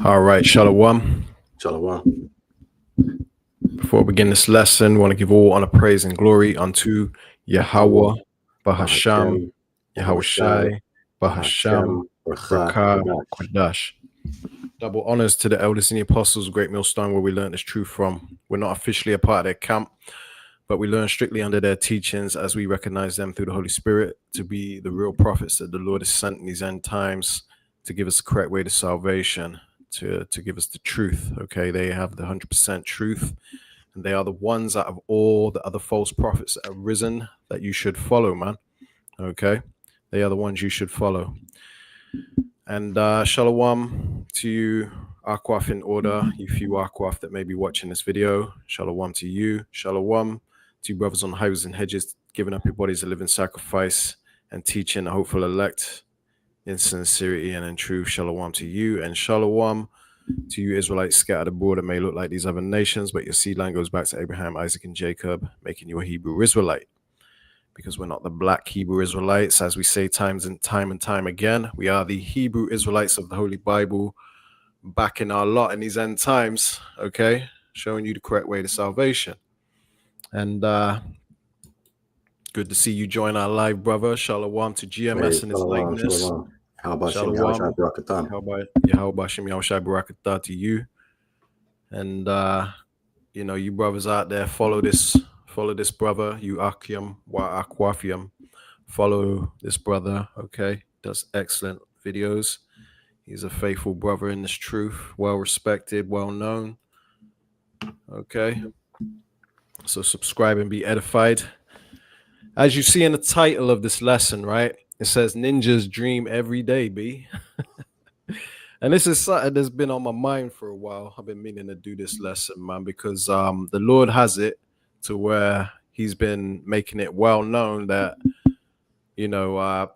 All right, Shalom. Shalom. Before we begin this lesson, we want to give all honor, praise, and glory unto Yahweh, Bahasham, Yahweh Shai, Bahasham, Rakah, Quadash. Double honors to the elders and the apostles of Great Millstone, where we learned this truth from. We're not officially a part of their camp, but we learn strictly under their teachings as we recognize them through the Holy Spirit to be the real prophets that the Lord has sent in these end times to give us the correct way to salvation, to give us the truth. Okay, they have the 100% truth, and they are the ones out of all the other false prophets that have risen that you should follow, man. Okay, they are the ones you should follow. And shalom to you, Akwaf in order, you few Akwaf that may be watching this video. Shalom to you. Shalom to you brothers on highways and hedges, giving up your bodies a living sacrifice and teaching the hopeful elect in sincerity and in truth. Shalom to you, and shalom to you Israelites scattered abroad that may look like these other nations, but your seed line goes back to Abraham, Isaac, and Jacob, making you a Hebrew Israelite. Because we're not the black Hebrew Israelites, as we say time and time again. We are the Hebrew Israelites of the Holy Bible, backing our lot in these end times, okay? Showing you the correct way to salvation. And good to see you join our live, brother. Shalom to GMS and his likeness. Shalom. How about Shalom. Barakatah to you. And you know, you brothers out there, follow this brother, you Akyam wa Akwafiam. Follow this brother, okay? Does excellent videos. He's a faithful brother in this truth, well respected, well known. Okay. So subscribe and be edified. As you see in the title of this lesson, right? It says ninjas dream every day, B. And this is something that's been on my mind for a while. I've been meaning to do this lesson, man, because the Lord has it to where he's been making it well known that, you know,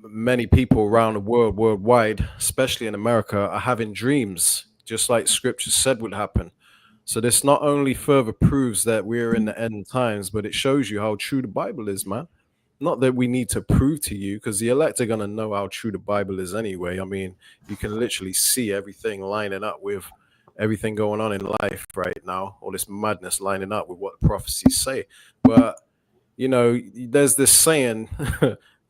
many people around the world, worldwide, especially in America, are having dreams, just like scripture said would happen. So this not only further proves that we're in the end times, but it shows you how true the Bible is, man. Not that we need to prove to you, because the elect are going to know how true the Bible is anyway. I mean, you can literally see everything lining up with everything going on in life right now, all this madness lining up with what the prophecies say. But, you know, there's this saying,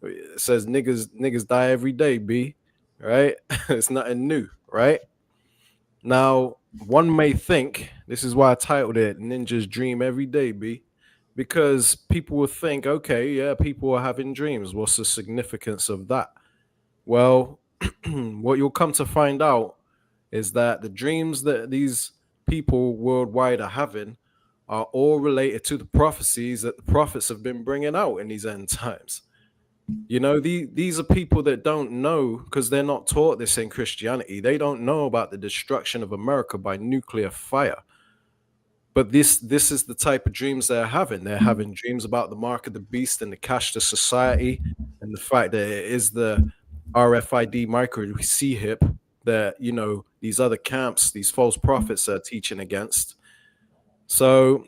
it says niggas die every day, B, right? It's nothing new, right? Now, one may think, this is why I titled it Ninjas Dream Every Day, B, because people will think, okay, yeah, people are having dreams. What's the significance of that? Well, what you'll come to find out is that the dreams that these people worldwide are having are all related to the prophecies that the prophets have been bringing out in these end times. You know, these are people that don't know, because they're not taught this in Christianity. They don't know about the destruction of America by nuclear fire. But this is the type of dreams they're having. They're having dreams about the mark of the beast and the cashless society, and the fact that it is the RFID micro C-hip that, you know, these other camps, these false prophets are teaching against. So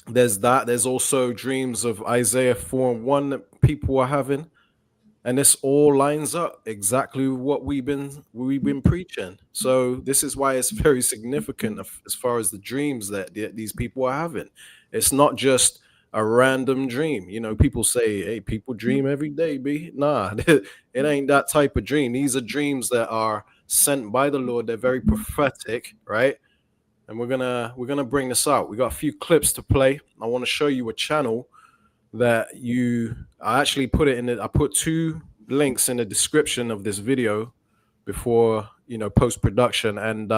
there's that. There's also dreams of Isaiah 4:1 that people are having. And this all lines up exactly with what we've been preaching. So this is why it's very significant as far as the dreams that these people are having. It's not just a random dream. You know, people say, hey, people dream every day, B. Nah, it ain't that type of dream. These are dreams that are sent by the Lord. They're very prophetic, right? And we're gonna bring this out. We got a few clips to play. I want to show you a channel that I actually put it in it. I put 2 links in the description of this video before, you know, post-production. And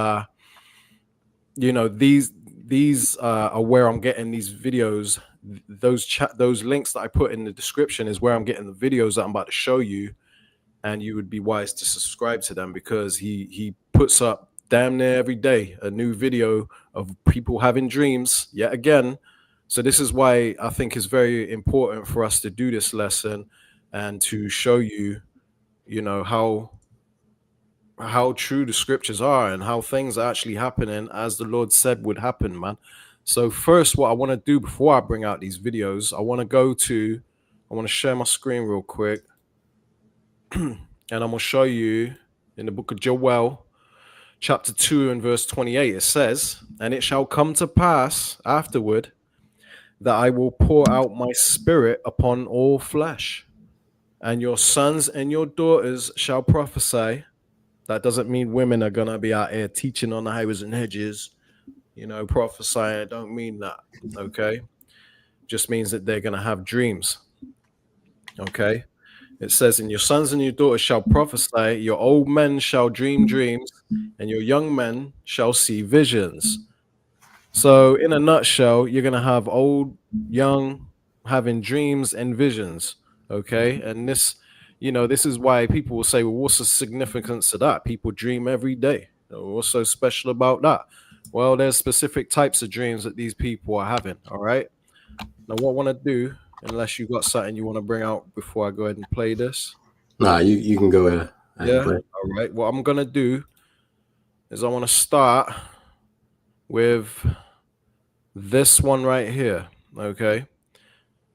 you know, these are where I'm getting these videos. Those links that I put in the description is where I'm getting the videos that I'm about to show you. And you would be wise to subscribe to them, because he puts up damn near every day a new video of people having dreams yet again. So this is why I think it's very important for us to do this lesson and to show you, you know, how true the scriptures are and how things are actually happening as the Lord said would happen, man. So first, what I want to do before I bring out these videos, I want to share my screen real quick. And I'm going to show you in the book of Joel, chapter 2 and verse 28, it says, "And it shall come to pass afterward that I will pour out my spirit upon all flesh, and your sons and your daughters shall prophesy." That doesn't mean women are going to be out here teaching on the highways and hedges, prophesying. I don't mean that, okay? Just means that they're going to have dreams, okay? It says, "And your sons and your daughters shall prophesy, your old men shall dream dreams, and your young men shall see visions." So, in a nutshell, you're going to have old, young, having dreams and visions, okay? And this is why people will say, "Well, what's the significance of that? People dream every day. What's so special about that?" Well, there's specific types of dreams that these people are having, all right? Now, what I want to do, unless you got something you want to bring out before I go ahead and play this. Nah, you can go ahead. Yeah. All right. What I'm going to do is I want to start with this one right here. Okay.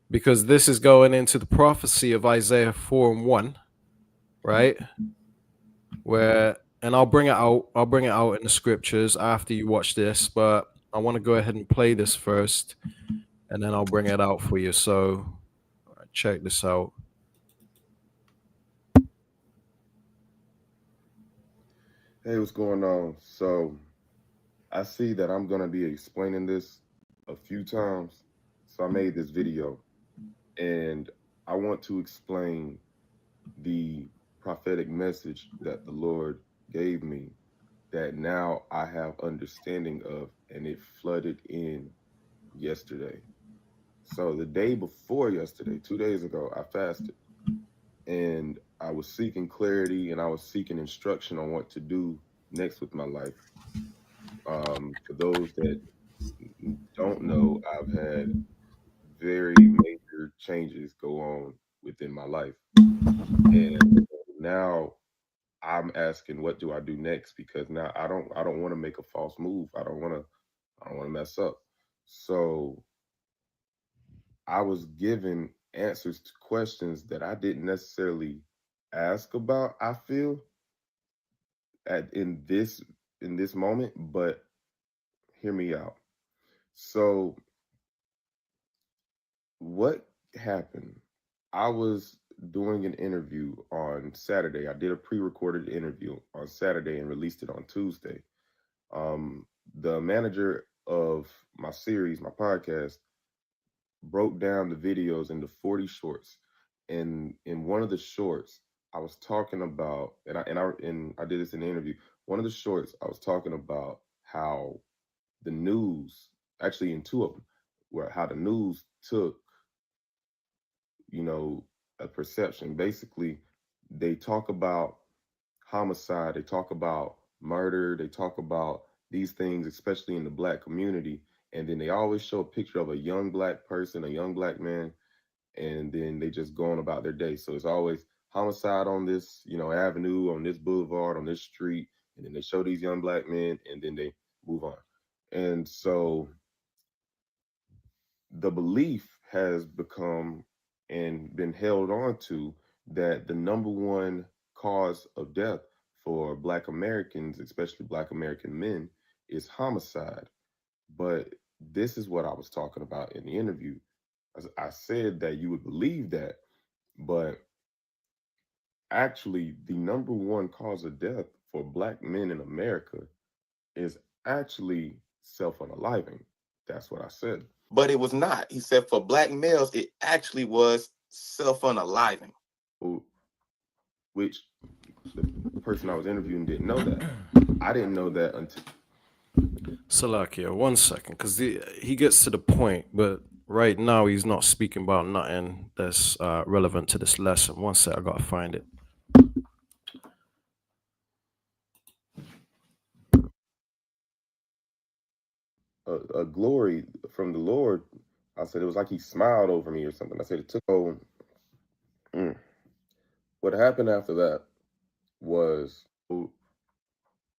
Because this is going into the prophecy of Isaiah 4:1, right? And I'll bring it out in the scriptures after you watch this, but I want to go ahead and play this first, and then I'll bring it out for you. So check this out. Hey, what's going on? So I see that I'm going to be explaining this a few times. So I made this video and I want to explain the prophetic message that the Lord gave me that now I have understanding of, and it flooded in yesterday. So the day before yesterday, 2 days ago, I fasted and I was seeking clarity and I was seeking instruction on what to do next with my life. For those that don't know, I've had very major changes go on within my life. And now I'm asking, what do I do next? Because now I don't want to make a false move. I don't want to mess up. So I was given answers to questions that I didn't necessarily ask about, I feel, in this moment, but hear me out. So what happened? I was doing an interview on Saturday. I did a pre-recorded interview on Saturday and released it on Tuesday. The manager of my series, my podcast, broke down the videos into 40 shorts. And in one of the shorts, I was talking about, and I did this in the interview. One of the shorts, I was talking about how the news, actually in two of them, where how the news took, a perception. Basically, they talk about homicide, they talk about murder, they talk about these things, especially in the Black community. And then they always show a picture of a young Black person, a young Black man, and then they just go on about their day. So it's always homicide on this, avenue, on this boulevard, on this street, and then they show these young Black men, and then they move on. And so the belief has become and been held on to that the number one cause of death for Black Americans, especially Black American men, is homicide. But this is what I was talking about in the interview. I said that you would believe that, but actually, the number one cause of death for Black men in America is actually self-unaliving. That's what I said. But it was not. He said for Black males, it actually was self-unaliving. Which the person I was interviewing didn't know that. I didn't know that until... Salakia, 1 second, because he gets to the point, but right now he's not speaking about nothing that's relevant to this lesson. 1 sec, I gotta find it. A glory from the Lord. I said it was like he smiled over me or something. I said it took over. What happened after that was,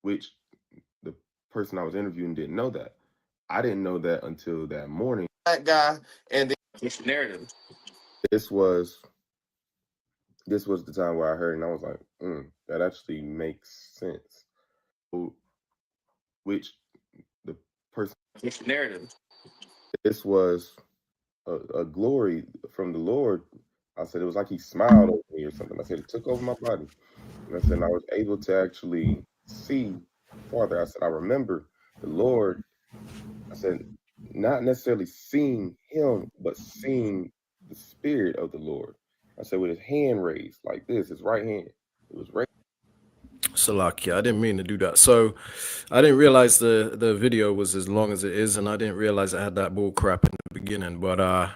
which the person I was interviewing didn't know that. I didn't know that until that morning. That guy, and this narrative. This was the time where I heard, and I was like, that actually makes sense. which the person, It's narrative. this was a glory from the Lord. I said it was like he smiled over me or something. I said it took over my body. And I said and I was able to actually see farther. I said I remember the Lord. I said not necessarily seeing him, but seeing the spirit of the Lord. I said with his hand raised like this, his right hand. It was raised. Salakia, I didn't mean to do that. So I didn't realize the video was as long as it is, and I didn't realize I had that bull crap in the beginning. But I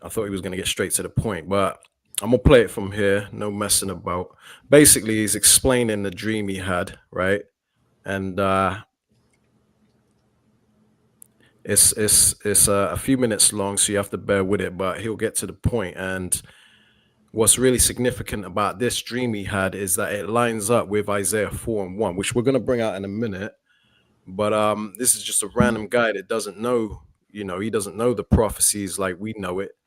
thought he was gonna get straight to the point. But I'm gonna play it from here, no messing about. Basically, he's explaining the dream he had, right? And it's a few minutes long, so you have to bear with it. But he'll get to the point. And what's really significant about this dream he had is that it lines up with Isaiah 4:1, which we're gonna bring out in a minute. But this is just a random guy that doesn't know, he doesn't know the prophecies like we know it.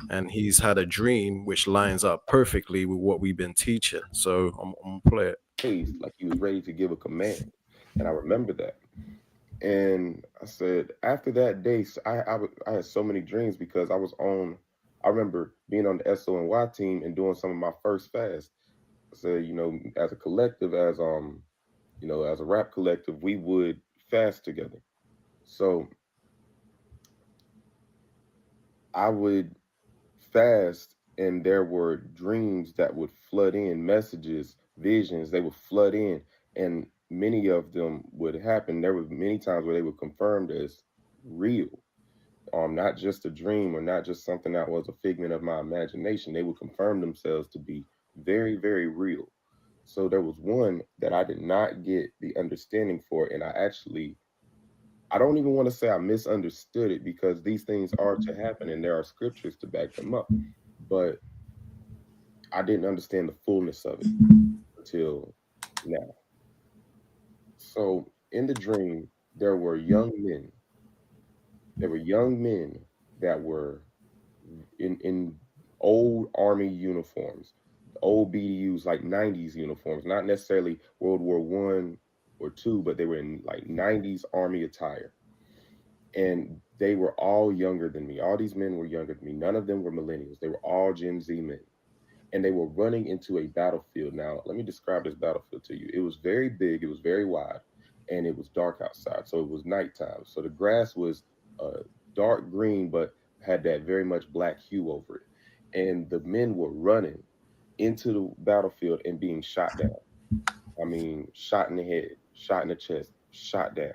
And he's had a dream which lines up perfectly with what we've been teaching. So I'm gonna play it. Raised like he was ready to give a command. And I remember that. And I said, after that day, I had so many dreams because I remember being on the SONY team and doing some of my first fasts. I said, as a collective, as a rap collective, we would fast together. So I would fast, and there were dreams that would flood in, messages, visions, they would flood in, and many of them would happen. There were many times where they were confirmed as real. Not just a dream or not just something that was a figment of my imagination. They would confirm themselves to be very, very real. So there was one that I did not get the understanding for, and I don't even want to say I misunderstood it because these things are to happen and there are scriptures to back them up. But I didn't understand the fullness of it until now. So in the dream, there were young men. There were young men that were in old army uniforms, old BDUs, like 90s uniforms, not necessarily World War I or II, but they were in like 90s army attire. And they were all younger than me. All these men were younger than me. None of them were millennials. They were all Gen Z men. And they were running into a battlefield. Now, let me describe this battlefield to you. It was very big, it was very wide, and it was dark outside. So it was nighttime. So the grass was dark green, but had that very much black hue over it. And the men were running into the battlefield and being shot down. I mean, shot in the head, shot in the chest, shot down.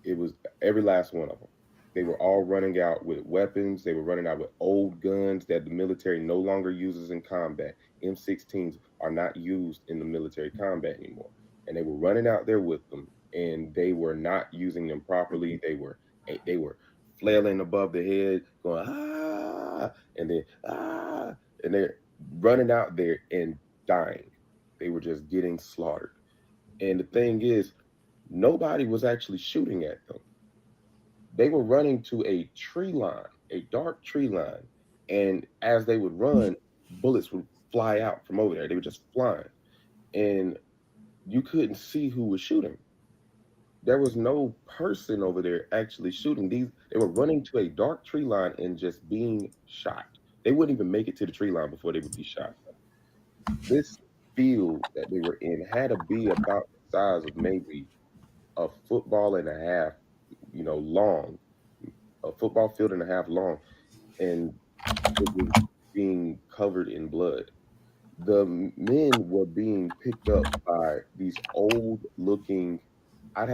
It was every last one of them. They were all running out with weapons. They were running out with old guns that the military no longer uses in combat. M16s are not used in the military combat anymore. And they were running out there with them, and they were not using them properly. They were flailing above the head, going and then and they're running out there and dying. They were just getting slaughtered. And the thing is, nobody was actually shooting at them. They were running to a tree line, a dark tree line. And as they would run, bullets would fly out from over there. They were just flying. And you couldn't see who was shooting. There was no person over there actually shooting. They were running to a dark tree line and just being shot. They wouldn't even make it to the tree line before they would be shot. This field that they were in had to be about the size of maybe a football and a half, long, a football field and a half long, and it was being covered in blood. The men were being picked up by these old looking, I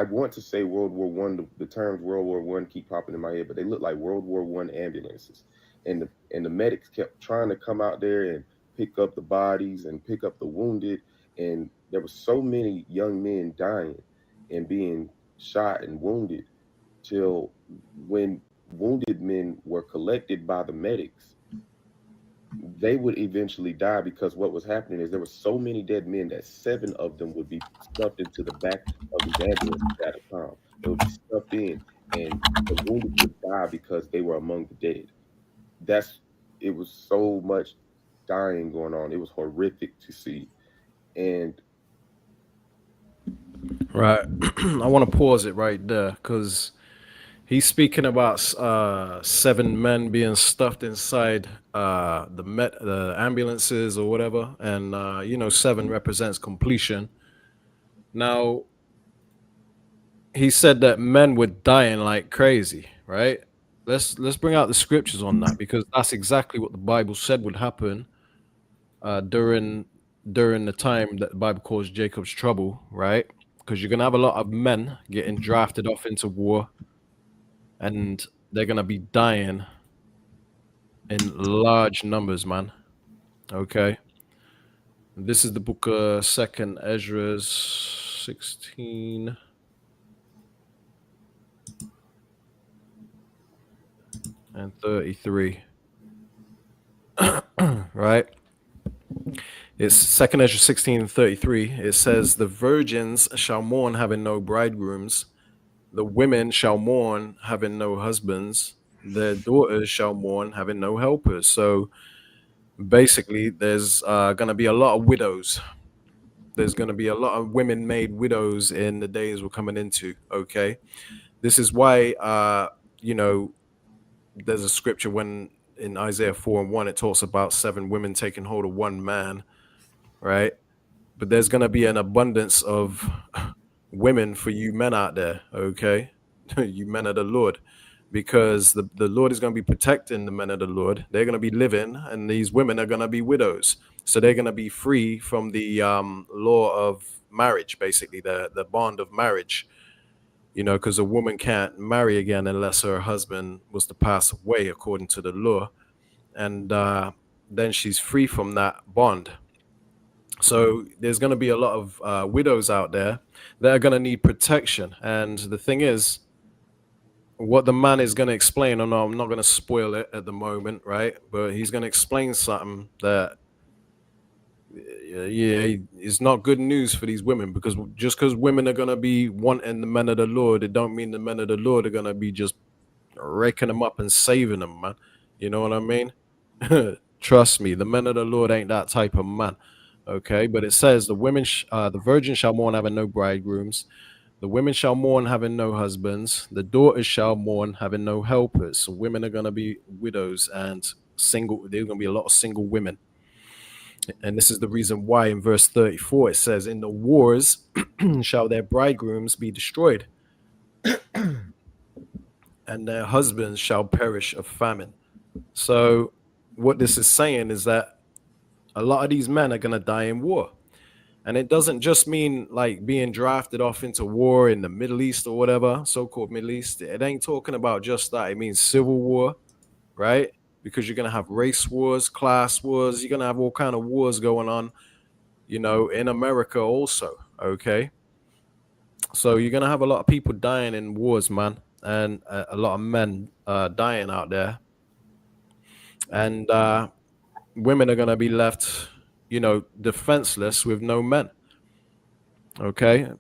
want to say World War One. The terms World War One keep popping in my head, but they look like World War One ambulances. And the medics kept trying to come out there and pick up the bodies and pick up the wounded. And there were so many young men dying and being shot and wounded till when wounded men were collected by the medics, they would eventually die because what was happening is there were so many dead men that 7 of them would be stuffed into the back of these ambulances at a time. They would be stuffed in, and the wounded would die because they were among the dead. It was so much dying going on. It was horrific to see. And Right. I want to pause it right there because he's speaking about 7 men being stuffed inside the ambulances or whatever, and 7 represents completion. Now he said that men were dying like crazy, right? Let's bring out the scriptures on that because that's exactly what the Bible said would happen during the time that the Bible calls Jacob's trouble, right? Because you're gonna have a lot of men getting drafted off into war, and they're gonna be dying in large numbers, man. Okay, this is the book of Second Ezra 16 and 33, right? It's Second Ezra 16 and 33. It says, "The virgins shall mourn, having no bridegrooms. The women shall mourn, having no husbands. Their daughters shall mourn, having no helpers." So basically, there's going to be a lot of widows. There's going to be a lot of women made widows in the days we're coming into. Okay. This is why, there's a scripture when in Isaiah 4 and 1, it talks about 7 women taking hold of one man, right? But there's going to be an abundance of women for you men out there, okay? You men of the Lord, because the Lord is going to be protecting the men of the Lord. They're going to be living, and these women are going to be widows. So they're going to be free from the law of marriage, basically, the bond of marriage, because a woman can't marry again unless her husband was to pass away according to the law. And then she's free from that bond. So there's going to be a lot of widows out there that are going to need protection. And the thing is, what the man is going to explain, or no, I'm not going to spoil it at the moment, right? But he's going to explain something that, yeah, is not good news for these women, because just because women are going to be wanting the men of the Lord, it don't mean the men of the Lord are going to be just raking them up and saving them, man. You know what I mean? Trust me, the men of the Lord ain't that type of man. Okay, but it says the virgins shall mourn, having no bridegrooms. The women shall mourn, having no husbands. The daughters shall mourn, having no helpers. So women are gonna be widows and single. There's gonna be a lot of single women, and this is the reason why in verse 34 it says, "In the wars shall their bridegrooms be destroyed, and their husbands shall perish of famine." So what this is saying is that a lot of these men are gonna die in war. And it doesn't just mean like being drafted off into war in the Middle East or whatever, so-called Middle East. It ain't talking about just that. It means civil war, right? Because you're gonna have race wars, class wars. You're gonna have all kind of wars going on, in America also. Okay, so you're gonna have a lot of people dying in wars, man, and a lot of men dying out there, and women are gonna be left, defenseless with no men. Okay,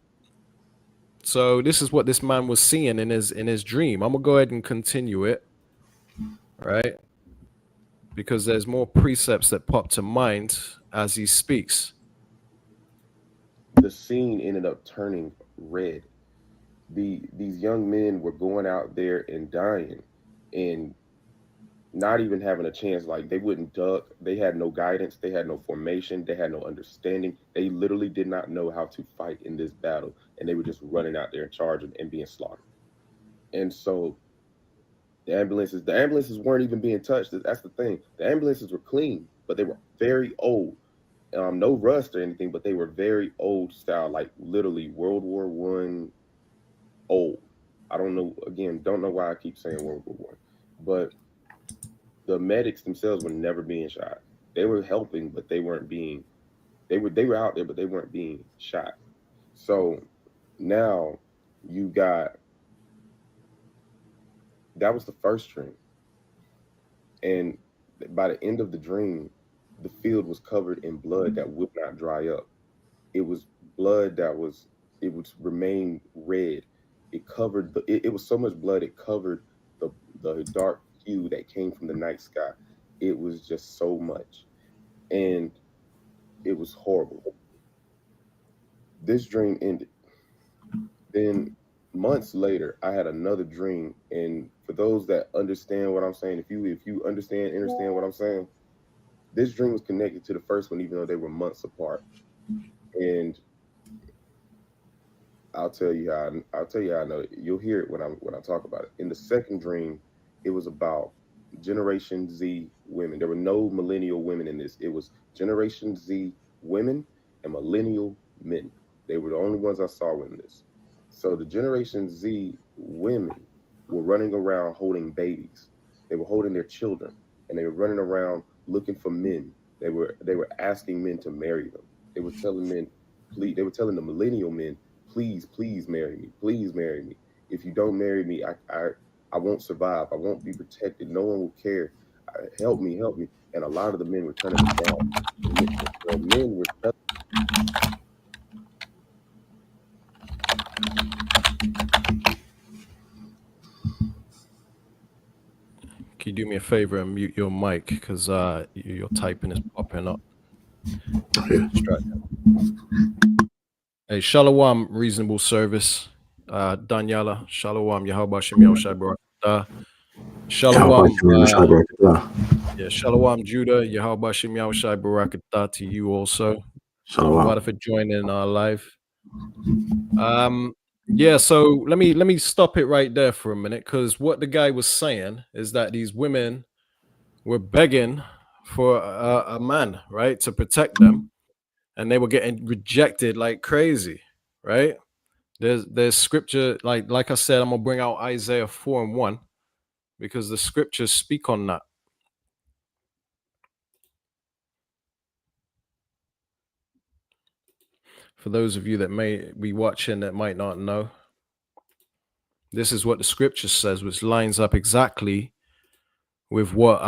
so this is what this man was seeing in his dream. I'm gonna go ahead and continue it, right? Because there's more precepts that pop to mind as he speaks. The scene ended up turning red. These young men were going out there and dying, and not even having a chance. Like, they wouldn't duck. They had no guidance. They had no formation. They had no understanding. They literally did not know how to fight in this battle, and they were just running out there and charging and being slaughtered. And so the ambulances weren't even being touched. That's the thing. The ambulances were clean, but they were very old. No rust or anything, but they were very old style, like literally World War I old. I don't know. Again, don't know why I keep saying World War One, but the medics themselves were never being shot. They were helping, but they weren't being. They were out there, but they weren't being shot. So now you got, that was the first dream, and by the end of the dream, the field was covered in blood that would not dry up. It was blood it would remain red. It was so much blood it covered the dark hue that came from the night sky. It was just so much, and it was horrible. This dream ended. Then months later, I had another dream, and for those that understand what I'm saying, if you understand what I'm saying, this dream was connected to the first one, even though they were months apart. And I'll tell you how I know it. You'll hear it when I talk about it. In the second dream, it was about Generation Z women. There were no millennial women in this. It was Generation Z women and millennial men. They were the only ones I saw in this. So the Generation Z women were running around holding babies. They were holding their children, and they were running around looking for men. They were asking men to marry them. They were telling men, please. They were telling the millennial men, please marry me. Please marry me. If you don't marry me, I won't survive. I won't be protected. No one will care. Help me, help me. And a lot of the men were turning them down. The men were telling. Can you do me a favor and mute your mic because your typing is popping up? Yeah. Hey, Shalom, reasonable service. Daniela, Shalom, Yahweh Shem Yahushai Barak. Shalom, yeah, Shalom, Judah, Yahweh Shem Yahushai Barak to you also. Father, for joining our live. Yeah, so let me stop it right there for a minute, because what the guy was saying is that these women were begging for a man, right, to protect them, and they were getting rejected like crazy, right? There's scripture, like I said, I'm gonna bring out Isaiah 4:1 because the scriptures speak on that. For those of you that may be watching that might not know, this is what the scripture says, which lines up exactly with what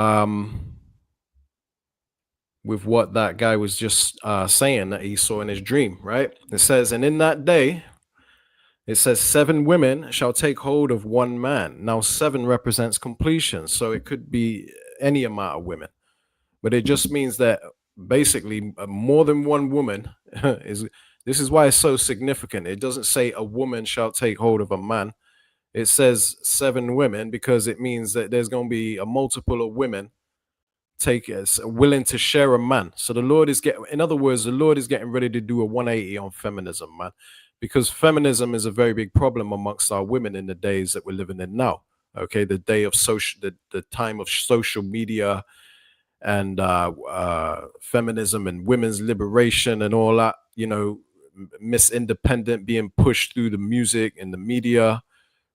that guy was just saying that he saw in his dream, right? It says, and in that day, it says 7 women shall take hold of one man. Now 7 represents completion, so it could be any amount of women, but it just means that basically more than one woman is. This is why it's so significant. It doesn't say a woman shall take hold of a man. It says 7 women because it means that there's going to be a multiple of women willing to share a man. So the Lord is in other words, the Lord is getting ready to do a 180 on feminism, man, because feminism is a very big problem amongst our women in the days that we're living in now. Okay, the day of the time of social media and feminism and women's liberation and all that, you know, Miss Independent being pushed through the music and the media,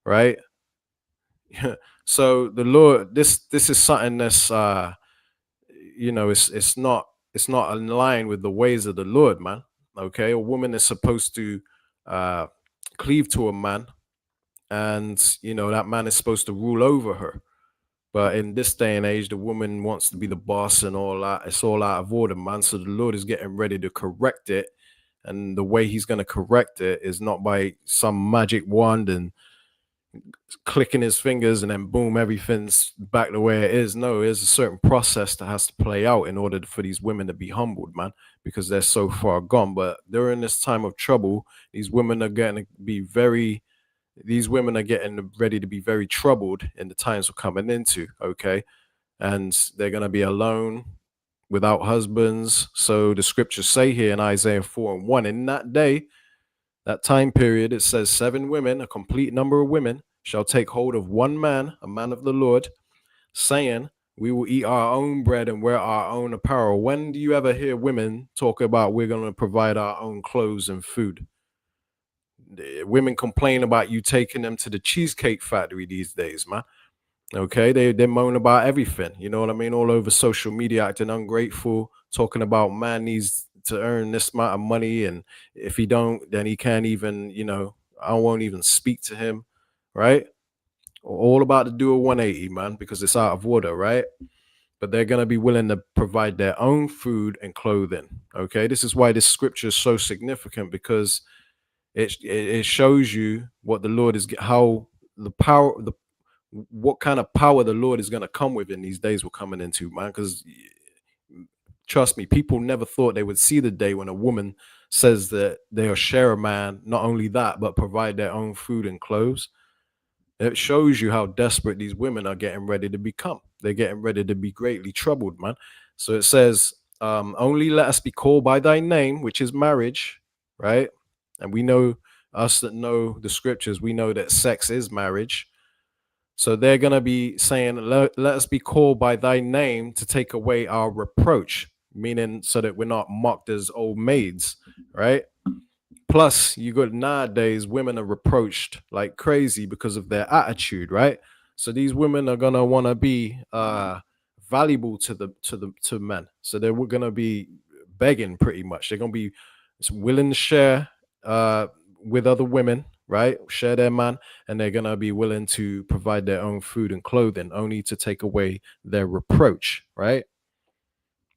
right? So the Lord, this is something that's you know, it's not in line with the ways of the Lord, man. Okay, a woman is supposed to cleave to a man, and you know that man is supposed to rule over her. But in this day and age, the woman wants to be the boss and all that. It's all out of order, man. So the Lord is getting ready to correct it. And the way he's going to correct it is not by some magic wand and clicking his fingers and then boom, everything's back the way it is. No, there's a certain process that has to play out in order for these women to be humbled, man, because they're so far gone. But during this time of trouble, these women are getting ready to be very troubled in the times we're coming into, okay? And they're going to be alone without husbands. So the scriptures say here in Isaiah 4:1, in that day, that time period, it says 7 women, a complete number of women, shall take hold of one man, a man of the Lord, saying, we will eat our own bread and wear our own apparel. When do you ever hear women talk about we're going to provide our own clothes and food? Women complain about you taking them to the Cheesecake Factory these days, man. Okay, they moan about everything, you know what I mean, all over social media, acting ungrateful, talking about man needs to earn this amount of money, and if he don't, then he can't even, you know, I won't even speak to him, right? All about to do a 180, man, because it's out of order, right? But they're going to be willing to provide their own food and clothing. Okay, this is why this scripture is so significant, because it shows you what the Lord is, how the power, what kind of power the Lord is going to come with in these days we're coming into, man. Because Trust me, people never thought they would see the day when a woman says that they'll share a man, not only that, but provide their own food and clothes. It shows you how desperate these women are getting ready to become. They're getting ready to be greatly troubled, man. So it says, only let us be called by thy name, which is marriage, right? And we know, us that know the scriptures, we know that sex is marriage. So they're going to be saying, let us be called by thy name to take away our reproach, meaning so that we're not mocked as old maids, right? Plus, you got nowadays, women are reproached like crazy because of their attitude, right? So these women are gonna want to be valuable to men. So they're gonna be begging pretty much. They're gonna be willing to share with other women, right? Share their man, and they're gonna be willing to provide their own food and clothing, only to take away their reproach, right?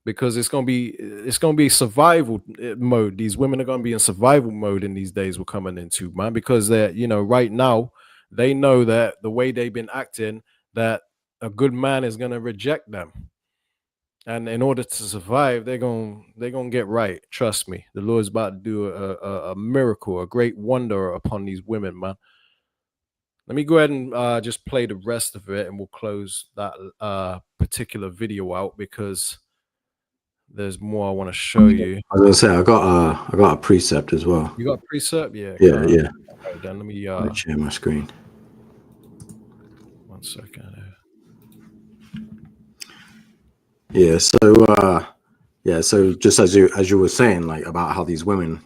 Because it's gonna be survival mode. These women are gonna be in survival mode in these days we're coming into, man, because they're, right now they know that the way they've been acting, that a good man is gonna reject them, and in order to survive, they're gonna get right. Trust me, the Lord's about to do a miracle, a great wonder upon these women, man. Let me go ahead and just play the rest of it, and we'll close that particular video out, because there's more I want to show you. I was gonna say I got a precept as well. You got a precept? Yeah. Yeah, yeah. All right, then let me Share my screen. 1 second. Yeah. So just as you were saying, like, about how these women,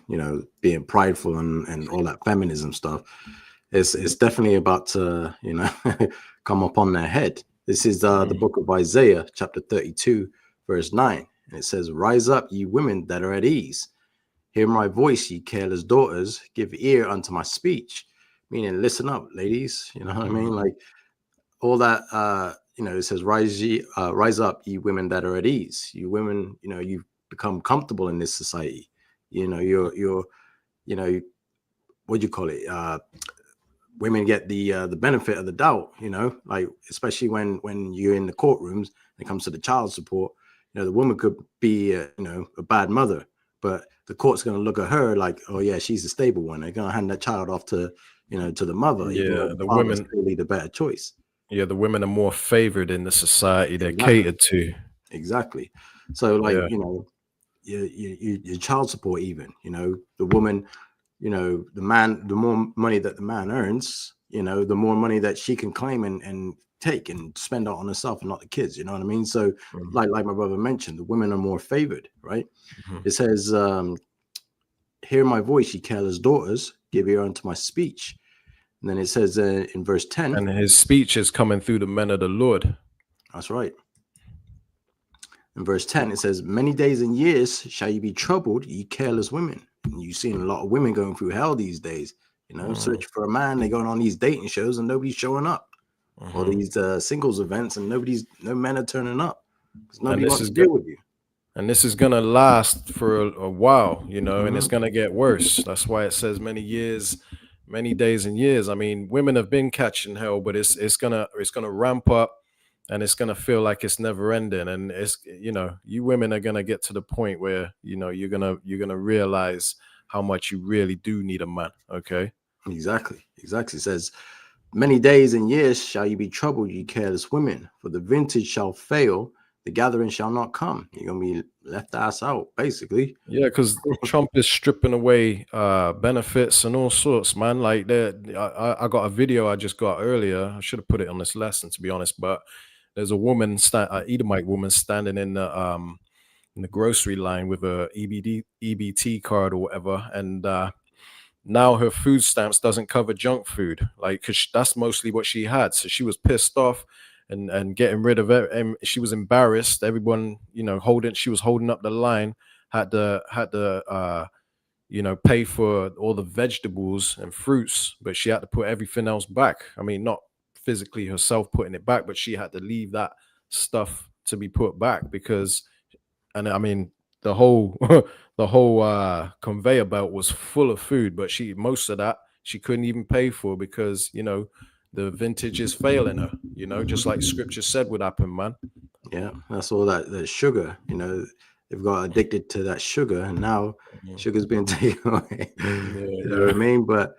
being prideful and all that feminism stuff, it's definitely about to come upon their head. This is the book of Isaiah, chapter 32, verse 9. And it says, "Rise up, ye women that are at ease. Hear my voice, ye careless daughters. Give ear unto my speech." Meaning, listen up, ladies. You know what I mean? Like, all that, it says, rise up, ye women that are at ease. You women, you've become comfortable in this society. You're what do you call it? Women get the benefit of the doubt, like, especially when you're in the courtrooms, when it comes to the child support. The woman could be a bad mother, but the court's going to look at her like, oh yeah, she's a stable one. They're going to hand that child off to the mother. Yeah, the women women clearly the better choice. Yeah, the women are more favored in the society. They're catered to. Exactly. So, like, your child support, even, the woman, the man, the more money that the man earns, the more money that she can claim and take and spend out on herself and not the kids. You know what I mean? So, like my brother mentioned, the women are more favored, right? It says, "Hear my voice, ye careless daughters. Give ear unto my speech." And then it says in verse 10, and his speech is coming through the men of the Lord. That's right. In verse 10, it says, "Many days and years shall you be troubled, ye careless women." And you've seen a lot of women going through hell these days, searching for a man. They're going on these dating shows and nobody's showing up. Or these singles events, and no men are turning up because nobody wants to deal with you. And this is gonna last for a while, and it's gonna get worse. That's why it says many years, many days and years. I mean, women have been catching hell, but it's gonna ramp up, and it's gonna feel like it's never ending. And it's you women are gonna get to the point where you're gonna realize how much you really do need a man. Okay. Exactly. It says, "Many days and years shall you be troubled, ye careless women, for the vintage shall fail, the gathering shall not come." You're gonna be left ass out, basically. Yeah, because Trump is stripping away benefits and all sorts, man. Like, I got a video I just got earlier. I should have put it on this lesson, to be honest. But there's a woman, Edomite woman, standing in the grocery line with a EBT card or whatever, and now her food stamps doesn't cover junk food, like, because that's mostly what she had. So she was pissed off and getting rid of it, and she was embarrassed. Everyone, she was holding up the line, had to pay for all the vegetables and fruits, but she had to put everything else back. I mean, not physically herself putting it back, but she had to leave that stuff to be put back, because, and I mean, the whole conveyor belt was full of food, but most of that she couldn't even pay for, because the vintage is failing her, just like scripture said would happen, man. Yeah, that's all that sugar, they've got addicted to that sugar, and now sugar's being taken away. You know what I mean? But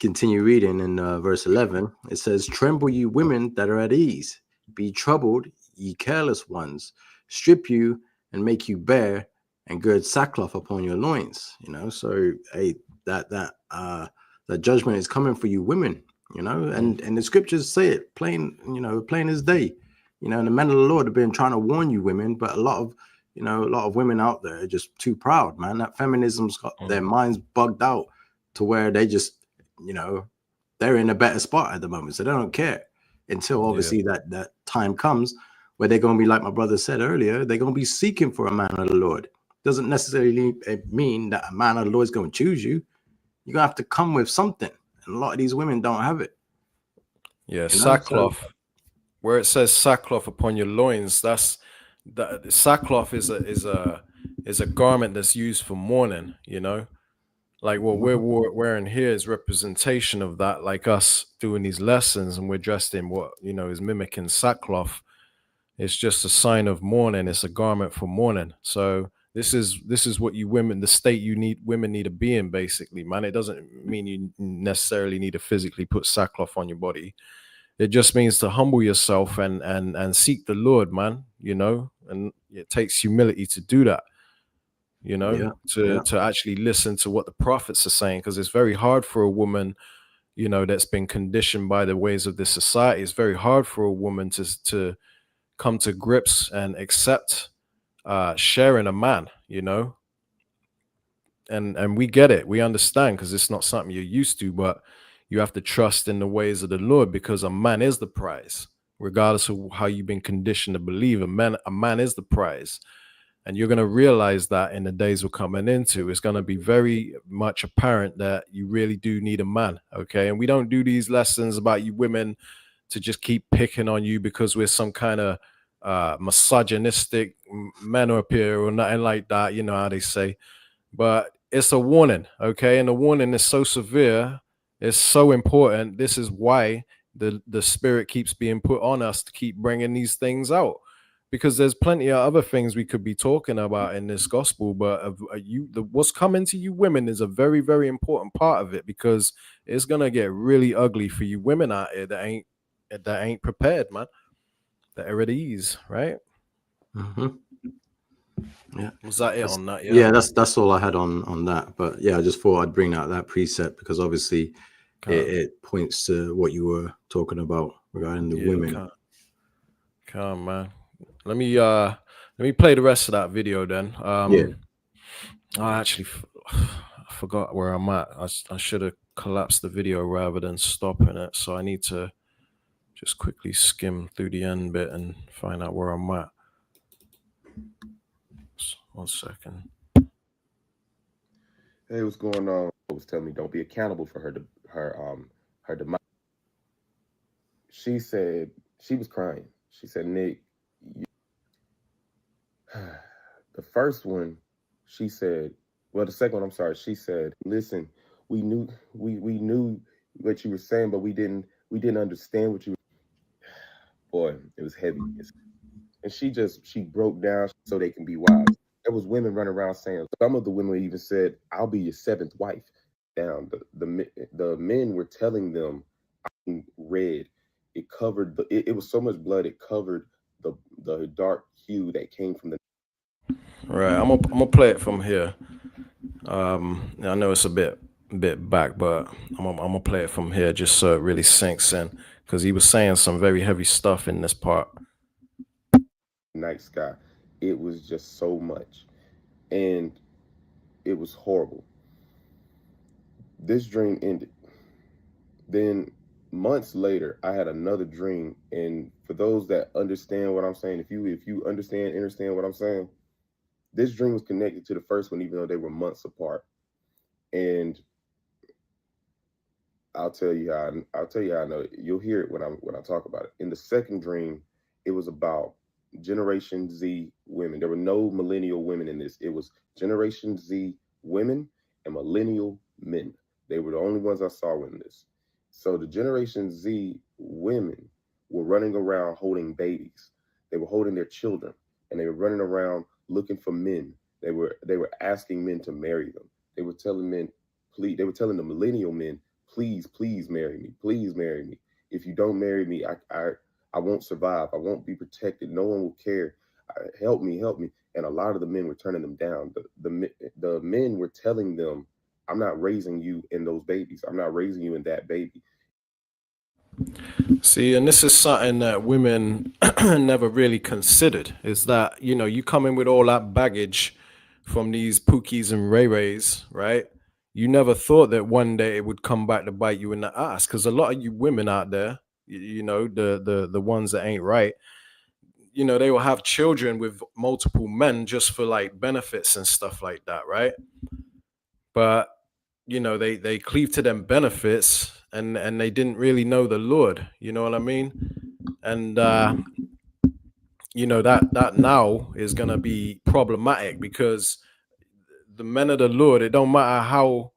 continue reading in verse 11. It says, "Tremble, you women that are at ease. Be troubled, ye careless ones. Strip you and make you bare, and gird sackcloth upon your loins." So hey, that judgment is coming for you women. And the scriptures say it plain, plain as day. And the men of the Lord have been trying to warn you women, but a lot of women out there are just too proud, man. That feminism's got their minds bugged out to where they just, they're in a better spot at the moment, so they don't care until obviously that time comes where they're going to be, like my brother said earlier, they're going to be seeking for a man of the Lord. Doesn't necessarily mean that a man of the Lord is going to choose you. You're going to have to come with something, and a lot of these women don't have it. Sackcloth. Where it says sackcloth upon your loins, that sackcloth is a garment that's used for mourning. Like what we're wearing here is representation of that, like us doing these lessons, and we're dressed in what is mimicking sackcloth. It's just a sign of mourning. It's a garment for mourning. So this is what you women, the state women need to be in, basically, man. It doesn't mean you necessarily need to physically put sackcloth on your body. It just means to humble yourself and seek the Lord, man. And it takes humility to do that. To actually listen to what the prophets are saying, because it's very hard for a woman, that's been conditioned by the ways of this society. It's very hard for a woman to come to grips and accept sharing a man, and we get it, we understand, because it's not something you're used to, but you have to trust in the ways of the Lord, because a man is the prize, regardless of how you've been conditioned to believe. A man is the prize. And you're going to realize that in the days we're coming into. It's going to be very much apparent that you really do need a man, okay? And we don't do these lessons about you women to just keep picking on you because we're some kind of misogynistic men up here or nothing like that, you know how they say. But it's a warning, okay? And the warning is so severe, it's so important. This is why the Spirit keeps being put on us to keep bringing these things out. Because there's plenty of other things we could be talking about in this gospel, but what's coming to you women is a very, very important part of it, because it's gonna get really ugly for you women out here that ain't prepared, man. That are at ease, right? Yeah. Was that it on that? Yeah, that's all I had on that. But yeah, I just thought I'd bring out that precept because obviously it points to what you were talking about regarding the women. Come, man. Let me play the rest of that video then. I actually forgot where I'm at. I should have collapsed the video rather than stopping it. So I need to just quickly skim through the end bit and find out where I'm at. 1 second. Hey, what's going on? Was telling me don't be accountable for her demise. She said she was crying. She said, "Nick, the first one," she said, the second one, I'm sorry, she said, "Listen, we knew what you were saying, but we didn't understand what you were." Boy, it was heavy. And she broke down so they can be wives. There was women running around saying, some of the women even said, "I'll be your seventh wife." Down the men were telling them, red. It covered it was so much blood, it covered the dark hue that came from the. Right, I'm gonna play it from here. I know it's a bit back, but I'm gonna play it from here just so it really sinks in, because he was saying some very heavy stuff in this part. Night sky, it was just so much, and it was horrible. This dream ended. Then months later, I had another dream, and for those that understand what I'm saying, if you understand what I'm saying, this dream was connected to the first one, even though they were months apart. And I'll tell you how I know. You'll hear it when I talk about it. In the second dream, it was about Generation Z women. There were no millennial women in this. It was Generation Z women and millennial men. They were the only ones I saw in this. So the Generation Z women were running around holding babies. They were holding their children, and they were running around looking for men. They were asking men to marry them. They were telling men, please. They were telling the millennial men, please, please marry me. Please marry me. If you don't marry me, I won't survive. I won't be protected. No one will care. Help me, help me. And a lot of the men were turning them down. The men were telling them, I'm not raising you in those babies. I'm not raising you in that baby. See, and this is something that women never really considered, is that, you come in with all that baggage from these Pookies and Ray Rays, right? You never thought that one day it would come back to bite you in the ass, because a lot of you women out there, the ones that ain't right, they will have children with multiple men just for like benefits and stuff like that, right? But they cleave to them benefits, and they didn't really know the Lord, you know what I mean? And that now is gonna be problematic, because the men of the Lord, it don't matter how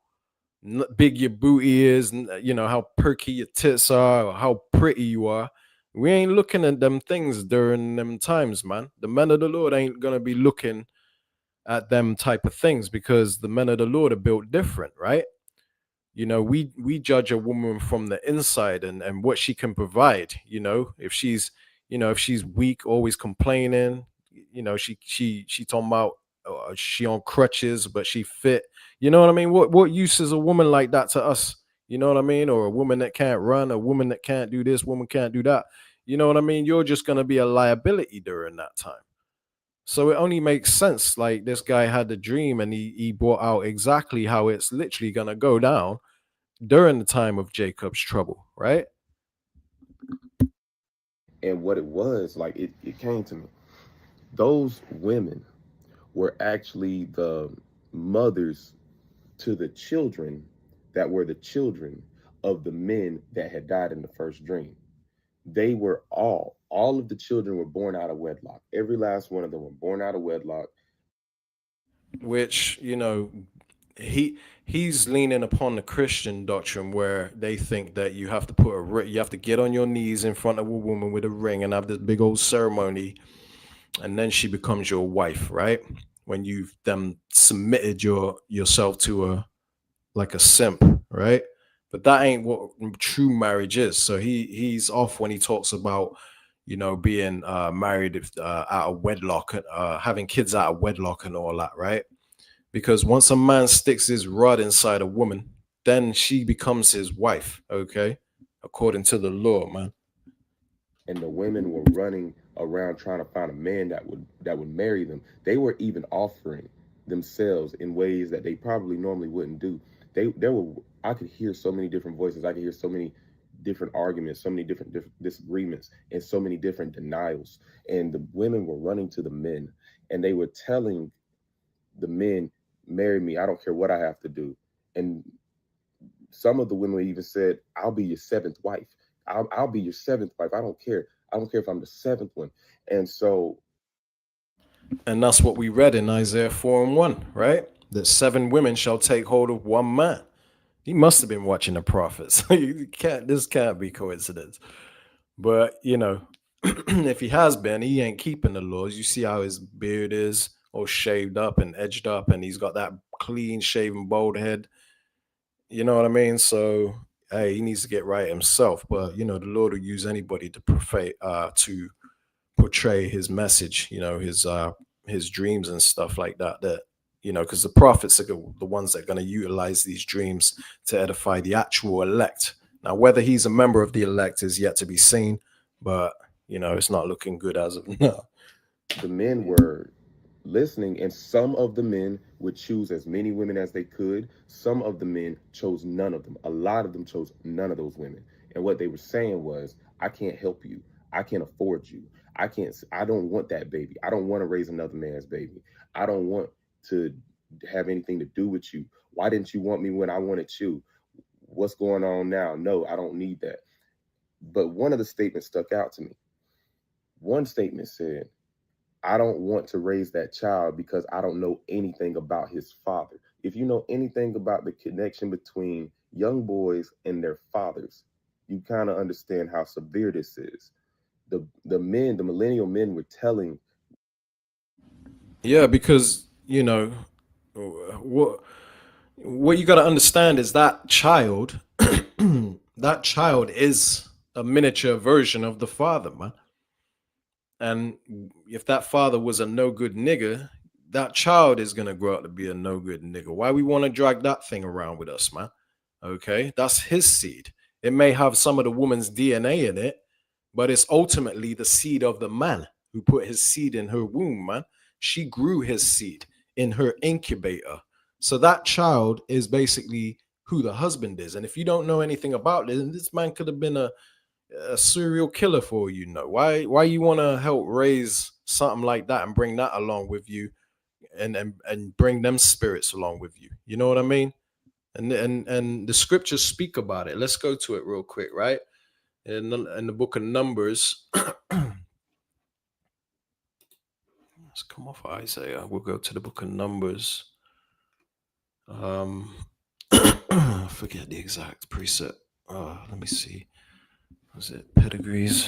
big your booty is, how perky your tits are, or how pretty you are. We ain't looking at them things during them times, man. The men of the Lord ain't gonna be looking at them type of things, because the men of the Lord are built different, right? We judge a woman from the inside, and what she can provide. If she's weak, always complaining, she talking about she on crutches but she fit. You know what I mean? What use is a woman like that to us? You know what I mean? Or a woman that can't run, a woman that can't do this, woman can't do that. You know what I mean? You're just going to be a liability during that time. So it only makes sense. Like, this guy had the dream, and he brought out exactly how it's literally going to go down during the time of Jacob's trouble, right? And what it was, like, it came to me. Those women were actually the mothers to the children that were the children of the men that had died in the first dream. They were all of the children were born out of wedlock. Every last one of them were born out of wedlock. Which, he's leaning upon the Christian doctrine, where they think that you have to you have to get on your knees in front of a woman with a ring and have this big old ceremony, and then she becomes your wife, right? When you've then submitted yourself to like a simp, right? But that ain't what true marriage is. So he's off when he talks about being married out of wedlock, having kids out of wedlock and all that, right? Because once a man sticks his rod inside a woman, then she becomes his wife, okay? According to the law, man. And the women were running around trying to find a man that would marry them. They were even offering themselves in ways that they probably normally wouldn't do. I could hear so many different voices. I could hear so many different arguments, so many different disagreements, and so many different denials. And the women were running to the men, and they were telling the men, marry me. I don't care what I have to do. And some of the women even said, I'll be your seventh wife. I'll be your seventh wife. I don't care. I don't care if I'm the seventh one. And that's what we read in Isaiah 4:1, right? That 7 women shall take hold of one man. He must have been watching the prophets. This can't be coincidence. But if he has been, he ain't keeping the laws. You see how his beard is all shaved up and edged up, and he's got that clean shaven bald head. You know what I mean? So hey, he needs to get right himself. But the Lord will use anybody to portray his message, his dreams and stuff like that. That because the prophets are the ones that are going to utilize these dreams to edify the actual elect. Now, whether he's a member of the elect is yet to be seen, but it's not looking good as of now. The men were listening, and some of the men would choose as many women as they could. Some of the men chose none of them. A lot of them chose none of those women. And what they were saying was, I can't help you. I can't afford you. I don't want that baby. I don't want to raise another man's baby. I don't want to have anything to do with you. Why didn't you want me when I wanted you? What's going on now? No, I don't need that. But one of the statements stuck out to me. One statement said, I don't want to raise that child because I don't know anything about his father. If you know anything about the connection between young boys and their fathers, you kind of understand how severe this is. The millennial men were telling Yeah, because you know what you got to understand is that child, that child is a miniature version of the father, man. And if that father was a no good nigga, that child is gonna grow up to be a no good nigga. Why we want to drag that thing around with us, man? Okay, that's his seed. It may have some of the woman's DNA in it, but it's ultimately the seed of the man who put his seed in her womb, man. She grew his seed in her incubator. So that child is basically who the husband is. And if you don't know anything about it, this man could have been a serial killer for you know. Why you want to help raise something like that and bring that along with you and bring them spirits along with you? You know what I mean? And the scriptures speak about it. Let's go to it real quick, right? In the book of Numbers. Let's come off Isaiah. We'll go to the book of Numbers. I forget the exact precept. Let me see. Was it pedigrees?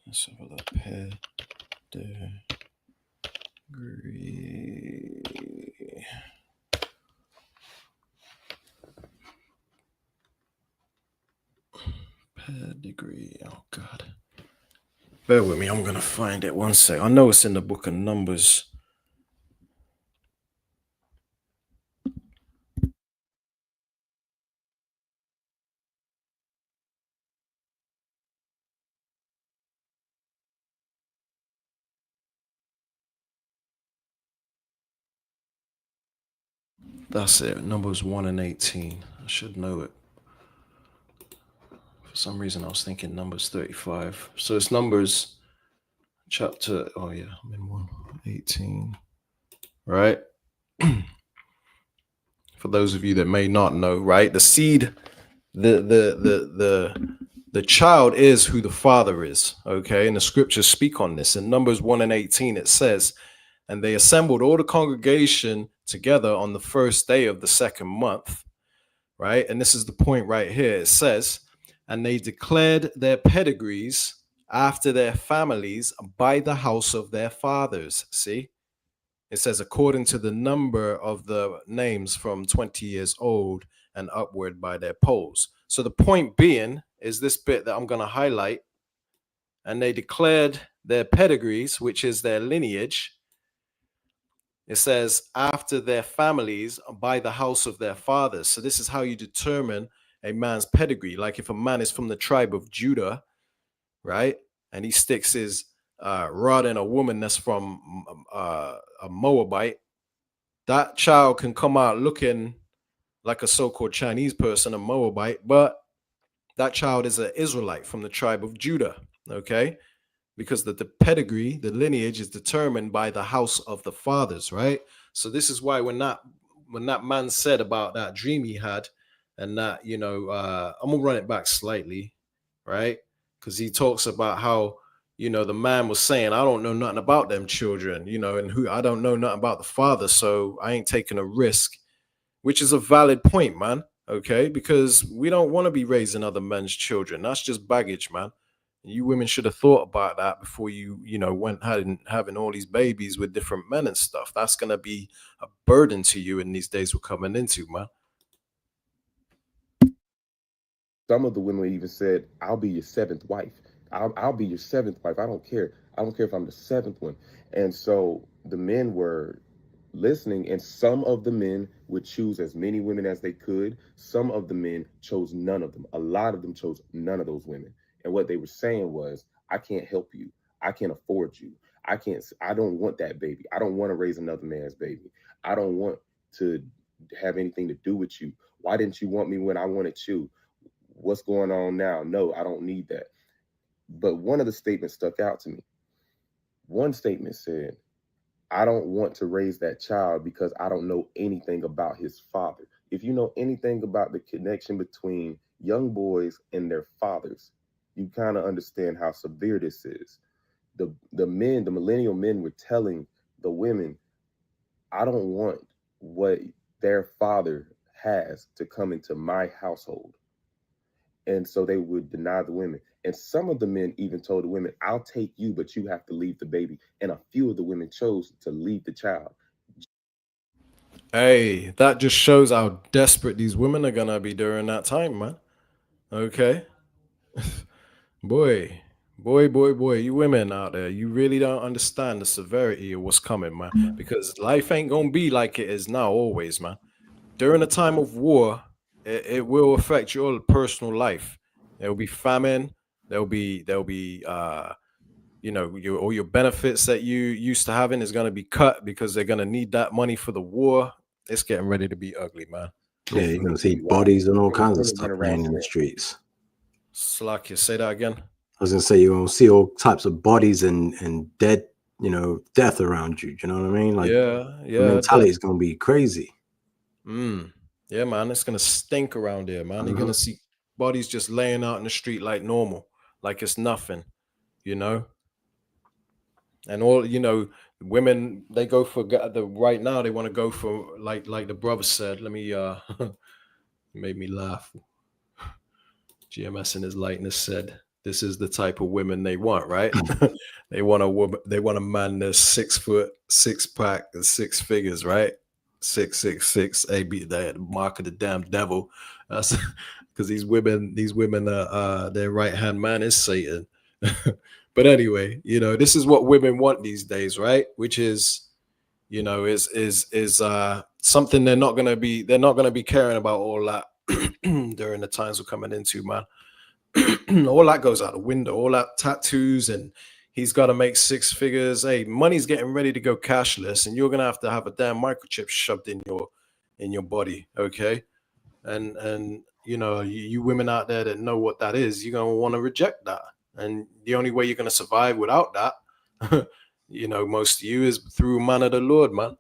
Let's have a look. Pedigree. Pedigree. Oh God. Bear with me. I'm gonna find it. One sec. I know it's in the book of Numbers. That's it. Numbers 1 and 18. I should know it. For some reason, I was thinking Numbers 35. So it's Numbers chapter. Oh yeah, I'm in 1:18. Right. For those of you that may not know, right, the seed, the child is who the father is. Okay, and the scriptures speak on this. In Numbers 1 and 18, it says, "And they assembled all the congregation together on the first day of the second month." Right, and this is the point right here. It says, "And they declared their pedigrees after their families by the house of their fathers." See, it says, according to the number of the names from 20 years old and upward by their polls. So the point being is this bit that I'm going to highlight. And they declared their pedigrees, which is their lineage. It says, after their families by the house of their fathers. So this is how you determine a man's pedigree. Like if a man is from the tribe of Judah, right? And he sticks his rod in a woman that's from a Moabite, that child can come out looking like a so-called Chinese person, a Moabite, but that child is an Israelite from the tribe of Judah, okay? Because the pedigree, the lineage is determined by the house of the fathers, right? So this is why when that man said about that dream he had, and that, I'm gonna run it back slightly, right? Because he talks about how, the man was saying, I don't know nothing about them children, and who I don't know nothing about the father, so I ain't taking a risk, which is a valid point, man. Okay, because we don't want to be raising other men's children. That's just baggage, man. You women should have thought about that before you went having all these babies with different men and stuff. That's gonna be a burden to you in these days we're coming into, man. Some of the women even said, "I'll be your seventh wife. I'll be your seventh wife. I don't care. I don't care if I'm the seventh one." And so the men were listening, and some of the men would choose as many women as they could. Some of the men chose none of them. A lot of them chose none of those women. And what they were saying was, "I can't help you. I can't afford you. I can't. I don't want that baby. I don't want to raise another man's baby. I don't want to have anything to do with you. Why didn't you want me when I wanted you? What's going on now? No, I don't need that." But one of the statements stuck out to me. One statement said, "I don't want to raise that child because I don't know anything about his father." If you know anything about the connection between young boys and their fathers, you kind of understand how severe this is. The men, the millennial men were telling the women, "I don't want what their father has to come into my household." And so they would deny the women. And some of the men even told the women, I'll take you, but you have to leave the baby. And a few of the women chose to leave the child. Hey, that just shows how desperate these women are gonna be during that time, man. Okay. boy, boy, you women out there, you really don't understand the severity of what's coming, man. Because life ain't gonna be like it is now always, man. During a time of war, it will affect your personal life. There will be famine. There'll be all your benefits that you used to having is going to be cut because they're going to need that money for the war. It's getting ready to be ugly, man. Yeah, you're gonna see bodies and all kinds of stuff laying in the saying, streets. Slakia, say that again. I was gonna say you're gonna see all types of bodies and dead, death around you. Do you know what I mean? Like, Yeah, the mentality is gonna be crazy. Yeah, man, it's gonna stink around here, man. You're gonna see bodies just laying out in the street like normal, like it's nothing, you know. And all women, they go for right now. They want to go for like the brother said. Let me made me laugh. GMS in his lightness said, "This is the type of women they want, right? They want a woman. They want a man that's 6 foot, 6-pack, and 6 figures, right? 666. AB, the mark of the damn devil. That's because these women are their right hand man is Satan." But anyway, this is what women want these days, right? Which is, is something they're not gonna be caring about all that during the times we're coming into, man. All that goes out the window, all that tattoos, and he's got to make 6 figures. Hey, money's getting ready to go cashless, and you're gonna have to have a damn microchip shoved in your body, okay? And you women out there that know what that is, you're gonna want to reject that. And the only way you're going to survive without that, most of you is through man of the Lord, man.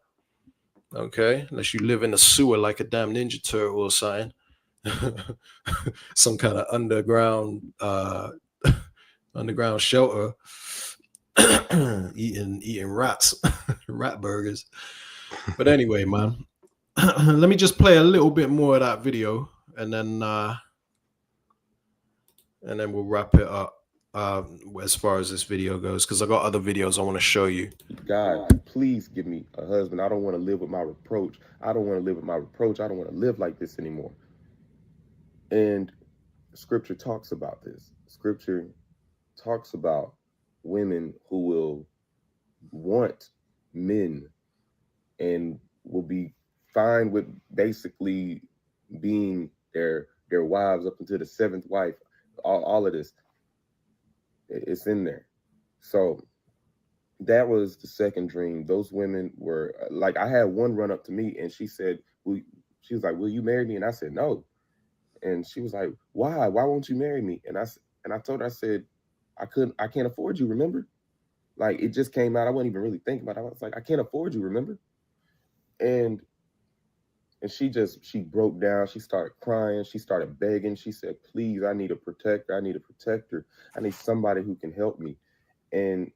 Okay? Unless you live in a sewer like a damn Ninja Turtle or something. Some kind of underground shelter. eating rats, rat burgers. But anyway, man, let me just play a little bit more of that video and then we'll wrap it up. As far as this video goes, because I got other videos I want to show you. God, please give me a husband. I don't want to live with my reproach. I don't want to live with my reproach. I don't want to live like this anymore. And scripture talks about this. Scripture talks about women who will want men and will be fine with basically being their wives up until the 7th wife. All of this. It's in there. So that was the second dream. Those women were like, I had one run up to me and she said, she was like, will you marry me? And I said, no. And she was like, why won't you marry me? And I told her, I said, I can't afford you, remember? Like, it just came out. I wasn't even really thinking about it. I was like, I can't afford you, remember? And she broke down. She started crying. She started begging. She said, please, I need a protector. I need a protector. I need somebody who can help me. And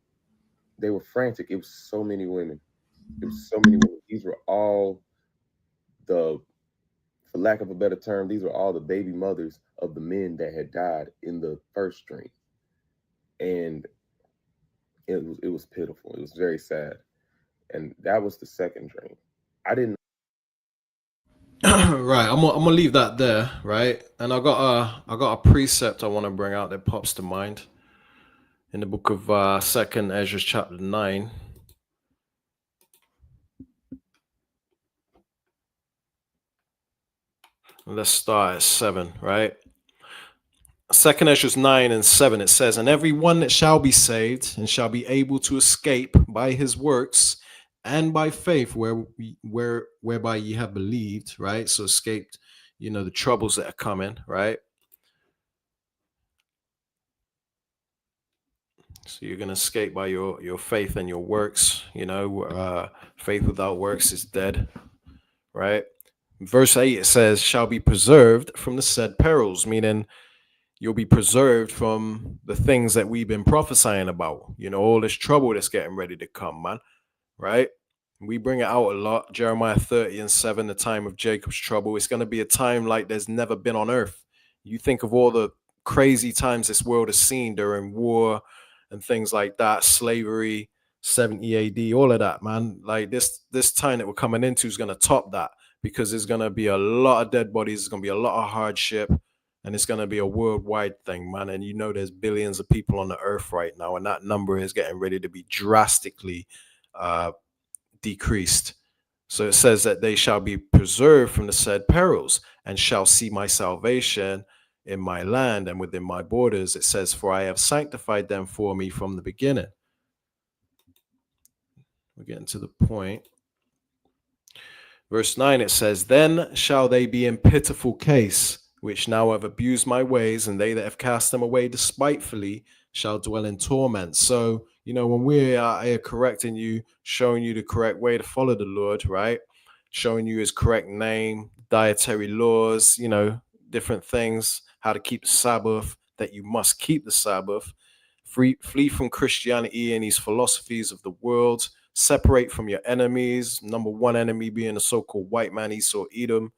they were frantic. It was so many women. These were all for lack of a better term, these were all the baby mothers of the men that had died in the first dream. And it was pitiful. It was very sad. And that was the second dream. I didn't. Right, I'm gonna leave that there, right? And I got a precept I want to bring out that pops to mind in the book of 2nd Ezra chapter 9. Let's start at 7, right? 2nd Ezra 9 and 7, it says, and every one that shall be saved and shall be able to escape by his works and by faith whereby ye have believed, right? So escaped, the troubles that are coming, right? So you're going to escape by your faith and your works. Faith without works is dead, right? Verse 8, it says, shall be preserved from the said perils, meaning you'll be preserved from the things that we've been prophesying about. All this trouble that's getting ready to come, man, right? We bring it out a lot. Jeremiah 30 and 7, the time of Jacob's trouble. It's going to be a time like there's never been on earth. You think of all the crazy times this world has seen during war and things like that, slavery, 70 AD, all of that, man. Like this time that we're coming into is going to top that, because there's going to be a lot of dead bodies. There's going to be a lot of hardship, and it's going to be a worldwide thing, man. And you know, there's billions of people on the earth right now, and that number is getting ready to be drastically decreased. So it says that they shall be preserved from the said perils, and shall see my salvation in my land and within my borders. It says, for I have sanctified them for me from the beginning. We're getting to the point. Verse 9, it says, then shall they be in pitiful case, which now have abused my ways, and they that have cast them away despitefully shall dwell in torment. So, you know, when we are here correcting you, showing you the correct way to follow the Lord, right? Showing you his correct name, dietary laws, you know, different things, how to keep the Sabbath, that you must keep the Sabbath, flee from Christianity and these philosophies of the world, separate from your enemies, number one enemy being the so-called white man, Esau, Edom,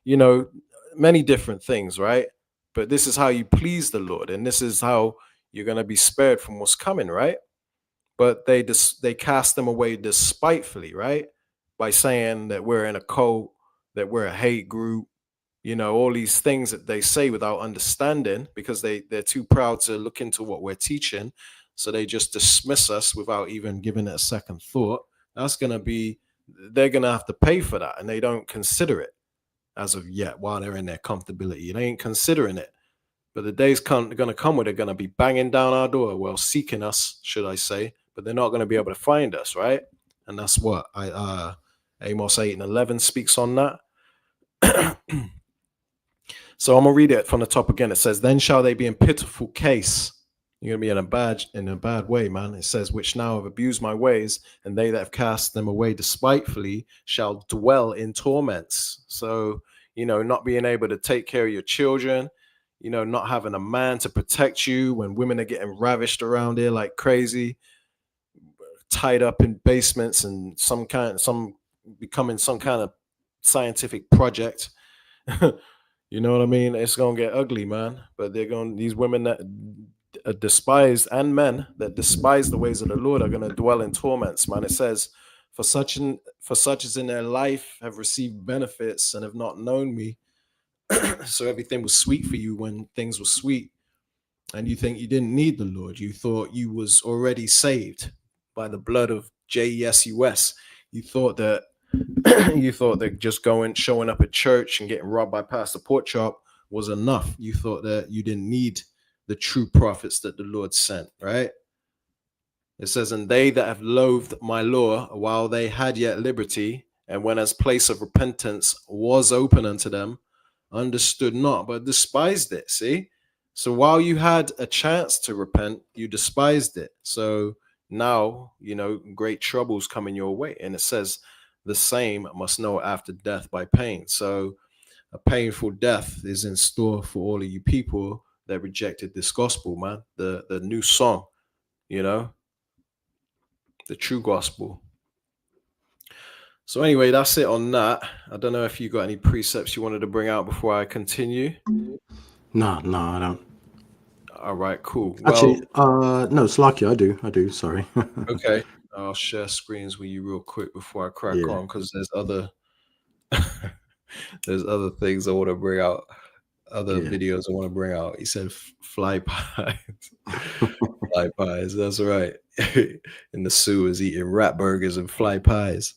you know, many different things, right? But this is how you please the Lord, and this is how you're going to be spared from what's coming, right? But they cast them away despitefully, right? By saying that we're in a cult, that we're a hate group, you know, all these things that they say without understanding, because they're too proud to look into what we're teaching. So they just dismiss us without even giving it a second thought. That's going to be, they're going to have to pay for that. And they don't consider it as of yet while they're in their comfortability. They ain't considering it. But the day's going to come where they're going to be banging down our door, well, seeking us, should I say, but they're not going to be able to find us, right? And that's what Amos 8:11 speaks on that. So I'm going to read it from the top again. It says, then shall they be in pitiful case. You're going to be in a bad way, man. It says, which now have abused my ways, and they that have cast them away despitefully shall dwell in torments. So, you know, not being able to take care of your children, you know, not having a man to protect you when women are getting ravished around here like crazy, tied up in basements and becoming some kind of scientific project. You know what I mean? It's going to get ugly, man. But these women that are despised, and men that despise the ways of the Lord, are going to dwell in torments, man. It says, for such as in their life have received benefits and have not known me. So everything was sweet for you when things were sweet, and you think you didn't need the Lord. You thought you was already saved by the blood of Jesus. You thought that just showing up at church and getting robbed by Pastor Porkchop was enough. You thought that you didn't need the true prophets that the Lord sent, right? It says, and they that have loathed my law while they had yet liberty, and when as place of repentance was open unto them, understood not, but despised it. See? So while you had a chance to repent, you despised it. So now, you know, great troubles coming your way. And it says, the same must know after death by pain. So a painful death is in store for all of you people that rejected this gospel, man. The new song, you know, the true gospel. So anyway, that's it on that. I don't know if you got any precepts you wanted to bring out before I continue. No, I don't. All right, cool. Actually, no, Slakia, I do. Sorry. Okay, I'll share screens with you real quick before I crack on, because there's other things I want to bring out, other videos I want to bring out. He said fly pies. Fly pies, that's right. In the sewers eating rat burgers and fly pies.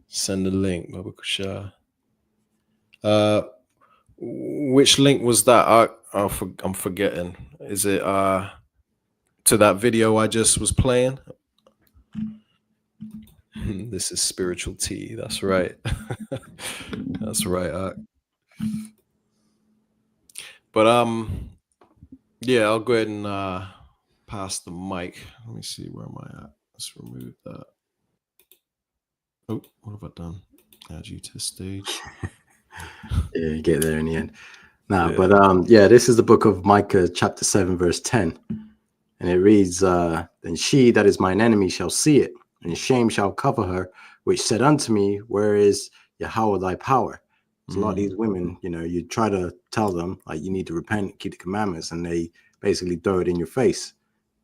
Send the link, Baba Kushah. Which link was that? I'm forgetting. Is it to that video I just was playing? This is spiritual tea. That's right. That's right. But yeah, I'll go ahead and pass the mic. Let me see, where am I at? Let's remove that. Oh, what have I done? Add you to stage. Yeah, you get there in the end. But this is the book of Micah, chapter 7, verse 10. And it reads, then she that is mine enemy shall see it, and shame shall cover her, which said unto me, where is Yahweh thy power? So a lot of these women, you know, you try to tell them like you need to repent, keep the commandments, and they basically throw it in your face.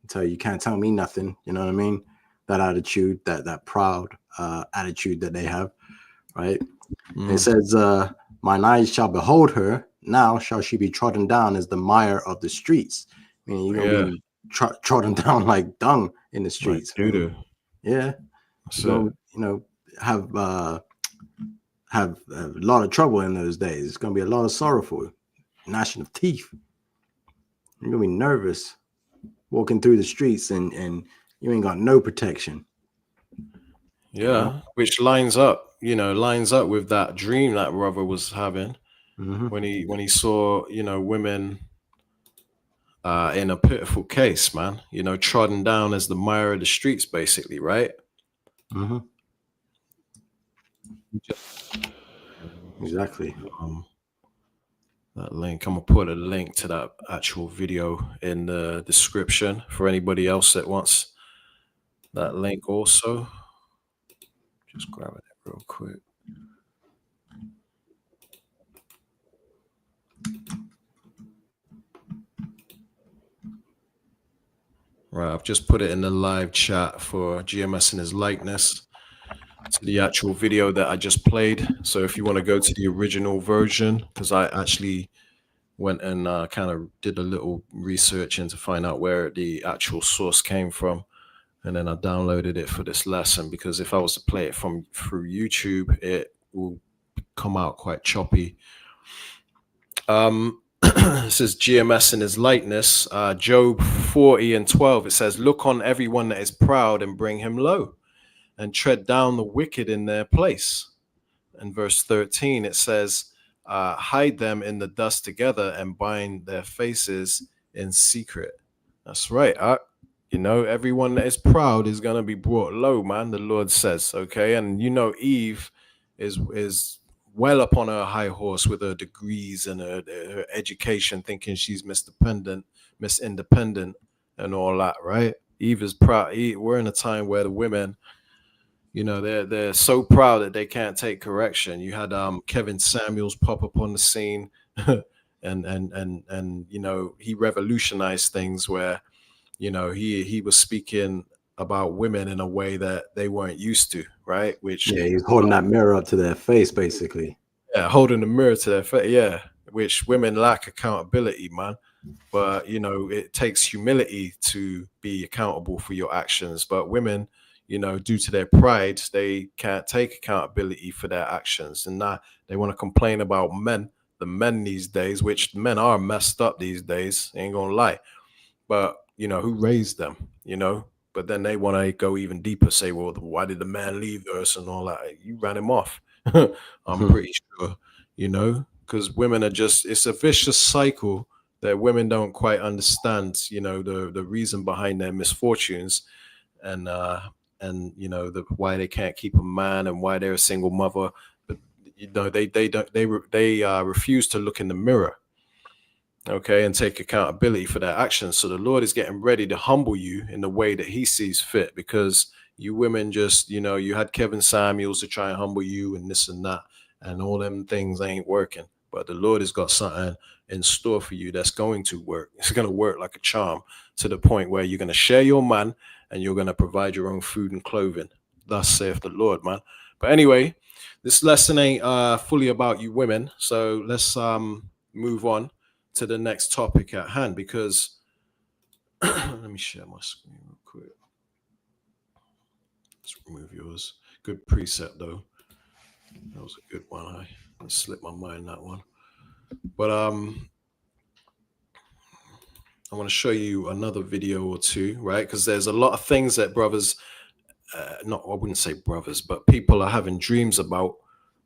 Tell you can't tell me nothing. You know what I mean? That attitude, that proud attitude that they have, right? And it says, "Mine eyes shall behold her. Now shall she be trodden down as the mire of the streets." Meaning you're gonna be trodden down like dung in the streets. Like doo-doo. Yeah, That's you're gonna, it. you know, have a lot of trouble in those days. It's gonna be a lot of sorrowful, gnashing of teeth. You're gonna be nervous walking through the streets, and you ain't got no protection. Yeah, which lines up with that dream that brother was having when he saw, women in a pitiful case, man, trodden down as the mire of the streets, basically, right? Exactly. That link, I'm gonna put a link to that actual video in the description for anybody else that wants that link also. Just grabbing it real quick. Right, I've just put it in the live chat for GMS in his likeness to the actual video that I just played. So if you want to go to the original version, because I actually went and kind of did a little research to find out where the actual source came from, and then I downloaded it for this lesson, because if I was to play it through YouTube, it will come out quite choppy. This is GMS in his likeness, Job 40:12. It says, "Look on everyone that is proud and bring him low, and tread down the wicked in their place." And verse 13, it says, "Hide them in the dust together and bind their faces in secret." That's right. Everyone that is proud is going to be brought low, man, the Lord says. Okay. And Eve is well up on her high horse with her degrees and her education, thinking she's Miss Independent and all that, right? Eve is proud. We're in a time where the women, they're so proud that they can't take correction. You had Kevin Samuels pop up on the scene, and he revolutionized things where he was speaking about women in a way that they weren't used to, right? Which he's holding that mirror up to their face, basically. Yeah, holding the mirror to their face. Yeah, which women lack accountability, man. But it takes humility to be accountable for your actions. But women, due to their pride, they can't take accountability for their actions, and now they want to complain about the men these days, which men are messed up these days. Ain't gonna lie. But who raised them? But then they want to go even deeper, say, well, why did the man leave us and all that? You ran him off. I'm pretty sure, because women are it's a vicious cycle that women don't quite understand, the reason behind their misfortunes, and why they can't keep a man and why they're a single mother. But they refuse to look in the mirror, okay, and take accountability for their actions. So the Lord is getting ready to humble you in the way that he sees fit, because you women just, you had Kevin Samuels to try and humble you and this and that, and all them things ain't working. But the Lord has got something in store for you that's going to work. It's going to work like a charm, to the point where you're going to share your man and you're going to provide your own food and clothing. Thus saith the Lord, man. But anyway, this lesson ain't fully about you women. So let's move on to the next topic at hand, because let me share my screen real quick. Let's remove yours. Good precept though. That was a good one. I slipped my mind that one. But I want to show you another video or two, right? Because there's a lot of things that brothers, I wouldn't say brothers, but people are having dreams about,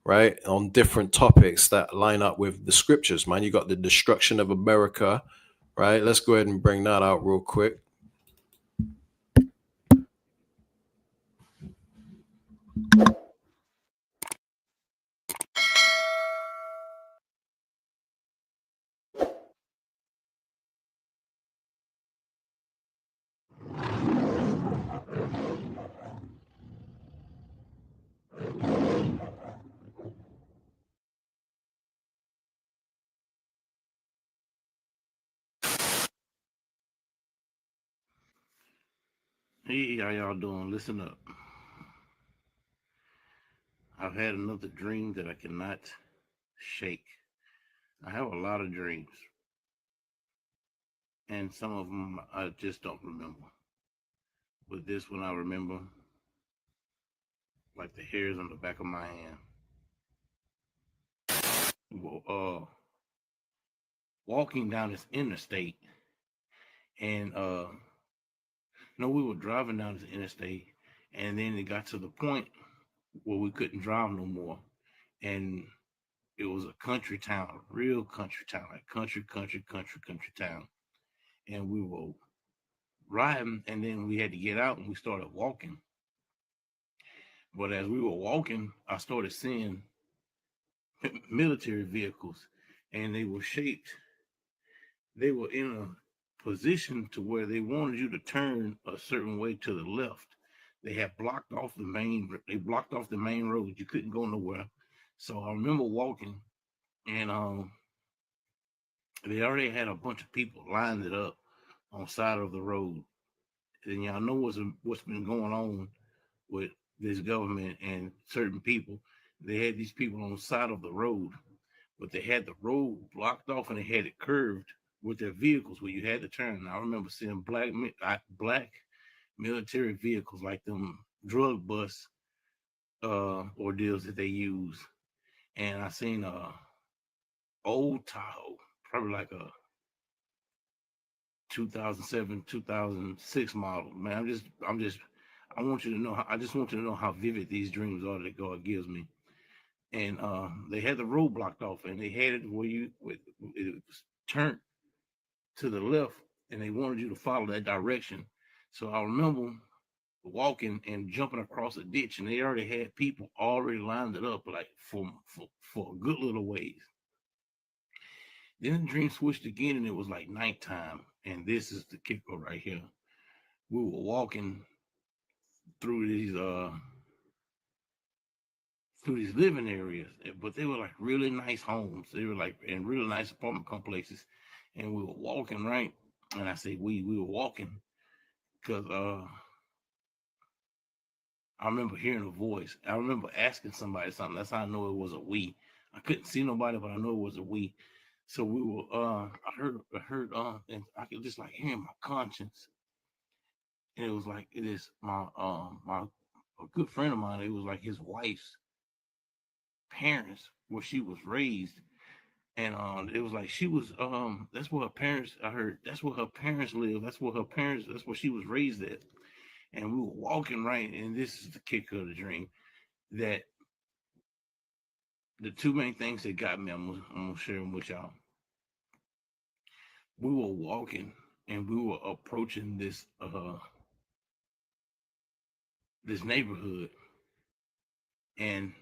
right, on different topics that line up with the scriptures, man. You got the destruction of America, right? Let's go ahead and bring that out real quick. Hey, how y'all doing? Listen up. I've had another dream that I cannot shake. I have a lot of dreams, and some of them I just don't remember. But this one I remember like the hairs on the back of my hand. Well, walking down this interstate, and no, we were driving down this interstate, and then it got to the point where we couldn't drive no more, and it was a country town, real country town, like country town, and we were riding, and then we had to get out, and we started walking. But as we were walking, I started seeing military vehicles, and they were shaped. They were in a position to where they wanted you to turn a certain way to the left. They had blocked off the main. They blocked off the main road. You couldn't go nowhere. So I remember walking, and they already had a bunch of people lined it up on side of the road. And y'all know what's been going on with this government and certain people. They had these people on the side of the road, but they had the road blocked off and they had it curved with their vehicles where you had to turn. And I remember seeing black military vehicles like them drug bus ordeals that they use. And I seen a old Tahoe, probably like a 2007, 2006 model. Man, I want you to know. I just want you to know how vivid these dreams are that God gives me. And they had the road blocked off, and they had it where it was turned to the left, and they wanted you to follow that direction. So I remember walking and jumping across a ditch, and they already had people already lined it up, like for a good little ways. Then the dream switched again, and it was like nighttime. And this is the kicker right here. We were walking through these living areas, but they were like really nice homes. They were like in really nice apartment complexes, and we were walking right. And I say we were walking because I remember hearing a voice. I remember asking somebody something. That's how I know it was a we. I couldn't see nobody, but I know it was a we. So we were. I heard. And I could just like hear my conscience, and it was like it is my a good friend of mine. It was like his wife's parents where she was raised, and it was like she was that's where her parents. I heard that's where her parents live. That's where her parents. That's where she was raised at. And we were walking right, and this is the kicker of the dream that the two main things that got me. I'm gonna share them with y'all. We were walking, and we were approaching this neighborhood, and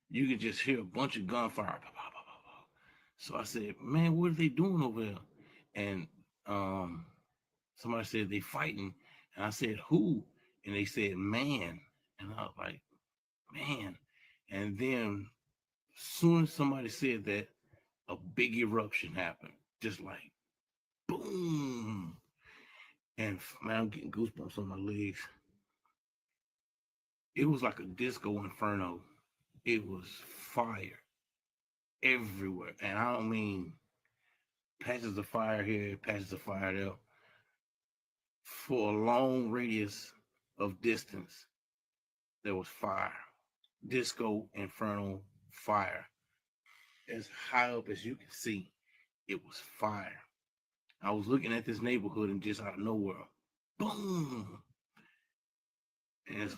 you could just hear a bunch of gunfire. So I said, "Man, what are they doing over there?" And somebody said they fighting, and I said, "Who?" And they said, "Man." And I was like, "Man." And then soon as somebody said that, a big eruption happened, just like boom. And man, I'm getting goosebumps on my legs. It was like a disco inferno. It was fire everywhere. And I don't mean patches of fire here, patches of fire there. For a long radius of distance, there was fire. Disco inferno fire. As high up as you can see, it was fire. I was looking at this neighborhood and just out of nowhere, boom. And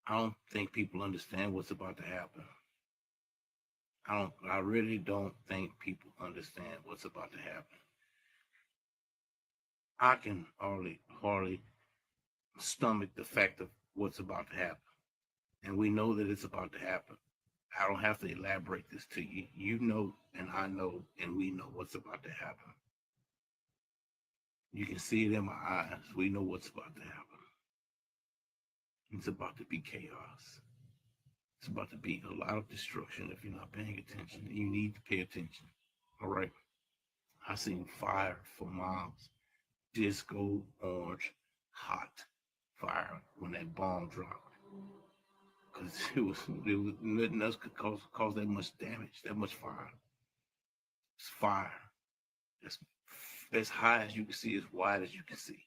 I don't think people understand what's about to happen. I really don't think people understand what's about to happen. I can hardly stomach the fact of what's about to happen. And we know that it's about to happen. I don't have to elaborate this to you. You know, and I know, and we know what's about to happen. You can see it in my eyes. We know what's about to happen. It's about to be chaos. It's about to be a lot of destruction if you're not paying attention. You need to pay attention. All right. I seen fire for miles. Disco orange, hot fire when that bomb dropped. Cause it was nothing else could cause that much damage, that much fire. It's fire. It's as high as you can see, as wide as you can see.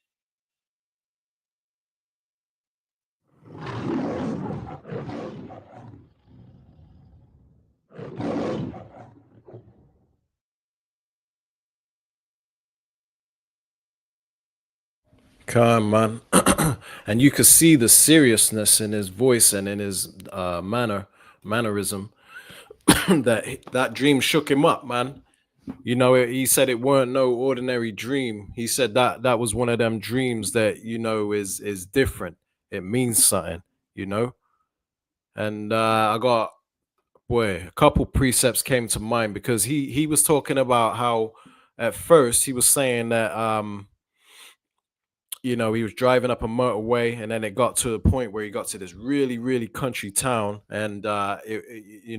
Come man. And you could see the seriousness in his voice and in his mannerism. that dream shook him up, man. You know, he said it weren't no ordinary dream. He said that was one of them dreams that, you know, is different. It means something, you know. And I got, boy, a couple precepts came to mind, because he was talking about how at first he was saying that you know, he was driving up a motorway, and then it got to the point where he got to this really, really country town, and he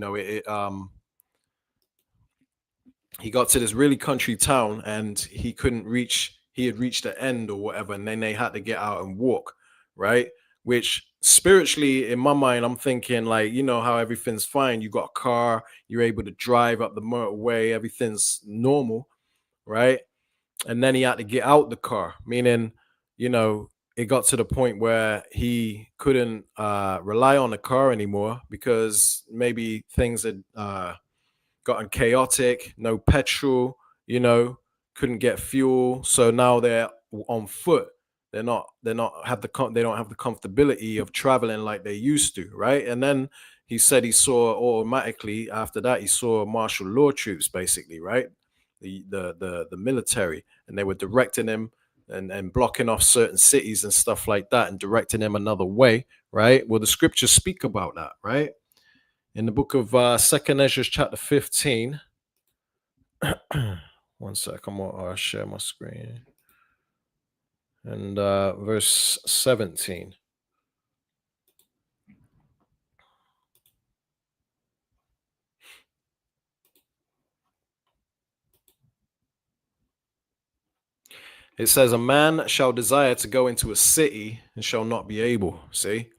got to this really country town, and he had reached the end or whatever, and then they had to get out and walk, right? Which spiritually, in my mind, I'm thinking, like, you know how everything's fine. You got a car, you're able to drive up the motorway, everything's normal, right? And then he had to get out the car, meaning, you know, it got to the point where he couldn't rely on the car anymore, because maybe things had gotten chaotic, no petrol, you know, couldn't get fuel. So now they're on foot. They don't have the comfortability of traveling like they used to, right? And then he said he saw, automatically after that, he saw martial law troops, basically, right? The military, and they were directing him and blocking off certain cities and stuff like that, and directing him another way, right? Well, the scriptures speak about that, right? In the book of Second Ezra, chapter 15. One sec, I'm gonna share my screen. And verse 17. It says, a man shall desire to go into a city and shall not be able. See?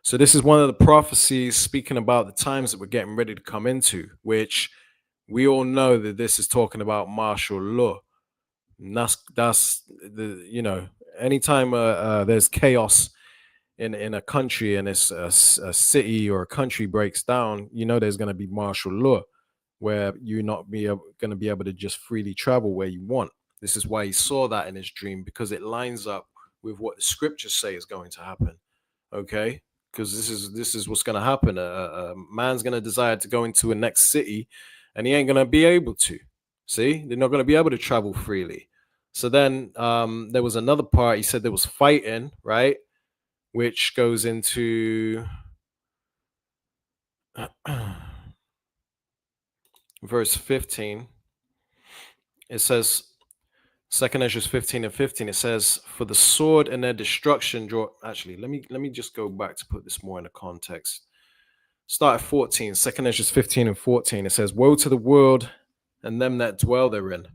So this is one of the prophecies speaking about the times that we're getting ready to come into, which we all know that this is talking about martial law. And that's the, you know, anytime there's chaos in a country, and it's a city or a country breaks down, you know, there's going to be martial law, where you're not going to be able to just freely travel where you want. This is why he saw that in his dream, because it lines up with what the scriptures say is going to happen. Okay, because this is what's going to happen. A man's going to desire to go into a next city, and he ain't going to be able to. See, they're not going to be able to travel freely. So then there was another part. He said there was fighting, right? Which goes into verse 15. It says, Second Ezra 15 and 15, it says, for the sword and their destruction draw. Actually, let me just go back to put this more in a context. Start at 14. Second Ezra 15 and 14. It says, woe to the world and them that dwell therein.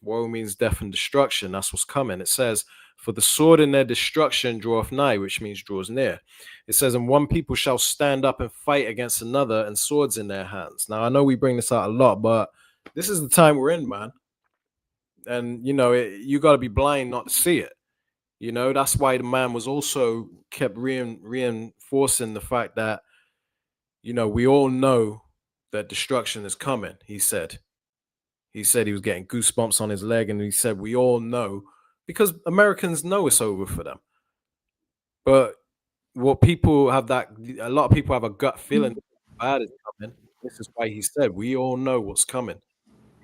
Woe means death and destruction. That's what's coming. It says, for the sword and their destruction draweth nigh, which means draws near. It says, and one people shall stand up and fight against another, and swords in their hands. Now, I know we bring this out a lot, but this is the time we're in, man. And, you know, you got to be blind not to see it. You know, that's why the man was also kept reinforcing the fact that, you know, we all know that destruction is coming, he said. He said he was getting goosebumps on his leg, and he said, we all know, because Americans know it's over for them. But what people have a lot of people have a gut feeling that bad is coming. This is why he said, we all know what's coming.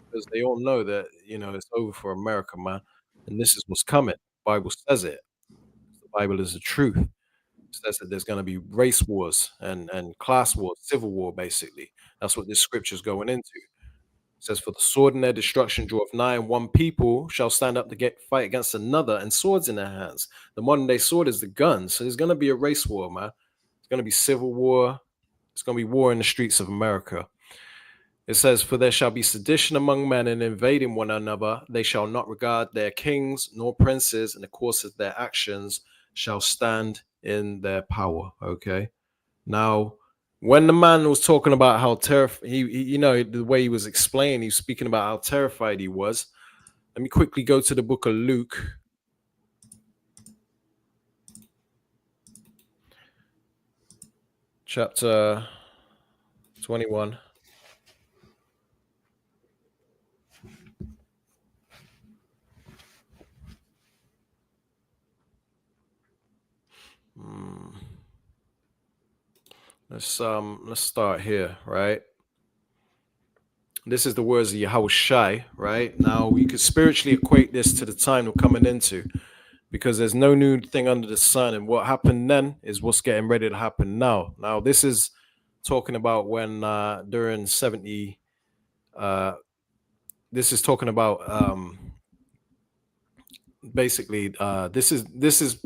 Because they all know that, you know, it's over for America, man. And this is what's coming. The Bible says it. The Bible is the truth. It says that there's going to be race wars and class wars, civil war, basically. That's what this scripture is going into. It says, for the sword and their destruction draweth nigh, and one people shall stand up to fight against another, and swords in their hands. The modern day sword is the gun. So there's going to be a race war, man. It's going to be civil war. It's going to be war in the streets of America. It says, "For there shall be sedition among men and invading one another. They shall not regard their kings nor princes, and the course of their actions shall stand in their power." Okay. Now, when the man was talking about how terrified you know, the way he was explaining, he was speaking about how terrified he was. Let me quickly go to the book of Luke. Chapter 21. Let's start here, right? This is the words of Yahushai, right? Now we could spiritually equate this to the time we're coming into, because there's no new thing under the sun, and what happened then is what's getting ready to happen now. Now this is talking about when during 70. This is talking about basically this is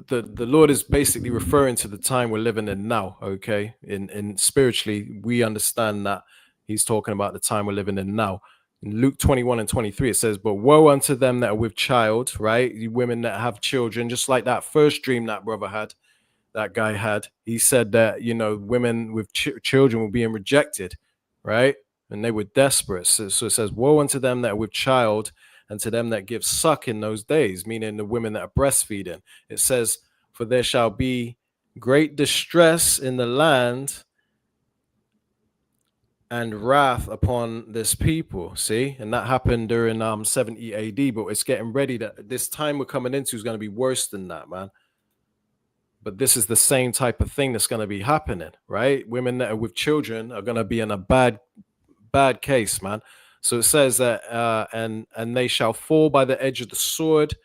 the Lord is basically referring to the time we're living in now. Okay, in spiritually we understand that he's talking about the time we're living in now. In Luke 21 and 23 it says, "But woe unto them that are with child," right? You women that have children, just like that first dream that brother had, that guy had. He said that, you know, women with children were being rejected, right? And they were desperate. So it says, "Woe unto them that are with child, and to them that give suck in those days," meaning the women that are breastfeeding. It says, "For there shall be great distress in the land and wrath upon this people." See, and that happened during 70 AD, but it's getting ready that this time we're coming into is going to be worse than that, man. But this is the same type of thing that's going to be happening, right? Women that are with children are going to be in a bad case, man. So it says that, and they shall fall by the edge of the sword,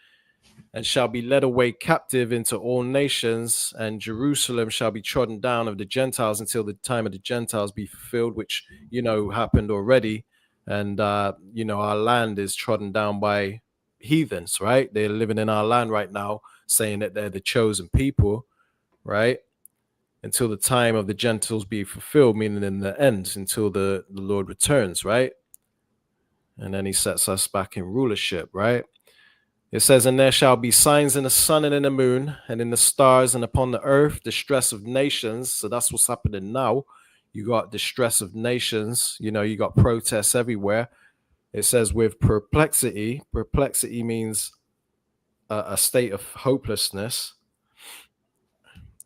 and shall be led away captive into all nations, and Jerusalem shall be trodden down of the Gentiles until the time of the Gentiles be fulfilled, which, you know, happened already. And, you know, our land is trodden down by heathens, right? They're living in our land right now, saying that they're the chosen people, right? Until the time of the Gentiles be fulfilled, meaning in the end, until the Lord returns, right? And then he sets us back in rulership, right? It says, "And there shall be signs in the sun and in the moon and in the stars and upon the earth, distress of nations." So that's what's happening now. You got distress of nations, you know, you got protests everywhere. It says, "With perplexity." Perplexity means a state of hopelessness.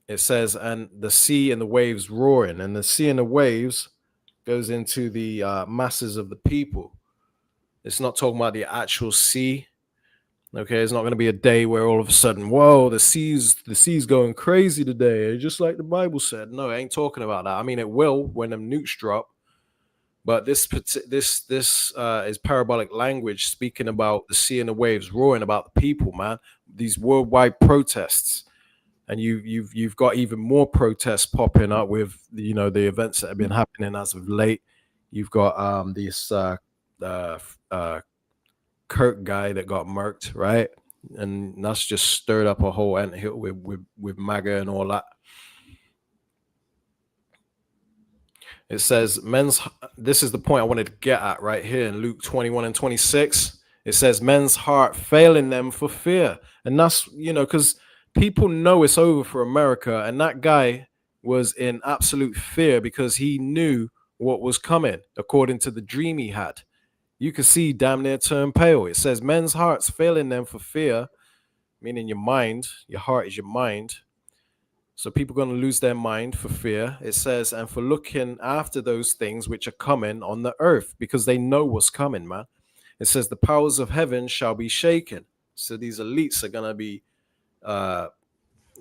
It says, "And the sea and the waves roaring." And the sea and the waves goes into the masses of the people. It's not talking about the actual sea. Okay, it's not going to be a day where all of a sudden, whoa, the sea's going crazy today, just like the Bible said. No, it ain't talking about that. I mean, it will when them nukes drop, but this is parabolic language speaking about the sea and the waves roaring, about the people, man. These worldwide protests, and you've got even more protests popping up with, you know, the events that have been happening as of late. You've got this Kirk guy that got murked, right? And that's just stirred up a whole anthill with MAGA and all that. It says, this is the point I wanted to get at right here in Luke 21 and 26. It says, "Men's heart failing them for fear." And that's, you know, because people know it's over for America. And that guy was in absolute fear because he knew what was coming, according to the dream he had. You can see damn near turn pale. It says, "Men's hearts failing them for fear," meaning your mind. Your heart is your mind. So people are going to lose their mind for fear. It says, "And for looking after those things which are coming on the earth," because they know what's coming, man. It says, "The powers of heaven shall be shaken." So these elites are going to be,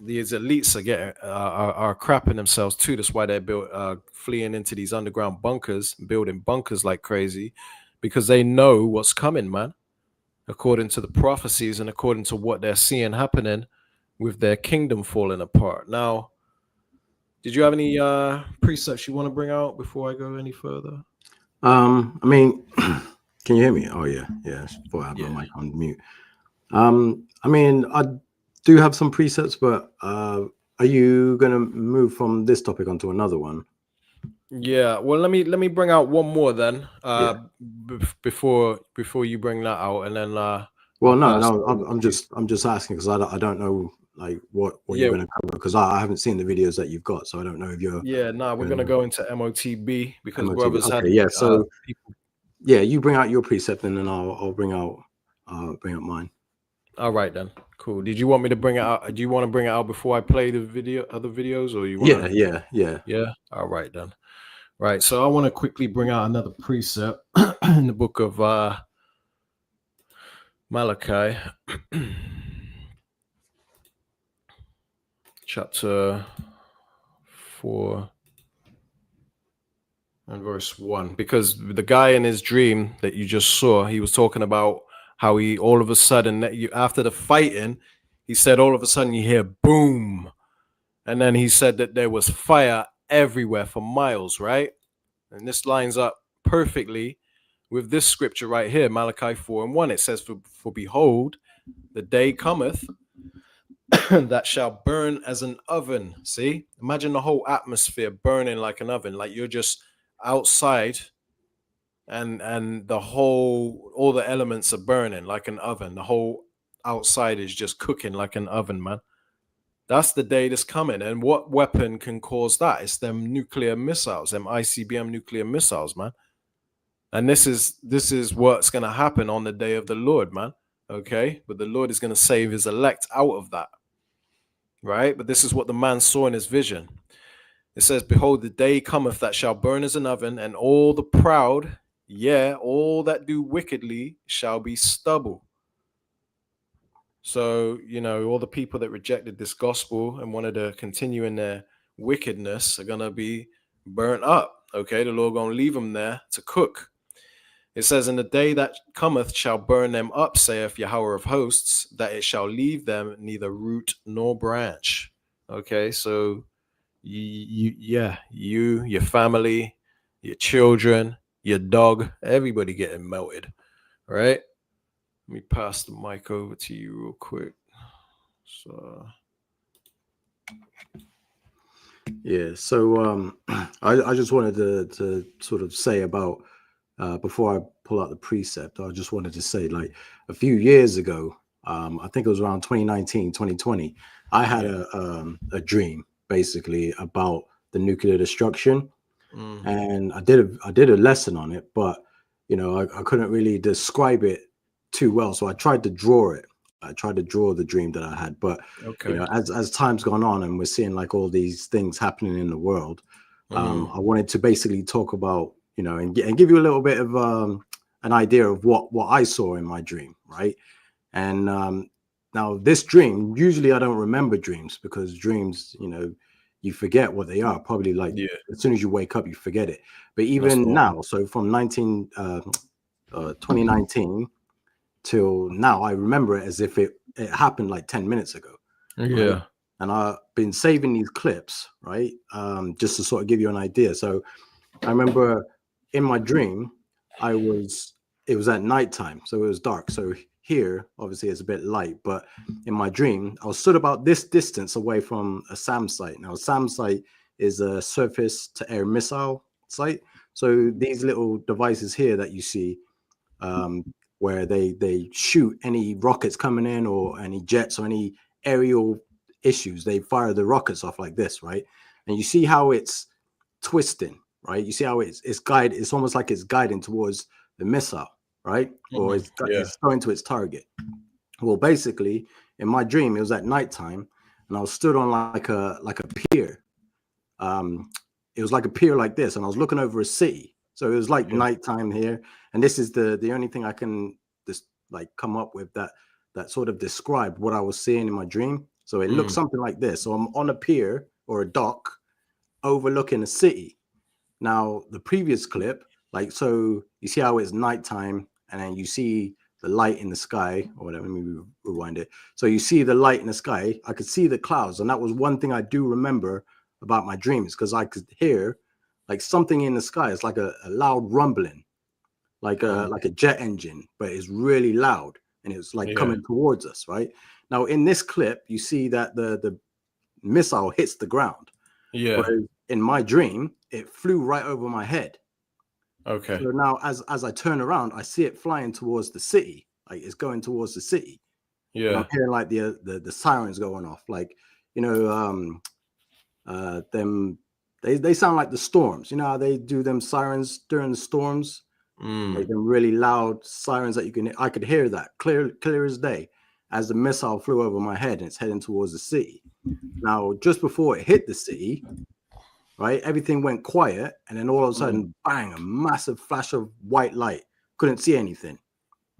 these elites are crapping themselves too. That's why they're fleeing into these underground bunkers, building bunkers like crazy, because they know what's coming, man, according to the prophecies and according to what they're seeing happening with their kingdom falling apart. Now, did you have any precepts you want to bring out before I go any further? I mean, can you hear me? Oh yeah, yeah. Thought I had my mic on mute. I mean, I do have some precepts, but are you gonna move from this topic onto another one? Yeah. Well, let me bring out one more then. Yeah. Before you bring that out, and then Well, I'll no, pass it no, over to you. I'm just asking because I don't know like what you're Yeah. going to cover because I haven't seen the videos that you've got, so I don't know if you're Yeah. Nah, we're gonna going go into MOTB because MOTV. brothers had Okay, yeah. So people. yeah, you bring out your precept and then I'll bring out mine. All right then. Cool. Did you want me to bring it out? Do you want to bring it out before I play the other videos, or you want Yeah, to? yeah. Yeah. All right then. Right. So I want to quickly bring out another precept in the book of Malachi, chapter 4 and verse 1, because the guy in his dream that you just saw, he was talking about how he all of a sudden after the fighting, he said all of a sudden you hear boom, and then he said that there was fire everywhere for miles, right? And this lines up perfectly with this scripture right here, Malachi 4 and 1. It says, for behold, the day cometh that shall burn as an oven. See, imagine the whole atmosphere burning like an oven, like you're just outside, and all the elements are burning like an oven. The whole outside is just cooking like an oven, man. That's the day that's coming. And what weapon can cause that? It's them nuclear missiles, them ICBM nuclear missiles, man. And this is what's gonna happen on the day of the Lord, man. Okay, but the Lord is gonna save his elect out of that. Right? But this is what the man saw in his vision. It says, behold, the day cometh that shall burn as an oven, and all the proud, all that do wickedly shall be stubble. So, all the people that rejected this gospel and wanted to continue in their wickedness are going to be burnt up. Okay, the Lord going to leave them there to cook. It says, in the day that cometh shall burn them up, saith Yahweh of hosts, that it shall leave them neither root nor branch. Okay, so you, your family, your children, your dog, everybody getting melted, right? Let me pass the mic over to you real quick. So Yeah. So I just wanted to sort of say about before I pull out the precept, I just wanted to say like a few years ago, I think it was around 2019, 2020, I had a dream basically about the nuclear destruction. And I did a lesson on it, but I couldn't really describe it too well. So I tried to draw it. I tried to draw the dream that I had, but okay. as time's gone on and we're seeing like all these things happening in the world, I wanted to basically talk about and give you a little bit of an idea of what I saw in my dream, right? And now this dream, usually I don't remember dreams because dreams, you forget what they are. Probably like as soon as you wake up, you forget it. But even now, so from 2019 till now, I remember it as if it happened like 10 minutes ago. Yeah. Right? And I've been saving these clips, right? Just to sort of give you an idea. So I remember in my dream, it was at nighttime, so it was dark. So here, obviously, it's a bit light, but in my dream, I was stood about this distance away from a SAM site. Now, a SAM site is a surface to air missile site. So these little devices here that you see, where they shoot any rockets coming in or any jets or any aerial issues, they fire the rockets off like this, right? And you see how it's twisting, right? You see how it's guided. It's almost like it's guiding towards the missile, right? Or it's going to its target. Well, basically, in my dream, it was at nighttime, and I was stood on like a pier. It was like a pier like this, and I was looking over a city. So it was like nighttime here, and this is the only thing I can just like come up with that sort of described what I was seeing in my dream. So it looks something like this. So I'm on a pier or a dock overlooking a city. Now, the previous clip, like, so you see how it's nighttime and then you see the light in the sky or whatever. Let me rewind it. So you see the light in the sky. I could see the clouds. And that was one thing I do remember about my dreams because I could hear like something in the sky. It's like a loud rumbling, like a jet engine, but it's really loud and it's like coming towards us, right? Now, in this clip, you see that the missile hits the ground. Yeah. Whereas in my dream, it flew right over my head. Okay. So now as I turn around, I see it flying towards the city, like it's going towards the city. And Yeah. I'm hearing like the sirens going off, like, you know, them they sound like the storms. You know how they do them sirens during the storms, like them really loud sirens that I could hear that clear as day as the missile flew over my head and it's heading towards the city. Now, just before it hit the city, right, everything went quiet, and then all of a sudden, bang, a massive flash of white light. Couldn't see anything.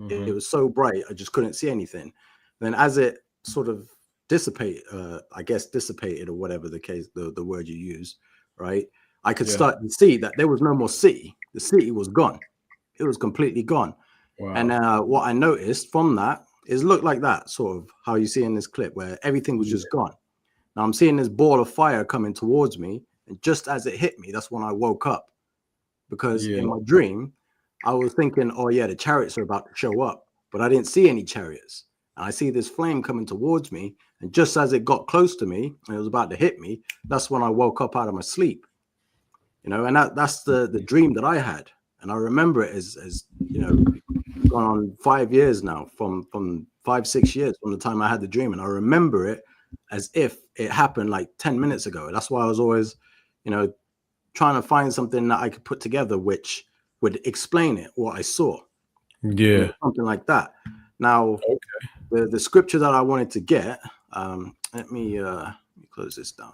It was so bright, I just couldn't see anything. Then as it sort of dissipated or whatever the case, the word you use, right, I could start to see that there was no more city. The city was gone. It was completely gone. Wow. And what I noticed from that is looked like that, sort of how you see in this clip where everything was just gone. Now I'm seeing this ball of fire coming towards me, and just as it hit me, that's when I woke up, because in my dream I was thinking, oh yeah, the chariots are about to show up, but I didn't see any chariots. And I see this flame coming towards me, and just as it got close to me and it was about to hit me, that's when I woke up out of my sleep. You know, and that's the dream that I had. And I remember it as you know, gone on 5 years now, from 5-6 years from the time I had the dream. And I remember it as if it happened like 10 minutes ago. That's why I was always, you know, trying to find something that I could put together which would explain it, what I saw. You know, something like that. Now, the scripture that I wanted to get, let me close this down.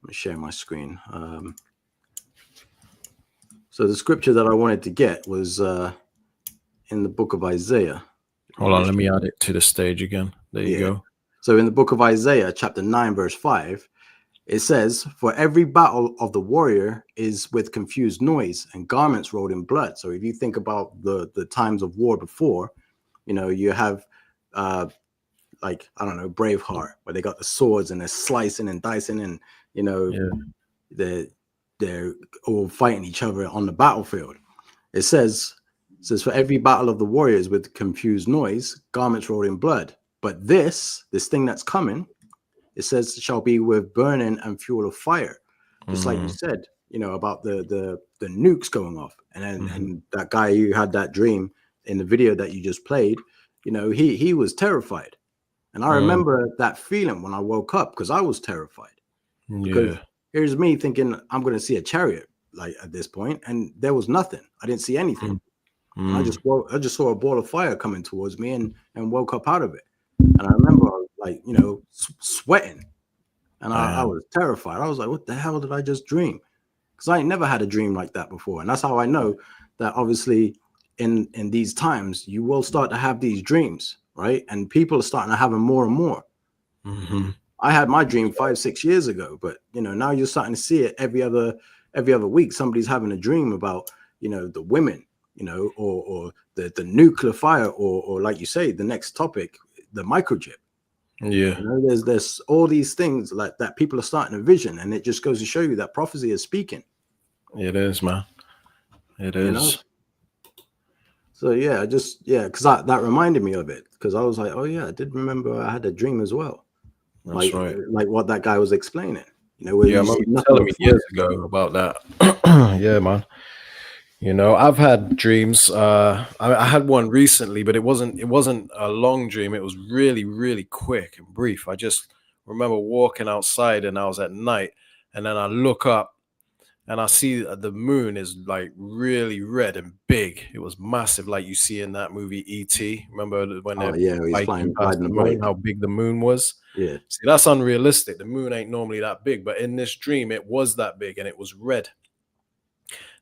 Let me share my screen. So the scripture that I wanted to get was in the book of Isaiah. Hold on, let me add it to the stage again. There you go. So in the book of Isaiah, chapter 9, verse 5, it says, "For every battle of the warrior is with confused noise and garments rolled in blood." So if you think about the times of war before, you know, you have like, I don't know, Braveheart, where they got the swords and they're slicing and dicing, and you know, they're all fighting each other on the battlefield. It says, "For every battle of the warriors with confused noise, garments rolled in blood. But this thing that's coming," it says, "shall be with burning and fuel of fire." Just like you said, you know, about the nukes going off. And then and that guy who had that dream in the video that you just played, you know, he was terrified. And I remember that feeling when I woke up, because I was terrified. Because here's me thinking I'm going to see a chariot like at this point, and there was nothing. I didn't see anything. And I just saw a ball of fire coming towards me, and woke up out of it. And I remember, like, you know, sweating, and I was terrified. I was like, what the hell did I just dream? Because I ain't never had a dream like that before. And that's how I know that obviously in these times you will start to have these dreams, right? And people are starting to have them more and more. I had my dream 5-6 years ago, but you know, now you're starting to see it every other week. Somebody's having a dream about, you know, the women, you know, or the nuclear fire, or like you say, the next topic, the microchip. You know, there's all these things like that people are starting to vision, and it just goes to show you that prophecy is speaking. It is, man. It is. You know? So yeah, because that reminded me of it, because I was like, oh yeah, I did remember I had a dream as well. That's right. Like what that guy was explaining. You know, where I remember you telling me years ago about that. Yeah, man. You know, I've had dreams. I had one recently, but it wasn't a long dream. It was really, really quick and brief. I just remember walking outside, and I was at night, and then I look up and I see the moon is like really red and big. It was massive, like you see in that movie E.T. Remember when he's flying past the moon, how big the moon was? Yeah. See, that's unrealistic. The moon ain't normally that big, but in this dream, it was that big, and it was red.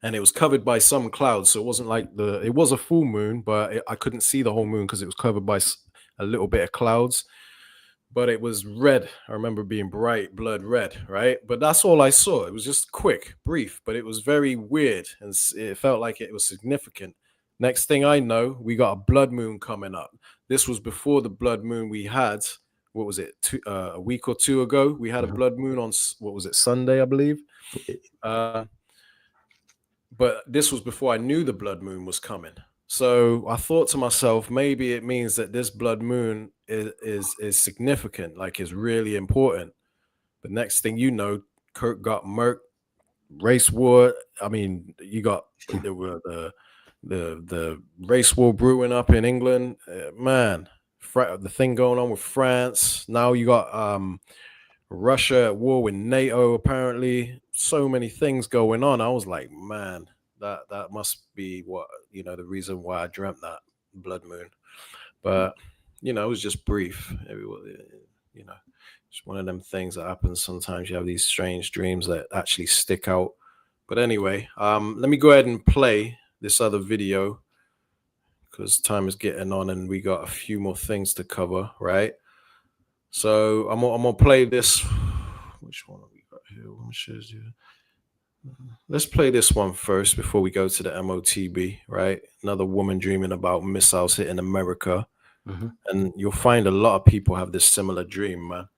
And it was covered by some clouds, so it wasn't like it was a full moon, but I couldn't see the whole moon because it was covered by a little bit of clouds. But it was red. I remember being bright blood red, right? But that's all I saw. It was just quick, brief, but it was very weird, and it felt like it was significant. Next thing I know, we got a blood moon coming up. This was before the blood moon we had. What was it? A week or two ago, we had a blood moon on, what was it, Sunday, I believe. But this was before I knew the blood moon was coming. So I thought to myself, maybe it means that this blood moon is significant, like is really important. But next thing you know, Kirk got murked race war. I mean, you got the race war brewing up in England. Man, the thing going on with France. Now you got Russia at war with NATO. Apparently, so many things going on. I was like, man, that must be what the reason why I dreamt that blood moon. But it was just brief. It's one of them things that happens sometimes. You have these strange dreams that actually stick out. But anyway, let me go ahead and play this other video because time is getting on and we got a few more things to cover, right? So I'm gonna play this. Which one have we got here? What shows you? Let's play this one first before we go to the MOTB, right? Another woman dreaming about missiles hitting America. And you'll find a lot of people have this similar dream, man.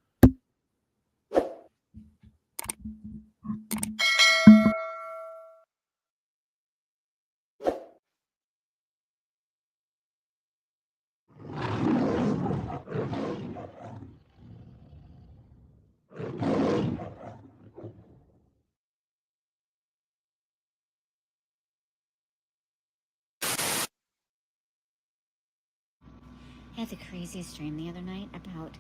I had the craziest dream the other night about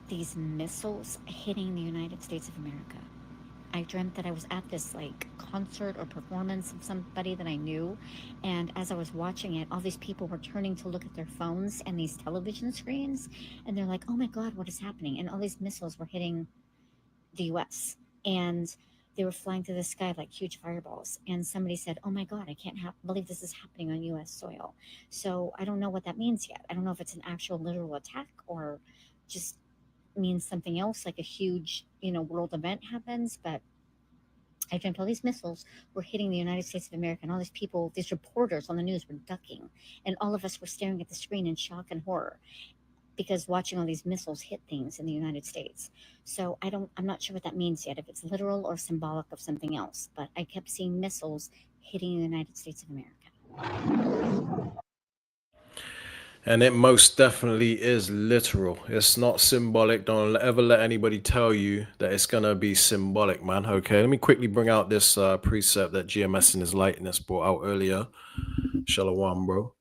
these missiles hitting the United States of America. I dreamt that I was at this concert or performance of somebody that I knew, and as I was watching it, all these people were turning to look at their phones and these television screens, and they're like, oh my God, what is happening? And all these missiles were hitting the US, and they were flying through the sky like huge fireballs. And somebody said, oh my God, I can't believe this is happening on US soil. So I don't know what that means yet. I don't know if it's an actual literal attack or just means something else, like a huge, world event happens. But I dreamt all these missiles were hitting the United States of America, and all these people, these reporters on the news were ducking, and all of us were staring at the screen in shock and horror because watching all these missiles hit things in the United States. So I'm not sure what that means yet, if it's literal or symbolic of something else, but I kept seeing missiles hitting the United States of America. And it most definitely is literal. It's not symbolic. Don't ever let anybody tell you that it's going to be symbolic, man. Okay, let me quickly bring out this precept that GMS in his lightness brought out earlier. Shalom, bro.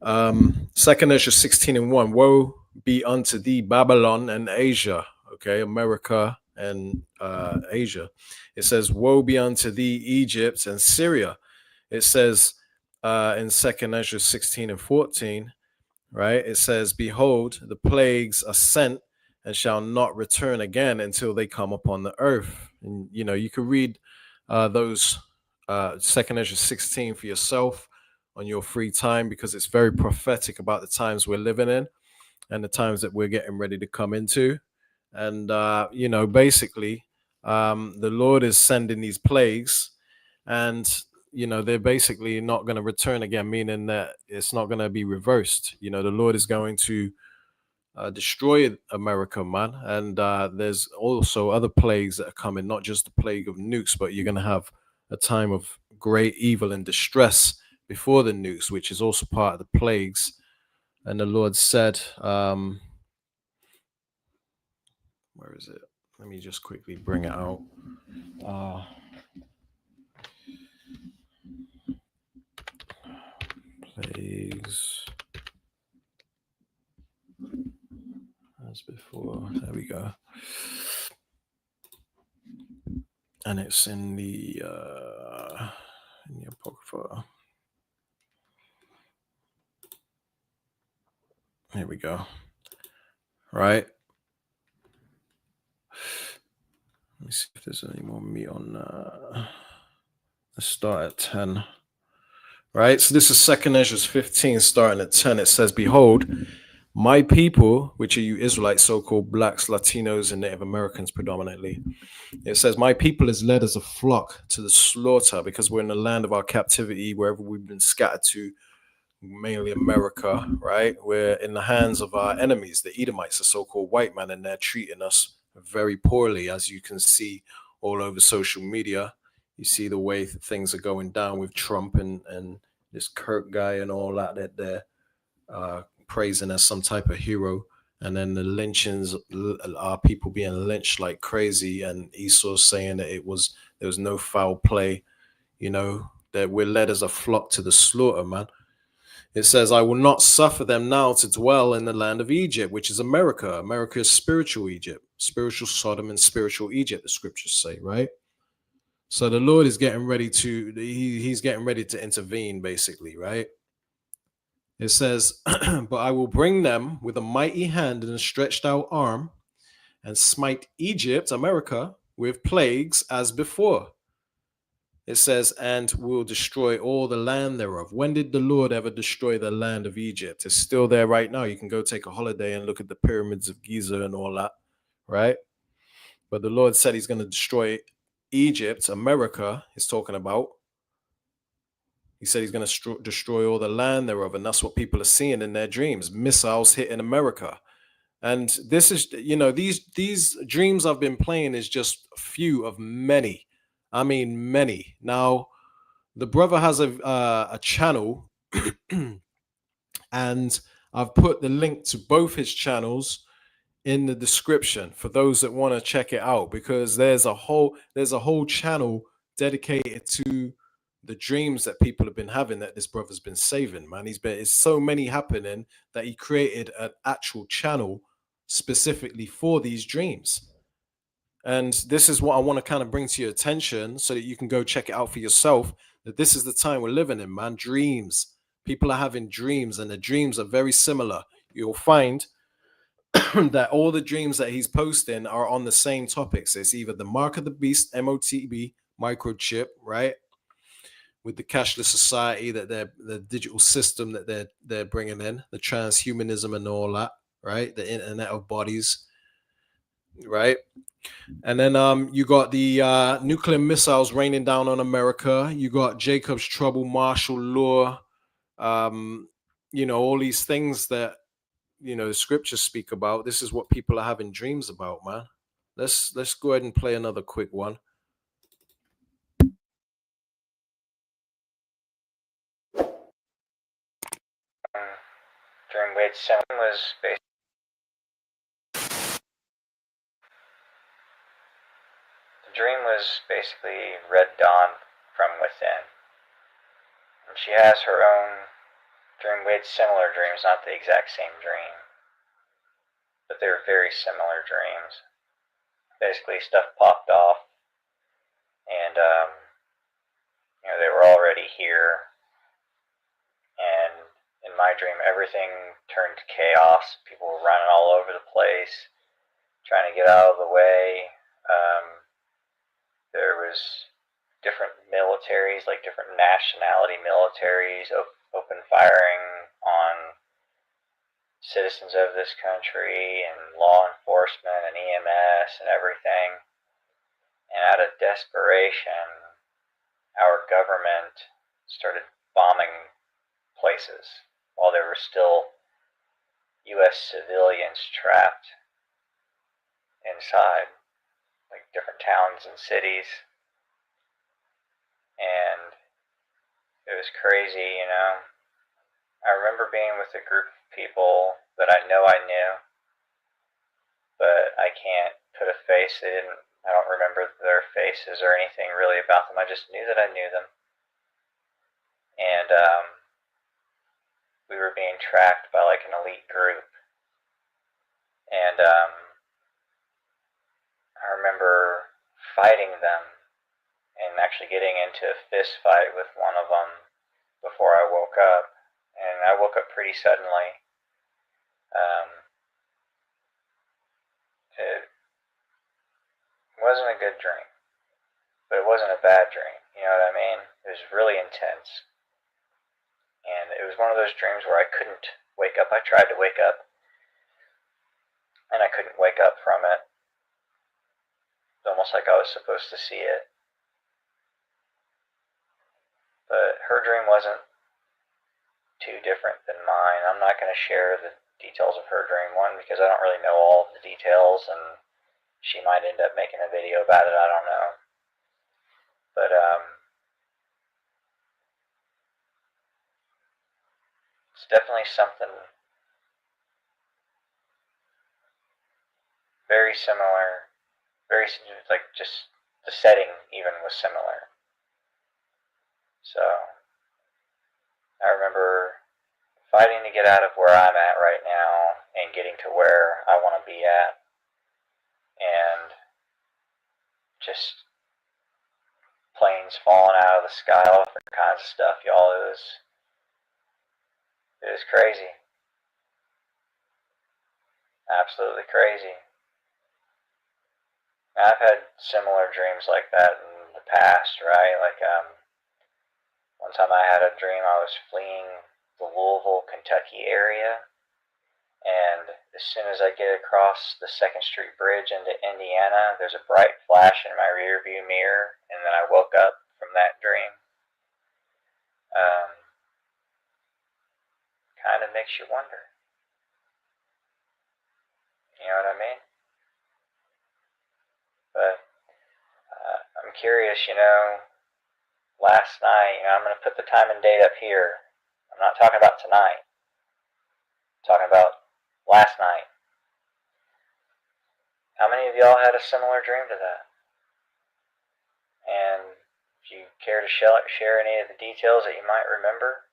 2nd Ezra 16:1. Woe be unto thee, Babylon and Asia. Okay, America and Asia. It says, woe be unto thee, Egypt and Syria. It says in 2nd Ezra 16:14. Right, it says, behold, the plagues are sent and shall not return again until they come upon the earth. And you can read those 2nd Ezra 16 for yourself on your free time, because it's very prophetic about the times we're living in and the times that we're getting ready to come into. And basically the Lord is sending these plagues, and they're basically not going to return again, meaning that it's not going to be reversed. The Lord is going to destroy America, man. And there's also other plagues that are coming, not just the plague of nukes, but you're going to have a time of great evil and distress before the nukes, which is also part of the plagues. And the Lord said, where is it? Let me just quickly bring it out. Plagues as before. There we go. And it's in the Apocrypha. Here we go. Right. Let me see if there's any more meat on let's start at 10. Right, so this is 2nd Ezra 15, starting at 10. It says, behold, my people, which are you Israelites, so-called blacks, Latinos, and Native Americans predominantly. It says, my people is led as a flock to the slaughter, because we're in the land of our captivity, wherever we've been scattered to, mainly America, right? We're in the hands of our enemies, the Edomites, the so-called white man, and they're treating us very poorly, as you can see all over social media. You see the way things are going down with Trump and this Kirk guy and all that they're praising as some type of hero. And then the lynchings are people being lynched like crazy, and Esau's saying that there was no foul play, you know, that we're led as a flock to the slaughter, man. It says, I will not suffer them now to dwell in the land of Egypt, which is America. America is spiritual Egypt, spiritual Sodom and spiritual Egypt, the scriptures say, right? So the Lord is getting ready to, he's getting ready to intervene, basically, right? It says, but I will bring them with a mighty hand and a stretched out arm and smite Egypt, America, with plagues as before. It says, and will destroy all the land thereof. When did the Lord ever destroy the land of Egypt? It's still there right now. You can go take a holiday and look at the pyramids of Giza and all that, right? But the Lord said he's going to destroy Egypt, America, he's talking about. He said he's going to destroy all the land thereof. And that's what people are seeing in their dreams. Missiles hitting America. And this is, you know, these dreams I've been playing is just a few of many. I mean, many. Now, the brother has a channel, and I've put the link to both his channels in the description for those that want to check it out, because there's a whole channel dedicated to the dreams that people have been having that this brother's been saving, man. It's so many happening that he created an actual channel specifically for these dreams. And this is what I want to kind of bring to your attention so that you can go check it out for yourself, that this is the time we're living in, man. Dreams. People are having dreams, and the dreams are very similar. You'll find that all the dreams that he's posting are on the same topics. It's either the mark of the beast, MOTB, microchip, right? With the cashless society, that the digital system that they're bringing in, the transhumanism and all that, right? The internet of bodies, right? And then you got the nuclear missiles raining down on America. You got Jacob's trouble, martial law, you know, all these things that, you know, the scriptures speak about. This is what people are having dreams about, man. Let's go ahead and play another quick one. During Wade's sermon was based. The dream was basically Red Dawn from within. And she has her own, during Wade's similar dreams, not the exact same dream, but they were very similar dreams. Basically, stuff popped off, and you know, they were already here. And in my dream, everything turned to chaos. People were running all over the place, trying to get out of the way. There was different militaries, like different nationality militaries, open firing on citizens of this country, and law enforcement and EMS and everything. And out of desperation, our government started bombing places while there were still U.S. civilians trapped inside, like different towns and cities. And it was crazy, you know. I remember being with a group of people that I know I knew, but I can't put a face in. I don't remember their faces or anything really about them. I just knew that I knew them. And we were being tracked by like an elite group. And I remember fighting them and actually getting into a fist fight with one of them before I woke up. And I woke up pretty suddenly. It wasn't a good dream, but it wasn't a bad dream. You know what I mean? It was really intense. And it was one of those dreams where I couldn't wake up. I tried to wake up, and I couldn't wake up from it. It's almost like I was supposed to see it. But her dream wasn't too different than mine. I'm not going to share the details of her dream, one, because I don't really know all of the details, and she might end up making a video about it. I don't know. But it's definitely something very similar, like just the setting even was similar. So I remember fighting to get out of where I'm at right now and getting to where I want to be at, and just planes falling out of the sky, all different kinds of stuff, y'all. It was crazy. Absolutely crazy. I've had similar dreams like that in the past, right? Like, one time I had a dream I was fleeing the Louisville, Kentucky area, and as soon as I get across the 2nd Street Bridge into Indiana, there's a bright flash in my rear view mirror, and then I woke up from that dream. Kind of makes you wonder. You know what I mean? But I'm curious, last night, I'm going to put the time and date up here. I'm not talking about tonight. I'm talking about last night. How many of y'all had a similar dream to that? And if you care to share any of the details that you might remember,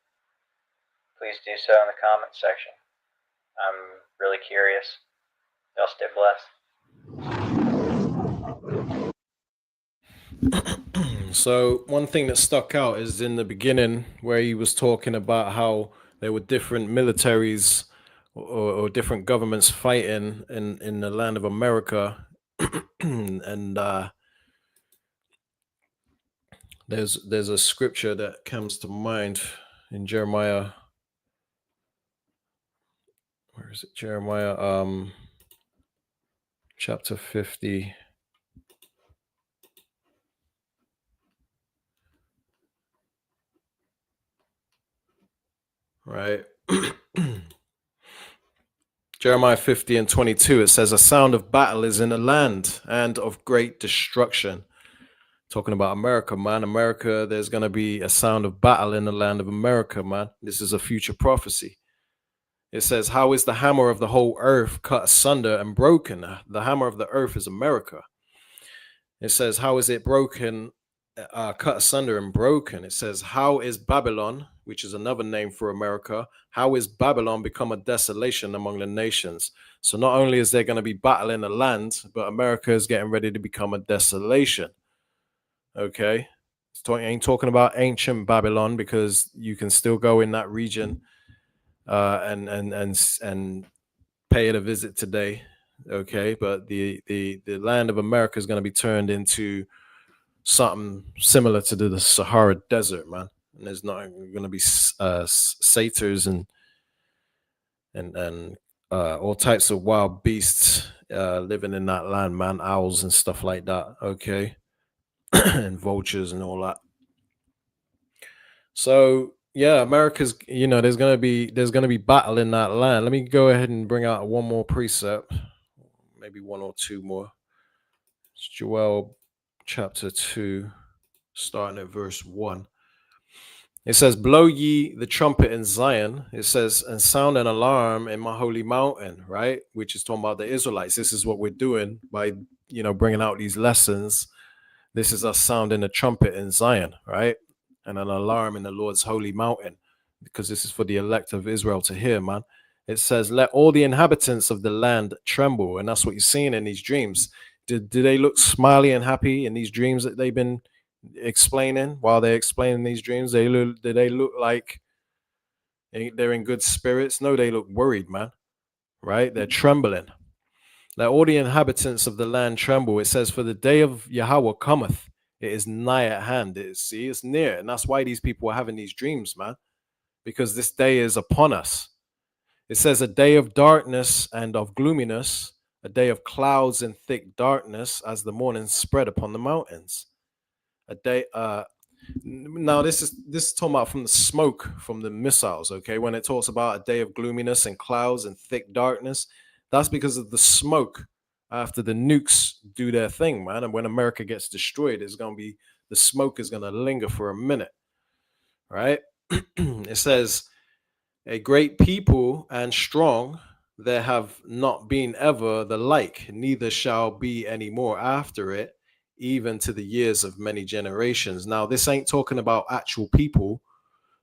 please do so in the comments section. I'm really curious. Y'all stay blessed. So one thing that stuck out is in the beginning where he was talking about how there were different militaries or different governments fighting in the land of America. And there's a scripture that comes to mind in Jeremiah. Where is it? Jeremiah chapter 50. Right. Jeremiah 50 and 22, it says, a sound of battle is in the land and of great destruction. Talking about America, man. America, there's going to be a sound of battle in the land of America, man. This is a future prophecy. It says, how is the hammer of the whole earth cut asunder and broken? The hammer of the earth is America. It says, how is it broken, cut asunder and broken? It says, how is Babylon, which is another name for America, how is Babylon become a desolation among the nations? So not only is there going to be battle in the land, but America is getting ready to become a desolation. Okay? Ain't talking about ancient Babylon, because you can still go in that region and pay it a visit today. Okay, but the land of America is going to be turned into something similar to the Sahara Desert, man. And there's not going to be satyrs and all types of wild beasts living in that land, man. Owls and stuff like that. Okay, and vultures and all that. So yeah, America's, there's gonna be battle in that land. Let me go ahead and bring out one more precept, maybe one or two more. It's Joel chapter 2, starting at verse 1. It says, blow ye the trumpet in Zion. It says, and sound an alarm in my holy mountain, right? Which is talking about the Israelites. This is what we're doing by, bringing out these lessons. This is us sounding a trumpet in Zion, right? And an alarm in the Lord's holy mountain, because this is for the elect of Israel to hear, man. It says, let all the inhabitants of the land tremble. And that's what you're seeing in these dreams. Do they look smiley and happy in these dreams that they've been explaining? While they're explaining these dreams, do they look like they're in good spirits? No, they look worried, man. Right? They're trembling. Let all the inhabitants of the land tremble. It says, for the day of Yahweh cometh. It is nigh at hand. It's near. And that's why these people are having these dreams, man. Because this day is upon us. It says, a day of darkness and of gloominess, a day of clouds and thick darkness, as the morning spread upon the mountains. A day. Now this is talking about from the smoke from the missiles. Okay, when it talks about a day of gloominess and clouds and thick darkness, that's because of the smoke after the nukes do their thing, man. And when America gets destroyed, the smoke is going to linger for a minute, right? It says, a great people and strong, there have not been ever the like, neither shall be any more after it, even to the years of many generations. Now, this ain't talking about actual people.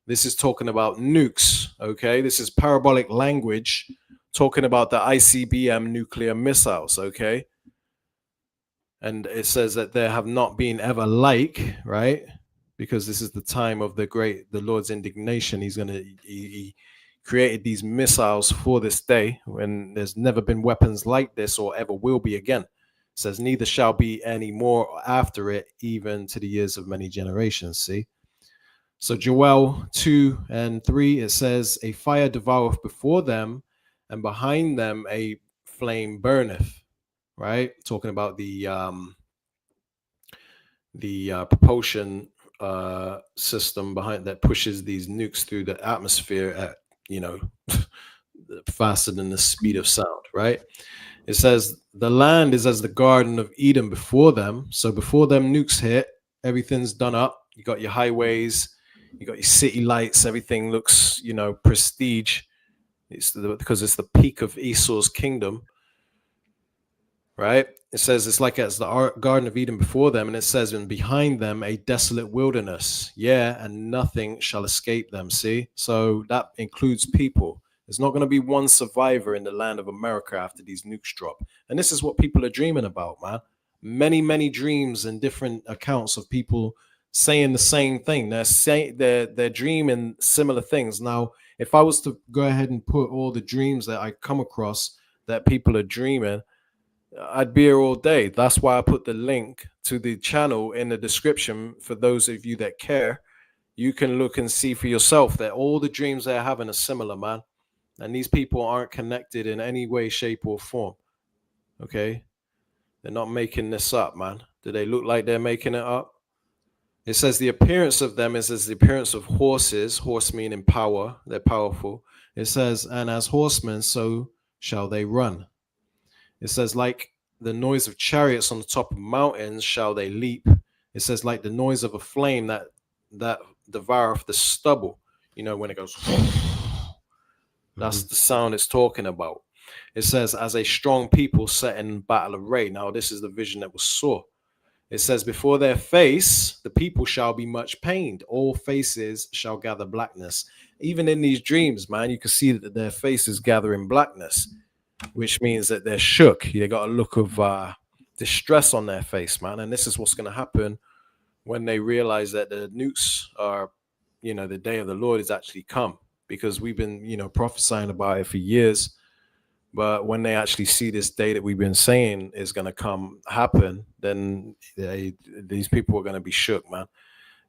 This is talking about nukes, okay? This is parabolic language talking about the ICBM nuclear missiles, okay? And it says that there have not been ever like, right? Because this is the time of the Lord's indignation. He created these missiles for this day when there's never been weapons like this or ever will be again. It says, neither shall be any more after it, even to the years of many generations. See? So Joel 2 and 3, it says, a fire devoureth before them, and behind them a flame burneth. Right? Talking about the propulsion system behind that pushes these nukes through the atmosphere at, faster than the speed of sound, right? It says the land is as the Garden of Eden before them. So before them nukes hit, everything's done up. You got your highways, you got your city lights, everything looks, prestige. Because it's the peak of Esau's kingdom, right? It says it's like as the Garden of Eden before them, and it says, and behind them a desolate wilderness, and nothing shall escape them. See, so that includes people. There's not going to be one survivor in the land of America after these nukes drop. And this is what people are dreaming about, man. Many dreams and different accounts of people saying the same thing. They're dreaming similar things. Now, if I was to go ahead and put all the dreams that I come across that people are dreaming, I'd be here all day. That's why I put the link to the channel in the description for those of you that care. You can look and see for yourself that all the dreams they're having are similar, man. And these people aren't connected in any way, shape, or form. Okay? They're not making this up, man. Do they look like they're making it up? It says the appearance of them is as the appearance of horses, horse meaning power. They're powerful. It says, and as horsemen, so shall they run. It says, like the noise of chariots on the top of mountains shall they leap. It says, like the noise of a flame that devoureth the stubble. When it goes, that's the sound it's talking about. It says, as a strong people set in battle array. Now, this is the vision that was saw. It says, before their face, the people shall be much pained. All faces shall gather blackness. Even in these dreams, man, you can see that their faces gathering blackness, which means that they're shook. They got a look of distress on their face, man. And this is what's going to happen when they realize that the nukes are, the day of the Lord is actually come, because we've been, prophesying about it for years. But when they actually see this day that we've been saying is going to happen, then these people are going to be shook, man.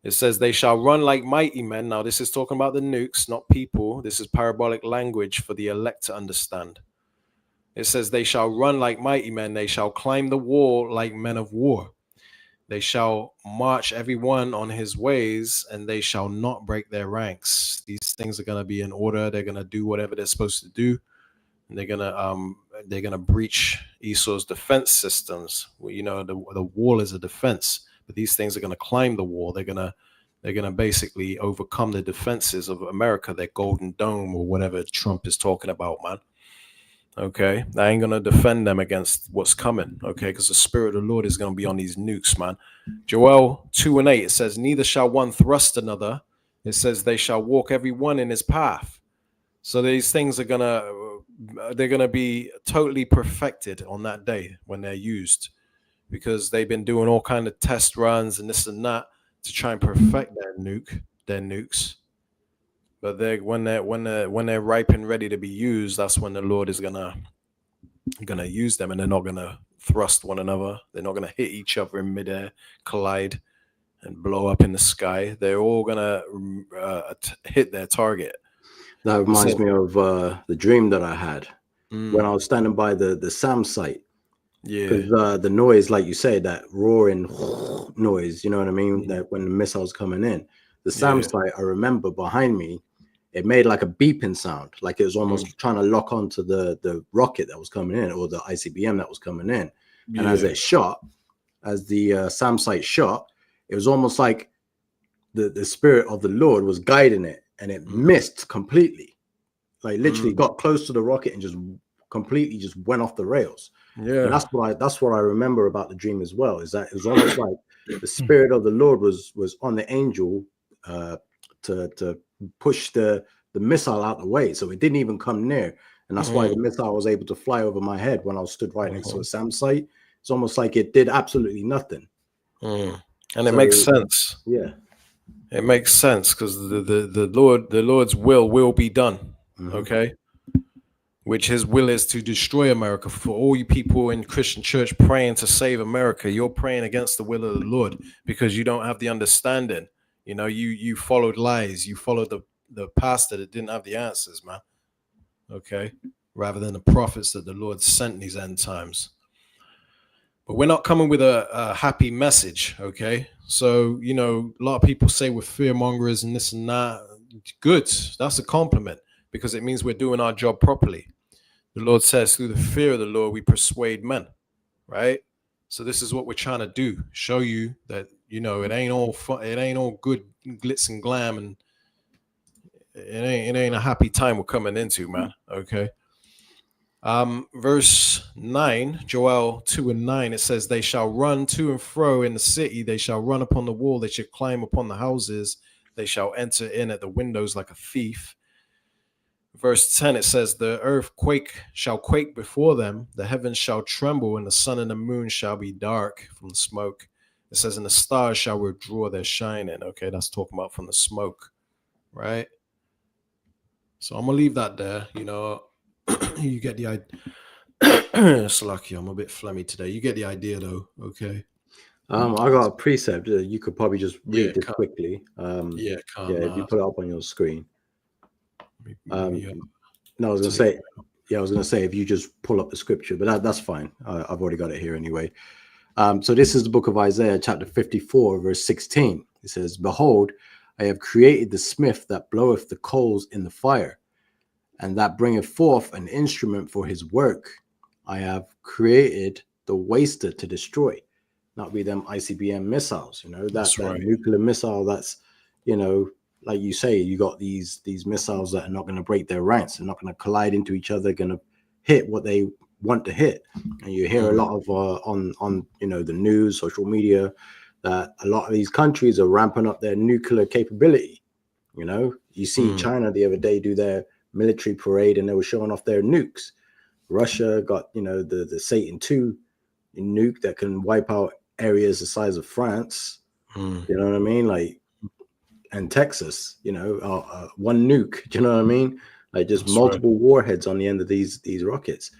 It says they shall run like mighty men. Now, this is talking about the nukes, not people. This is parabolic language for the elect to understand. It says they shall run like mighty men. They shall climb the wall like men of war. They shall march every one on his ways, and they shall not break their ranks. These things are going to be in order. They're going to do whatever they're supposed to do. And they're gonna breach Esau's defense systems. The wall is a defense, but these things are gonna climb the wall. They're gonna basically overcome the defenses of America, their golden dome or whatever Trump is talking about, man. Okay, I ain't gonna defend them against what's coming. Okay, because the Spirit of the Lord is gonna be on these nukes, man. Joel 2 and 8, it says, neither shall one thrust another. It says they shall walk every one in his path. So these things they're gonna be totally perfected on that day when they're used, because they've been doing all kind of test runs and this and that to try and perfect their nukes. But when they're ripe and ready to be used, that's when the Lord is gonna use them, and they're not gonna thrust one another. They're not gonna hit each other in midair, collide, and blow up in the sky. They're all gonna hit their target. That reminds me of the dream that I had when I was standing by the SAM site. Yeah. Because the noise, like you say, that roaring noise, you know what I mean? That when the missiles coming in, the SAM site, I remember behind me, it made like a beeping sound, like it was almost trying to lock onto the rocket that was coming in, or the ICBM that was coming in. And as it shot, as the SAM site shot, it was almost like the Spirit of the Lord was guiding it. And it missed completely, like literally got close to the rocket and just completely just went off the rails. Yeah. And that's what I remember about the dream as well, is that it was almost like the spirit of the Lord was on the angel to push the missile out the way, so it didn't even come near. And that's why the missile was able to fly over my head when I was stood right next to a SAM site. It's almost like it did absolutely nothing. And it makes sense. Yeah, it makes sense, because the Lord's will be done. Okay. Which his will is to destroy America. For all you people in Christian church praying to save America, you're praying against the will of the Lord, because you don't have the understanding. You know, you followed lies. You followed the pastor that didn't have the answers, man. Okay. Rather than the prophets that the Lord sent in these end times. But we're not coming with a happy message. Okay. So, you know, a lot of people say we're fear mongers and this and that. Good. That's a compliment, because it means we're doing our job properly. The Lord says, through the fear of the Lord, we persuade men, right? So this is what we're trying to do. Show you that, you know, it ain't all fun, it ain't all good glitz and glam, and it ain't a happy time we're coming into, man. Okay. Verse 9, Joel 2:9, it says, they shall run to and fro in the city. They shall run upon the wall. They shall climb upon the houses. They shall enter in at the windows like a thief. Verse 10, it says, the earth shall quake before them, the heavens shall tremble, and the sun and the moon shall be dark from the smoke. It says, and the stars shall withdraw their shining. Okay, that's talking about from the smoke, right? So I'm gonna leave that there. You know, you get the idea. It's lucky I'm a bit phlegmy today. You get the idea, though. Okay. I got a precept. You could probably just read this quickly. If you put it up on your screen. No, I was gonna say if you just pull up the scripture, but that's fine. I've already got it here anyway. So this is the book of Isaiah, chapter 54, verse 16. It says, behold, I have created the smith that bloweth the coals in the fire, and that bringeth forth an instrument for his work. I have created the waster to destroy. Not be them ICBM missiles, you know, that nuclear missile that's, you know, like you say, you got these missiles that are not going to break their ranks. They're not going to collide into each other, going to hit what they want to hit. And you hear a lot of on you know, the news, social media, that a lot of these countries are ramping up their nuclear capability. You know, you see China the other day do their military parade, and they were showing off their nukes. Russia got, you know, the Satan II nuke that can wipe out areas the size of France. You know what I mean? Like, and Texas, you know, one nuke. Do you know what I mean? Like, just multiple warheads on the end of these rockets.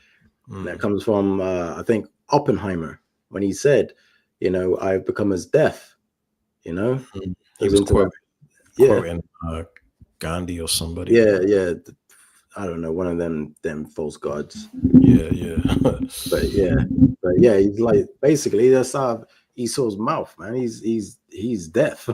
And that comes from I think Oppenheimer, when he said, you know, I've become as death. You know, he was quoting Gandhi or somebody. Yeah. I don't know, one of them false gods. Yeah. but yeah, he's like, basically that's Esau's mouth, man. He's deaf.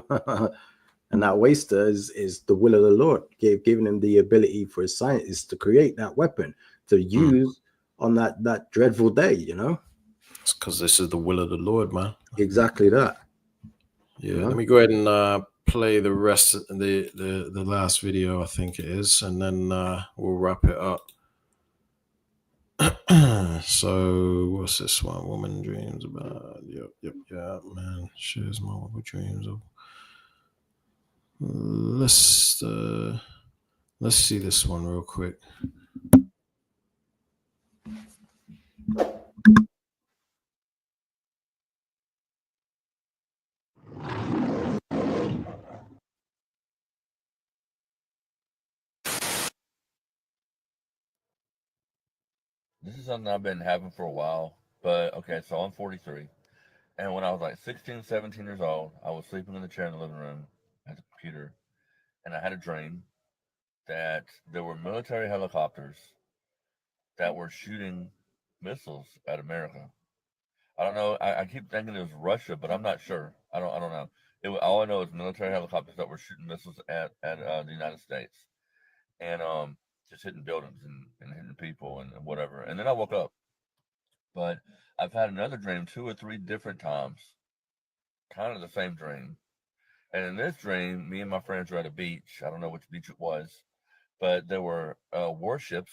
And that waster is the will of the Lord, giving him the ability for his scientists to create that weapon to use on that dreadful day, you know. It's because this is the will of the Lord, man. Exactly that. Yeah. Let me go ahead and play the rest of the last video, I think it is, and then we'll wrap it up. So what's this one? Woman dreams about. Yep, man. Shares multiple dreams of. Let's see this one real quick. This is something I've been having for a while, but okay, so I'm 43. And when I was like 16, 17 years old, I was sleeping in the chair in the living room at the computer, and I had a dream that there were military helicopters that were shooting missiles at America. I don't know. I keep thinking it was Russia, but I'm not sure. I don't know. All I know is military helicopters that were shooting missiles at the United States, and just hitting buildings and hitting people and whatever. And then I woke up. But I've had another dream 2 or 3 different times, kind of the same dream. And in this dream, me and my friends were at a beach. I don't know which beach it was, but there were warships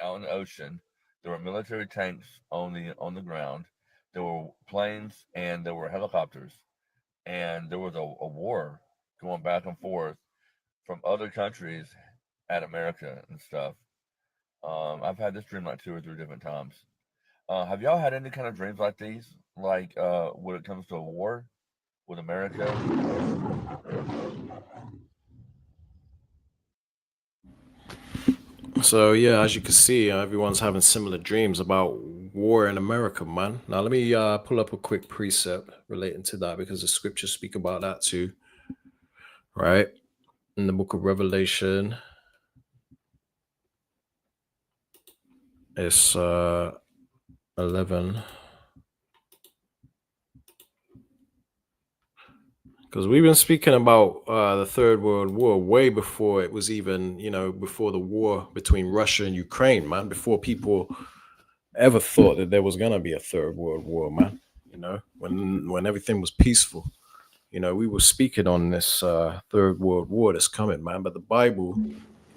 out in the ocean, There were military tanks on the ground. There were planes and there were helicopters, and there was a war going back and forth from other countries at America and stuff. I've had this dream like 2 or 3 different times. Have y'all had any kind of dreams like these? Like when it comes to a war with America? So yeah, as you can see, everyone's having similar dreams about war in America, man. Now let me pull up a quick precept relating to that because the scriptures speak about that too, right? In the book of Revelation, it's 11. Because we've been speaking about the Third World War way before it was even, before the war between Russia and Ukraine, man. Before people ever thought that there was gonna be a Third World War, man. When everything was peaceful, we were speaking on this Third World War that's coming, man. But the Bible,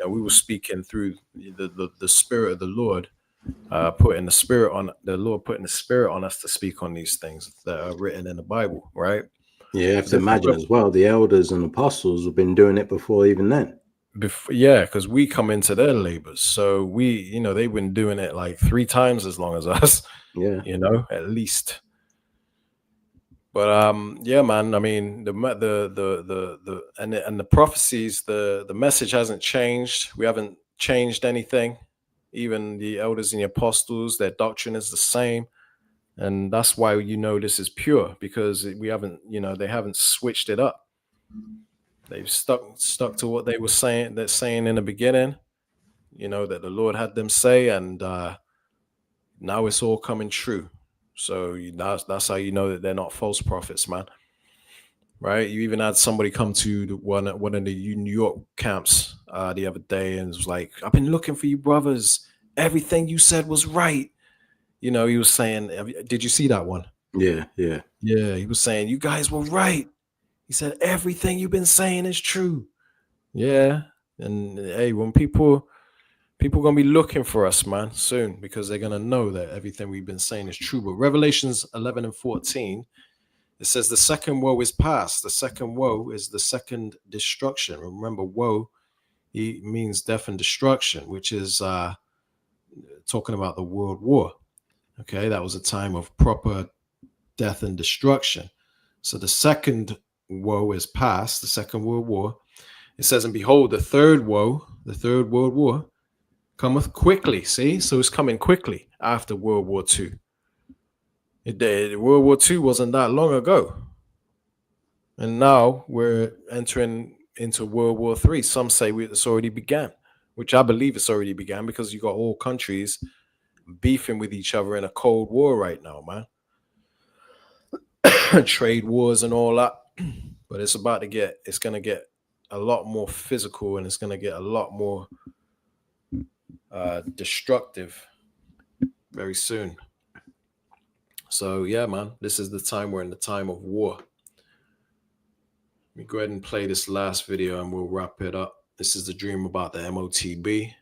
we were speaking through the Spirit of the Lord, putting the Spirit on us to speak on these things that are written in the Bible, right? Yeah, you have to imagine as well, the elders and apostles have been doing it before even then. Yeah, because we come into their labors. So they've been doing it like 3 times as long as us. Yeah. At least. But yeah, man. I mean, the prophecies, the message hasn't changed. We haven't changed anything. Even the elders and the apostles, their doctrine is the same. And that's why this is pure, because we haven't, they haven't switched it up. They've stuck to what they were saying. They're saying in the beginning, that the Lord had them say, and now it's all coming true. So that's how you know that they're not false prophets, man. Right? You even had somebody come to one of the New York camps the other day and was like, "I've been looking for you, brothers. Everything you said was right." He was saying, did you see that one? Yeah. He was saying, you guys were right. He said, everything you've been saying is true. Yeah. And hey, when people gonna be looking for us, man, soon, because they're gonna know that everything we've been saying is true. But Revelations 11 and 14, it says the second woe is past. The second woe is the second destruction. Remember, woe, it means death and destruction, which is talking about the World War. Okay, that was a time of proper death and destruction. So the second woe is past, the Second World War. It says, and behold, the third woe, the Third World War, cometh quickly. See, so it's coming quickly after World War II. World War II wasn't that long ago. And now we're entering into World War III. Some say it's already began, which I believe it's already began because you got all countries beefing with each other in a Cold War right now, man. Trade wars and all that. But it's going to get a lot more physical, and it's going to get a lot more destructive very soon. So yeah, man, this is the time. We're in the time of war. Let me go ahead and play this last video and we'll wrap it up. This is the dream about the MOTB,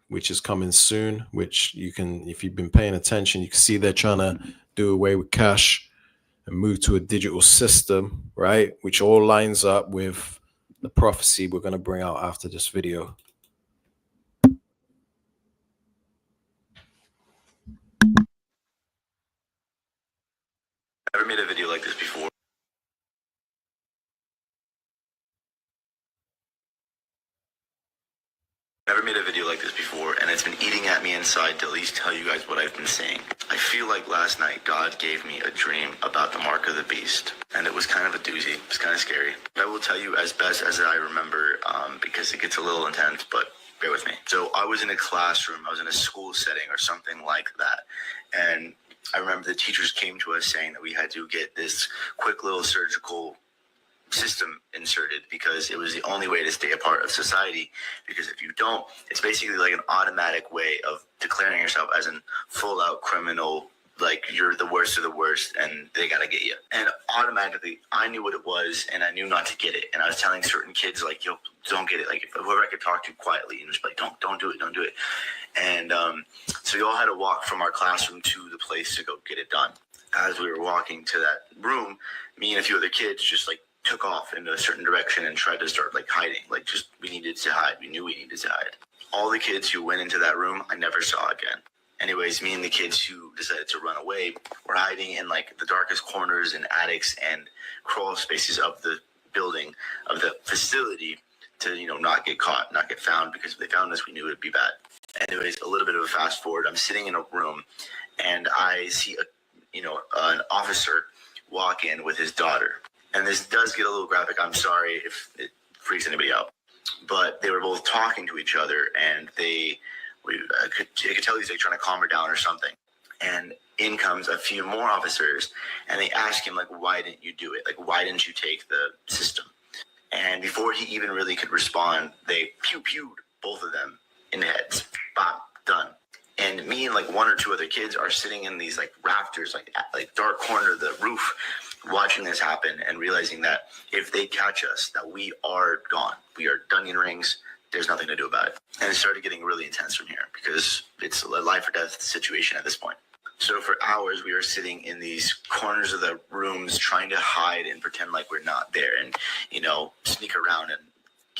which is coming soon, which you can, if you've been paying attention, you can see they're trying to do away with cash and move to a digital system, right? Which all lines up with the prophecy we're going to bring out after this video. Never made a video like this before. Never made a video like this before, and it's been eating at me inside to at least tell you guys what I've been saying. I feel like last night God gave me a dream about the mark of the beast, and it was kind of a doozy. It was kind of scary. I will tell you as best as I remember, because it gets a little intense, but bear with me. So I was in a classroom, I was in a school setting or something like that, and I remember the teachers came to us saying that we had to get this quick little surgical system inserted because it was the only way to stay a part of society, because if you don't, it's basically like an automatic way of declaring yourself as a full-out criminal like you're the worst of the worst and they gotta get you. And automatically I knew what it was and I knew not to get it. And I was telling certain kids like, yo, don't get it. Like whoever I could talk to quietly and just like, don't do it. And so we all had to walk from our classroom to the place to go get it done. As we were walking to that room, me and a few other kids just like took off in a certain direction and tried to start like hiding. Like just, we needed to hide. We knew we needed to hide. All the kids who went into that room, I never saw again. Anyways, me and the kids who decided to run away were hiding in like the darkest corners and attics and crawl spaces of the building, of the facility, to, you know, not get caught, not get found, because if they found us, we knew it would be bad. Anyways, a little bit of a fast forward. I'm sitting in a room and I see an officer walk in with his daughter. And this does get a little graphic. I'm sorry if it freaks anybody out. But they were both talking to each other and I could tell he's like trying to calm her down or something. And in comes a few more officers and they ask him like, why didn't you do it? Like, why didn't you take the system? And before he even really could respond, they pewed both of them in the heads. Bam, done. And me and like one or two other kids are sitting in these like rafters, like dark corner of the roof, watching this happen and realizing that if they catch us, that we are gone. We are Dunyan rings. There's nothing to do about it. And it started getting really intense from here because it's a life or death situation at this point. So for hours, we were sitting in these corners of the rooms trying to hide and pretend like we're not there and, you know, sneak around. And,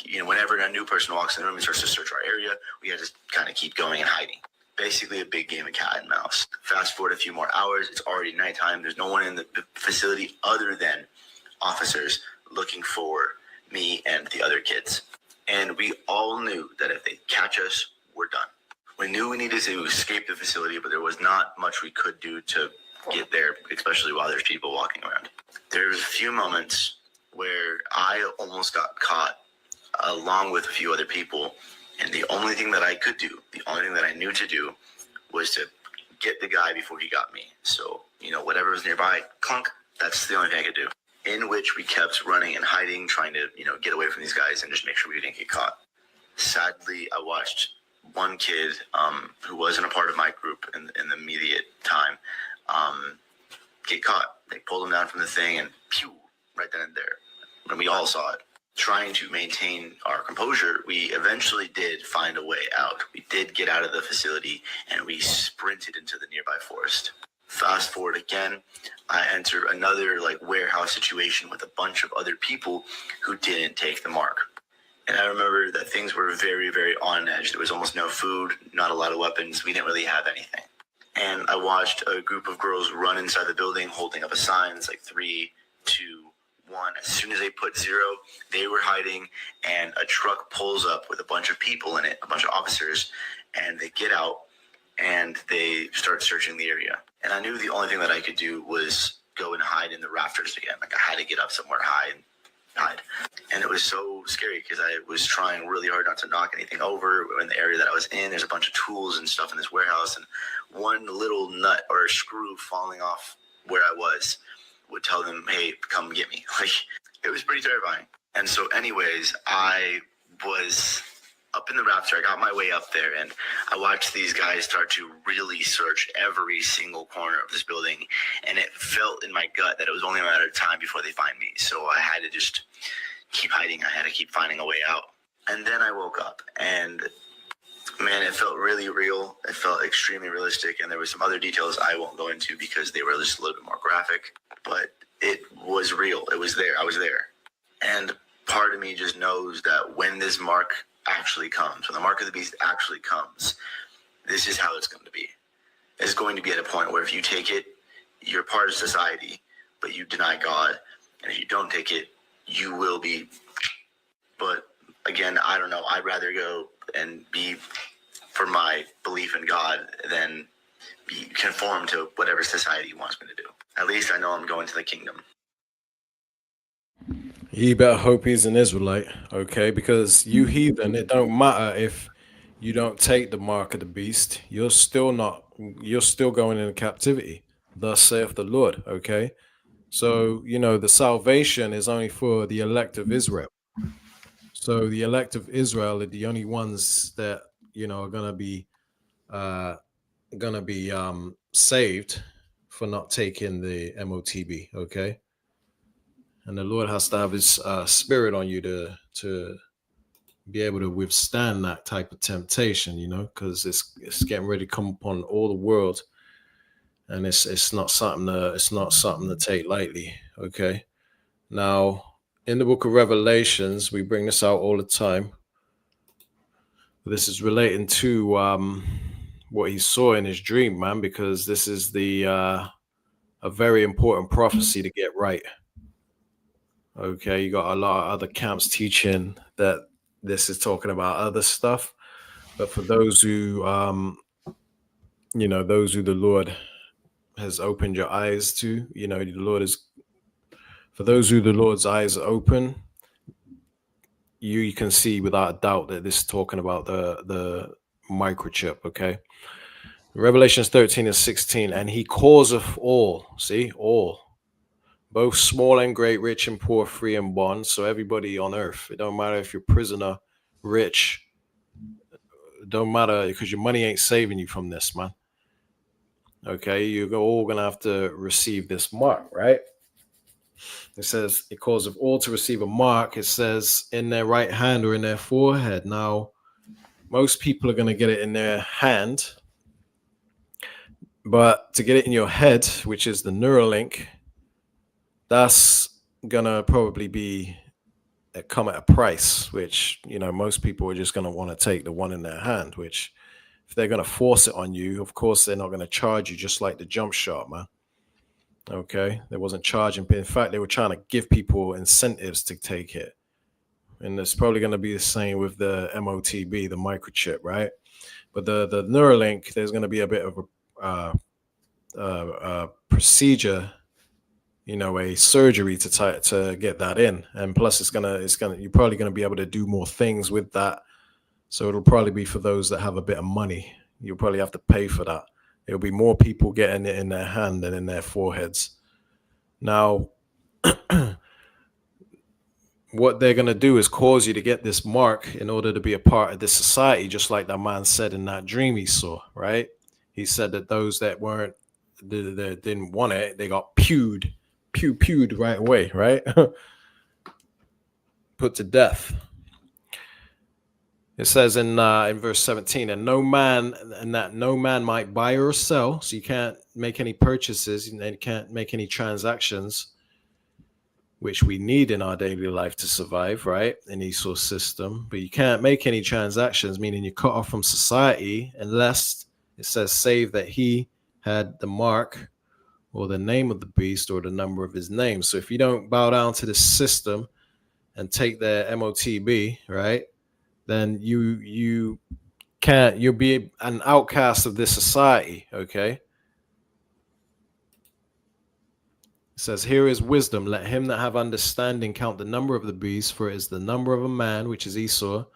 you know, whenever a new person walks in the room and starts to search our area, we had to kind of keep going and hiding. Basically a big game of cat and mouse. Fast forward a few more hours, it's already nighttime. There's no one in the facility other than officers looking for me and the other kids. And we all knew that if they catch us, we're done. We knew we needed to escape the facility, but there was not much we could do to get there, especially while there's people walking around. There was a few moments where I almost got caught along with a few other people. And the only thing that I could do, the only thing that I knew to do was to get the guy before he got me. So, you know, whatever was nearby, clunk, that's the only thing I could do. In which we kept running and hiding, trying to, you know, get away from these guys and just make sure we didn't get caught. Sadly, I watched one kid who wasn't a part of my group in the immediate time get caught. They pulled him down from the thing and pew, right then and there. And we all saw it. Trying to maintain our composure, we eventually did find a way out. We did get out of the facility and we sprinted into the nearby forest. Fast forward again, I enter another like warehouse situation with a bunch of other people who didn't take the mark. And I remember that things were very, very on edge. There was almost no food, not a lot of weapons. We didn't really have anything. And I watched a group of girls run inside the building holding up a sign. It's like 3, 2, 1. As soon as they put 0, they were hiding, and a truck pulls up with a bunch of people in it, a bunch of officers, and they get out and they start searching the area. And I knew the only thing that I could do was go and hide in the rafters again. Like I had to get up somewhere high and hide. And it was so scary because I was trying really hard not to knock anything over. In the area that I was in, there's a bunch of tools and stuff in this warehouse, and one little nut or screw falling off where I was would tell them, hey, come get me. Like, it was pretty terrifying. And so anyways, I was up in the rafter. I got my way up there, and I watched these guys start to really search every single corner of this building, and it felt in my gut that it was only a matter of time before they find me. So I had to just keep hiding. I had to keep finding a way out. And then I woke up, and man, it felt really real. It felt extremely realistic, and there were some other details I won't go into because they were just a little bit more graphic, but it was real. It was there. I was there. And part of me just knows that when this mark actually comes, when the mark of the beast actually comes, this is how it's going to be. It's going to be at a point where if you take it, you're part of society, but you deny God. And if you don't take it, you will be. But again, I don't know. I'd rather go and be for my belief in God than be conform to whatever society wants me to do. At least I know I'm going to the kingdom. You better hope he's an Israelite, okay? Because you heathen, it don't matter if you don't take the mark of the beast. You're still going into captivity. Thus saith the Lord, okay? So, you know, the salvation is only for the elect of Israel. So the elect of Israel are the only ones that, you know, are gonna be saved. for not taking the MOTB, okay? And the Lord has to have his spirit on you to be able to withstand that type of temptation, you know, because it's getting ready to come upon all the world, and it's not something to take lightly, okay? Now, in the book of Revelations, we bring this out all the time. This is relating to what he saw in his dream, man, because this is a very important prophecy to get right. Okay, you got a lot of other camps teaching that this is talking about other stuff, but for those who, those who the Lord has opened your eyes to, for those who the Lord's eyes are open, you can see without a doubt that this is talking about the microchip. Okay, Revelations 13:16, and he causeth all, see, all, both small and great, rich and poor, free and bond. So everybody on earth, it don't matter if you're prisoner, rich, it don't matter, because your money ain't saving you from this, man. Okay, you're all gonna have to receive this mark, right? It says it causes all to receive a mark. It says in their right hand or in their forehead. Now, most people are gonna get it in their hand, but to get it in your head, which is the Neuralink, that's gonna probably come at a price, which, most people are just gonna want to take the one in their hand, which if they're gonna force it on you, of course, they're not gonna charge you just like the jump shot, man. Okay, they wasn't charging, but in fact, they were trying to give people incentives to take it. And it's probably gonna be the same with the MOTB, the microchip, right? But the Neuralink, there's gonna be a bit of a procedure, a surgery to get that in, and plus you're probably gonna be able to do more things with that. So it'll probably be for those that have a bit of money. You'll probably have to pay for that. There'll be more people getting it in their hand than in their foreheads. Now, what they're gonna do is cause you to get this mark in order to be a part of this society, just like that man said in that dream he saw, right? He said that those that didn't want it, they got pewed right away, right? Put to death. It says in verse 17, and no man might buy or sell, so you can't make any purchases, and you can't make any transactions, which we need in our daily life to survive, right? In Esau's system, but you can't make any transactions, meaning you're cut off from society, unless it says, save that he had the mark or the name of the beast or the number of his name. So if you don't bow down to the system and take their MOTB, right, then you'll be an outcast of this society, okay? It says, here is wisdom. Let him that have understanding count the number of the beast, for it is the number of a man, which is Esau.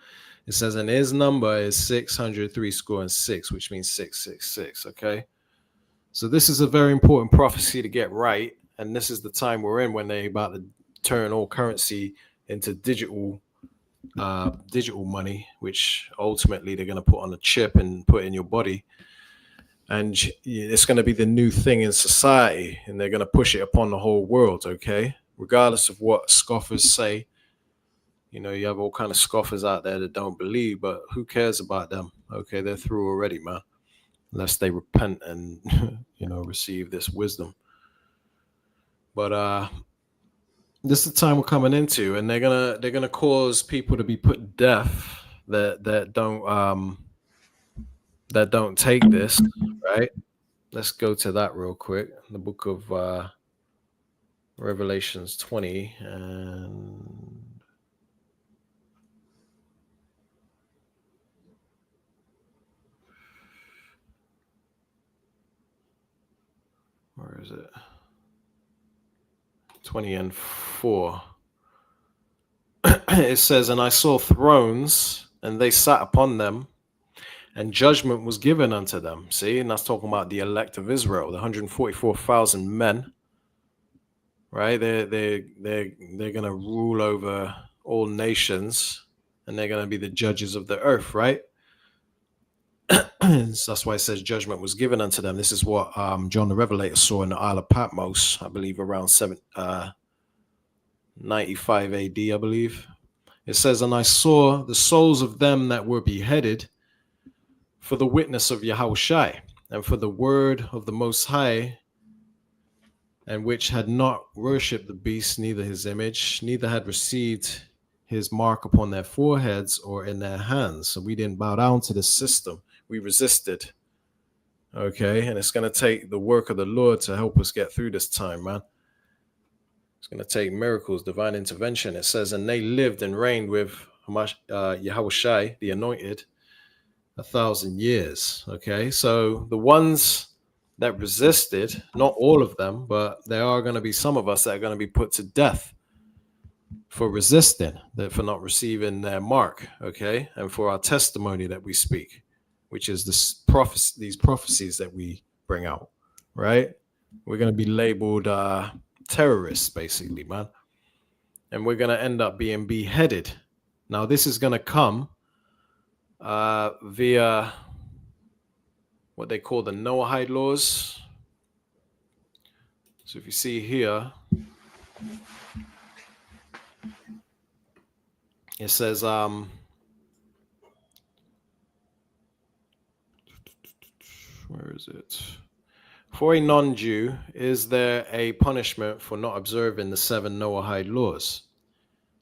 It says, and his number is 636, which means 666, okay? So this is a very important prophecy to get right, and this is the time we're in when they're about to turn all currency into digital money, which ultimately they're going to put on a chip and put in your body, and it's going to be the new thing in society, and they're going to push it upon the whole world, okay? Regardless of what scoffers say, you have all kind of scoffers out there that don't believe, but who cares about them? Okay, they're through already, man, unless they repent and receive this wisdom. But this is the time we're coming into, and they're gonna cause people to be put to death that don't take this, right? Let's go to that real quick. The book of Revelations 20, and where is it? 20 and 4. It says, and I saw thrones, and they sat upon them, and judgment was given unto them. See, and that's talking about the elect of Israel, the 144,000 men, right? They're gonna rule over all nations, and they're gonna be the judges of the earth, right? That's why it says judgment was given unto them. This is what John the Revelator saw in the Isle of Patmos, I believe, around 95 AD, I believe. It says, and I saw the souls of them that were beheaded for the witness of Yahushai and for the word of the Most High, and which had not worshipped the beast, neither his image, neither had received his mark upon their foreheads or in their hands. So we didn't bow down to the system. We resisted. Okay, and it's going to take the work of the Lord to help us get through this time, man. It's going to take miracles, divine intervention. It says, and they lived and reigned with Yahushai, the anointed, 1,000 years. Okay, so the ones that resisted, not all of them, but there are going to be some of us that are going to be put to death for resisting, for not receiving their mark, okay, and for our testimony that we speak, which is these prophecies that we bring out, right? We're going to be labeled terrorists, basically, man, and we're going to end up being beheaded. Now, this is going to come via what they call the Noahide laws. So if you see here, it says, where is it? For a non-Jew, is there a punishment for not observing the 7 Noahide laws?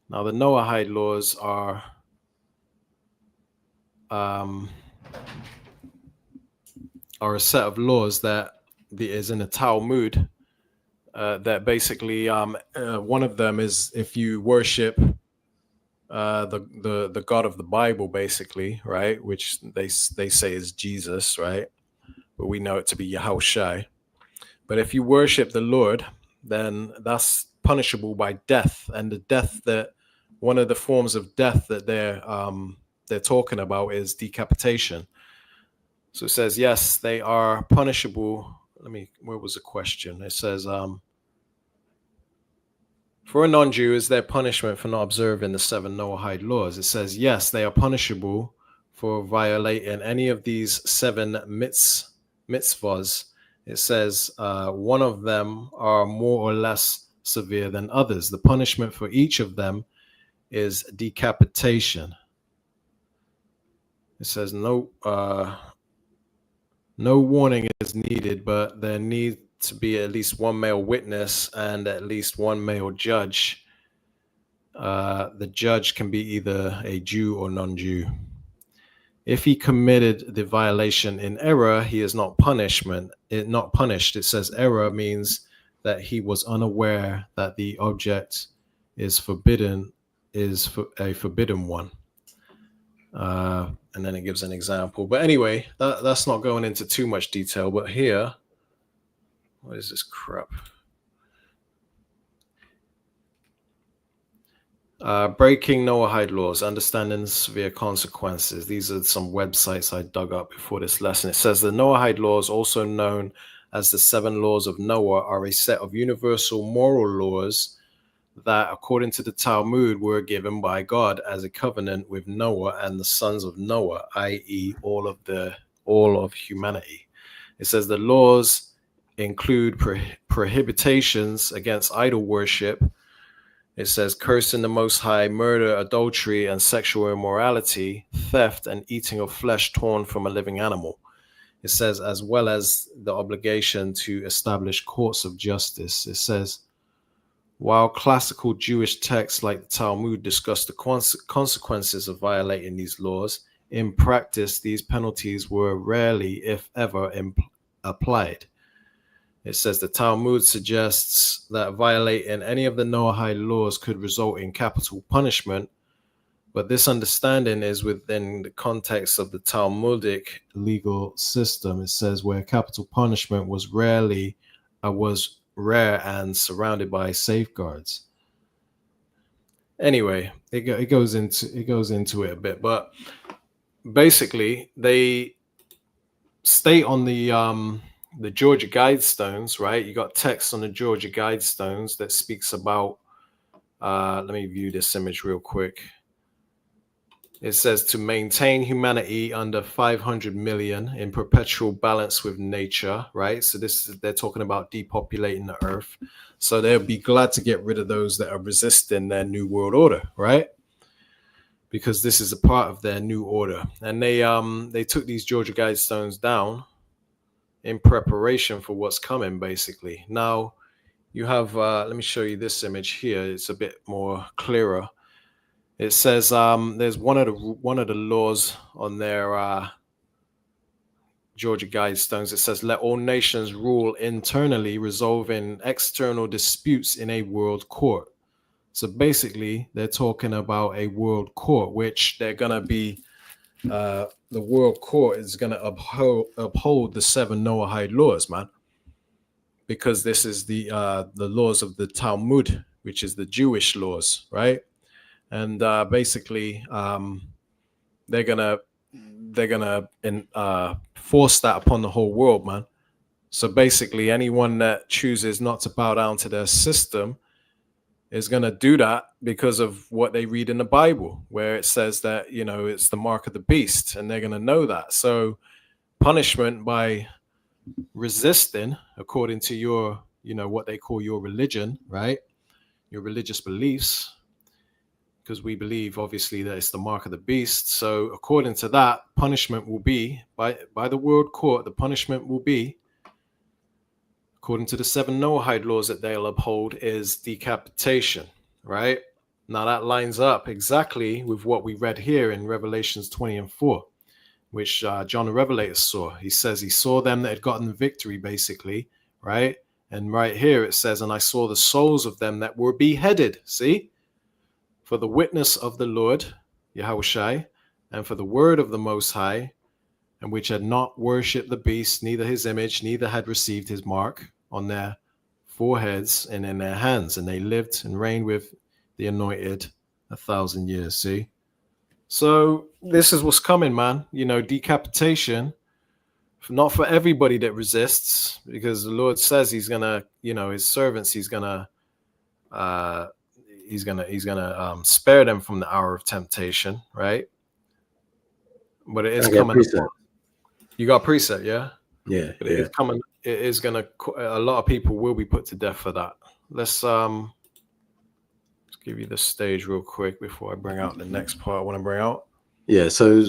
Now, the Noahide laws are a set of laws that is in the Talmud. That basically, one of them is if you worship the God of the Bible, basically, right? Which they say is Jesus, right? But we know it to be Yahushai. But if you worship the Lord, then that's punishable by death. And the death that one of the forms of death that they're talking about is decapitation. So it says, yes, they are punishable. Where was the question? It says, for a non-Jew, is there punishment for not observing the 7 Noahide laws? It says, yes, they are punishable for violating any of these 7 mitzvahs. It says one of them are more or less severe than others. The punishment for each of them is decapitation. It says no warning is needed, but there needs to be at least one male witness and at least one male judge. The judge can be either a Jew or non-Jew. If he committed the violation in error, he is not punished. It says error means that he was unaware that the object is forbidden, is a forbidden one. And then it gives an example. But anyway, that's not going into too much detail. But here, what is this crap? Breaking Noahide laws, understanding severe consequences. These are some websites I dug up before this lesson. It says the Noahide laws, also known as the 7 laws of Noah, are a set of universal moral laws that, according to the Talmud, were given by God as a covenant with Noah and the sons of Noah, i.e., all of humanity. It says the laws include prohibitions against idol worship. It says cursing the Most High, murder, adultery, and sexual immorality, theft, and eating of flesh torn from a living animal. It says, as well as the obligation to establish courts of justice. It says, while classical Jewish texts like the Talmud discuss the consequences of violating these laws, in practice, these penalties were rarely, if ever, applied. It says the Talmud suggests that violating any of the Noahide laws could result in capital punishment, but this understanding is within the context of the Talmudic legal system. It says where capital punishment was rare and surrounded by safeguards. Anyway, it goes into it a bit, but basically they state on the Georgia Guidestones, right? You got text on the Georgia Guidestones that speaks about, let me view this image real quick. It says to maintain humanity under 500 million in perpetual balance with nature, right? So they're talking about depopulating the earth. So they'll be glad to get rid of those that are resisting their new world order, right? Because this is a part of their new order. And they took these Georgia Guidestones down in preparation for what's coming, basically. Now you have let me show you this image here. It's a bit more clearer. It says there's one of the laws on their Georgia Guidestones. It says, let all nations rule internally, resolving external disputes in a world court. So basically, they're talking about a world court, which they're going to be, the world court is going to uphold the 7 Noahide laws, man. Because this is the laws of the Talmud, which is the Jewish laws, right? And basically, they're gonna force that upon the whole world, man. So basically, anyone that chooses not to bow down to their system is gonna do that because of what they read in the Bible, where it says that, you know, it's the mark of the beast, and they're gonna know that. So punishment by resisting, according to your, you know, what they call your religion, right? Your religious beliefs. Because we believe, obviously, that it's the mark of the beast. So according to that, punishment will be, by the world court, the punishment will be, according to the 7 Noahide laws that they'll uphold, is decapitation, right? Now that lines up exactly with what we read here in Revelations 20:4, which John the Revelator saw. He says he saw them that had gotten the victory, basically, right? And right here it says, and I saw the souls of them that were beheaded, see? For the witness of the Lord, Yahushai, and for the word of the Most High, and which had not worshipped the beast, neither his image, neither had received his mark on their foreheads and in their hands. And they lived and reigned with the anointed 1,000 years, see? So this is what's coming, man. You know, decapitation, not for everybody that resists, because the Lord says he's going to, you know, his servants, he's going to spare them from the hour of temptation, right? But it is coming. You got precept, yeah? Yeah. But it is coming. It is gonna. A lot of people will be put to death for that. Let's give you the stage real quick before I bring out the next part I want to bring out. Yeah. So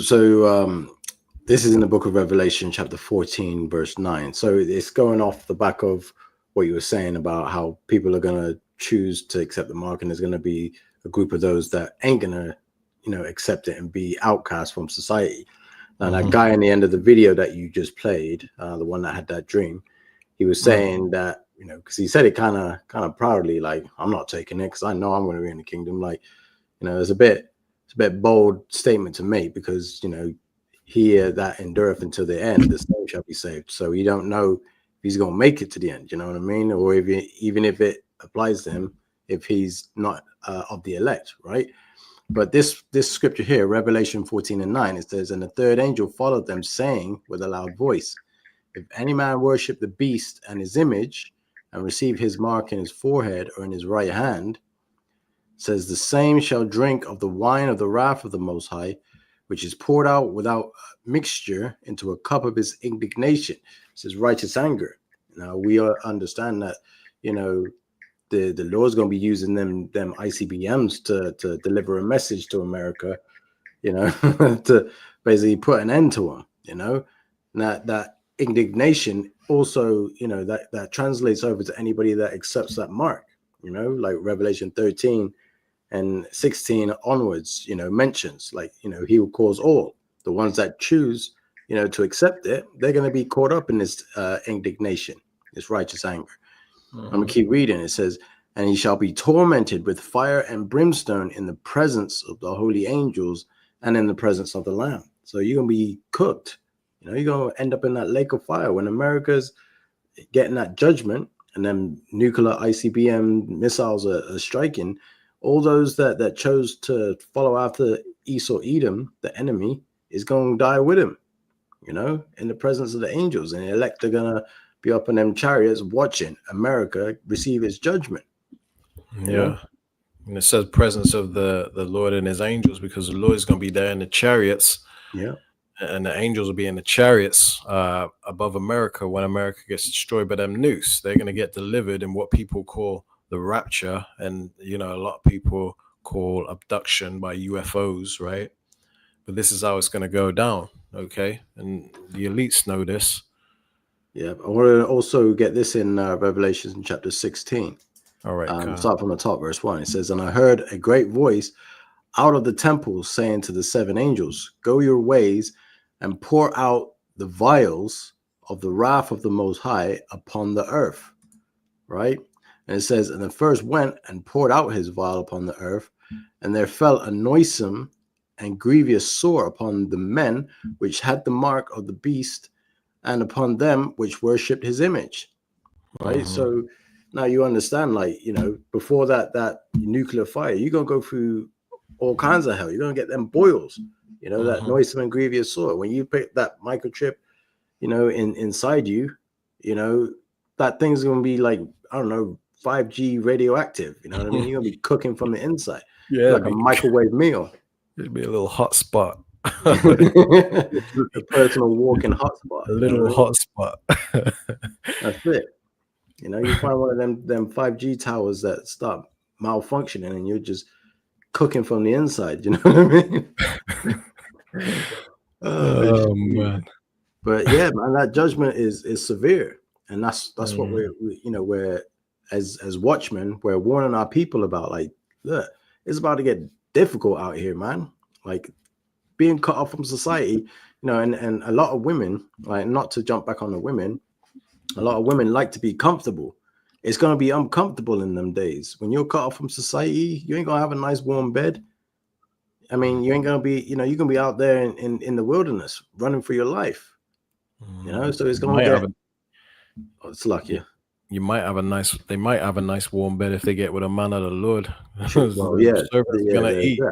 this is in the book of Revelation, chapter 14, verse 9. So it's going off the back of what you were saying about how people are going to choose to accept the mark, and there's going to be a group of those that ain't going to, you know, accept it and be outcast from society. Now, that guy in the end of the video that you just played, the one that had that dream, he was saying that, you know, because he said it kind of proudly, like, I'm not taking it because I know I'm going to be in the kingdom. Like, you know, it's a bit bold statement to make, because, you know, he that endureth until the end, the same shall be saved. So you don't know if he's going to make it to the end, you know what I mean? Or if even if it applies to him, if he's not of the elect, right? But this scripture here, Revelation 14:9, it says, and the third angel followed them, saying with a loud voice, if any man worship the beast and his image and receive his mark in his forehead or in his right hand, says the same shall drink of the wine of the wrath of the Most High, which is poured out without mixture into a cup of his indignation. It says righteous anger. Now we understand that, you know, the Lord's going to be using them ICBMs to deliver a message to America, you know, to basically put an end to them, you know. And that indignation also, you know, that translates over to anybody that accepts that mark, you know, like Revelation 13 and 16 onwards, you know, mentions, like, you know, he will cause all the ones that choose, you know, to accept it, they're going to be caught up in this indignation, this righteous anger. I'm going to keep reading. It says, and he shall be tormented with fire and brimstone in the presence of the holy angels and in the presence of the Lamb. So you're going to be cooked. You know, you're going to end up in that lake of fire when America's getting that judgment, and then nuclear ICBM missiles are striking. All those that chose to follow after Esau Edom, the enemy, is going to die with him, you know, in the presence of the angels. And the elect are going to be up in them chariots watching America receive its judgment. Yeah. And it says presence of the Lord and his angels, because the Lord is going to be there in the chariots. Yeah. And the angels will be in the chariots above America when America gets destroyed by them nukes. They're going to get delivered in what people call the rapture. And, you know, a lot of people call abduction by UFOs, right? But this is how it's going to go down, okay? And the elites know this. Yeah. I want to also get this in Revelation chapter 16. All right. Start from the top, verse 1. It says, "And I heard a great voice out of the temple saying to the 7 angels, Go your ways and pour out the vials of the wrath of the Most High upon the earth." Right? And it says, "And the first went and poured out his vial upon the earth, and there fell a noisome and grievous sore upon the men which had the mark of the beast, and upon them which worshipped his image." Right? Mhm. So now you understand, like, you know, before that nuclear fire, you're gonna go through all kinds of hell. You're gonna get them boils, you know, that Mhm. noisome and grievous sore. When you put that microchip, you know, inside you, you know, that thing's gonna be like, I don't know, 5G radioactive. You know what I mean? You're gonna be cooking from the inside. Yeah, Like a microwave meal. it'd be a little hot spot. A personal walking hotspot. A you know little what I mean? hot spot. That's it. You know, you find one of them 5G towers that start malfunctioning, and you're just cooking from the inside. You know what I mean? Oh man. But yeah, man, that judgment is severe, and that's what Mm. we're as watchmen, we're warning our people about. Like, look, it's about to get difficult out here, man. Like, being cut off from society, you know, and a lot of women, like, not to jump back on the women, a lot of women like to be comfortable. It's gonna be uncomfortable in them days. When you're cut off from society, you ain't gonna have a nice warm bed. I mean, you ain't gonna be, you know, you're gonna be out there in the wilderness running for your life. You know, so it's gonna get. It's lucky. You might have a nice. They might have a nice warm bed if they get with a man of the Lord. Well, yeah, Servants are gonna eat. yeah.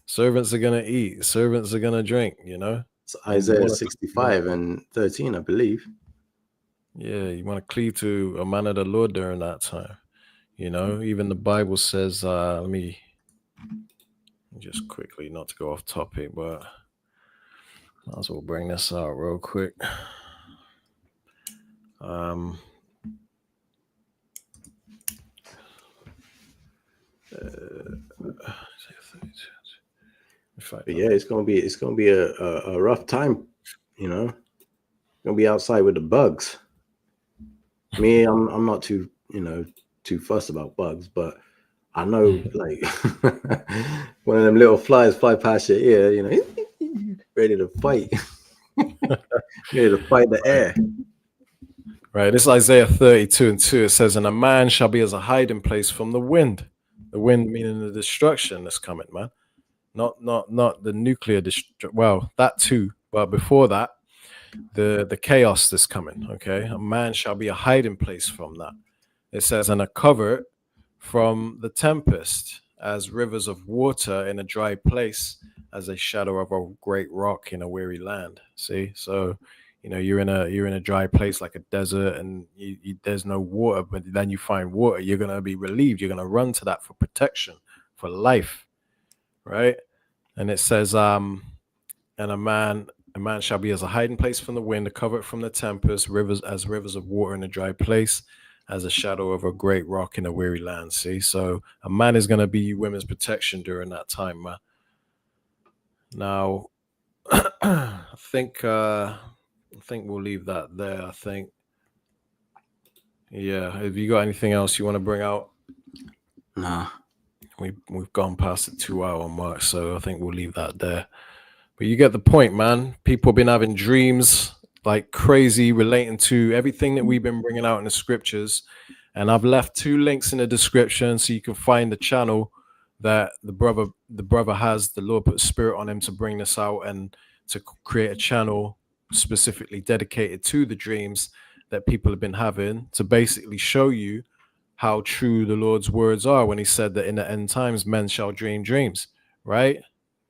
Servants are gonna eat. Servants are gonna drink. You know. It's Isaiah 65 and 13, I believe. Yeah, you want to cleave to a man of the Lord during that time. You know, even the Bible says, let me just quickly, not to go off topic, but might as well bring this out real quick. But yeah, it's gonna be a rough time, you know. Gonna be outside with the bugs. Me, I'm not too, you know, too fussed about bugs, but I know, like, one of them little flies fly past your ear, you know, ready to fight. Ready to fight the air. Right, this is Isaiah 32:2. It says, "And a man shall be as a hiding place from the wind." The wind meaning the destruction that's coming, man. Not the nuclear well, that too, but before that, the chaos that's coming. Okay, a man shall be a hiding place from that. It says, "And a covert from the tempest, as rivers of water in a dry place, as a shadow of a great rock in a weary land." See, so you know you're in a dry place like a desert, and there's no water, but then you find water. You're gonna be relieved. You're gonna run to that for protection, for life, right? And it says, "And a man shall be as a hiding place from the wind, a covert from the tempest, rivers of water in a dry place, as a shadow of a great rock in a weary land." See, so a man is going to be women's protection during that time, man. Now, I think we'll leave that there. I think, yeah. Have you got anything else you want to bring out? Nah, we've gone past the 2-hour mark, so I think we'll leave that there. But you get the point, man. People have been having dreams like crazy relating to everything that we've been bringing out in the scriptures. And I've left 2 links in the description so you can find the channel that the brother has. The Lord put a spirit on him to bring this out and to create a channel specifically dedicated to the dreams that people have been having, to basically show you how true the Lord's words are when he said that in the end times men shall dream dreams, right?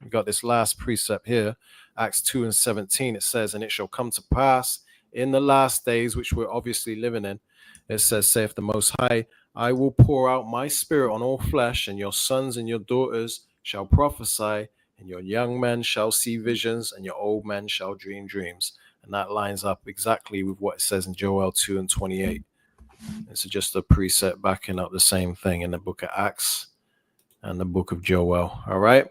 We got this last precept here, Acts 2:17. It says, "And it shall come to pass in the last days," which we're obviously living in. It says, "Saith the Most High, I will pour out my spirit on all flesh, and your sons and your daughters shall prophesy, and your young men shall see visions, and your old men shall dream dreams. And that lines up exactly with what it says in Joel 2 and 28. It's just a precept backing up the same thing in the book of Acts and the book of Joel. All right.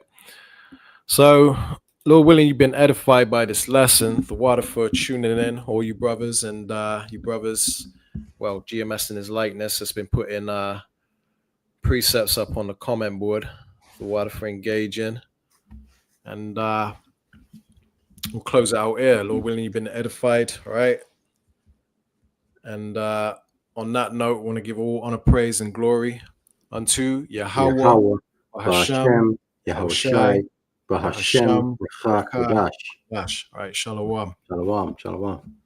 So, Lord willing, you've been edified by this lesson. The water for tuning in, all you brothers and you brothers. Well, GMS in his likeness has been putting precepts up on the comment board. The water for engaging. And we'll close it out here. Lord willing, you've been edified. All right. And on that note, I want to give all honor, praise, and glory unto Yahweh, Yahweh, Hashem, Yahushai, Bahashem, Kodash. All right, shalom. Shalom, shalom.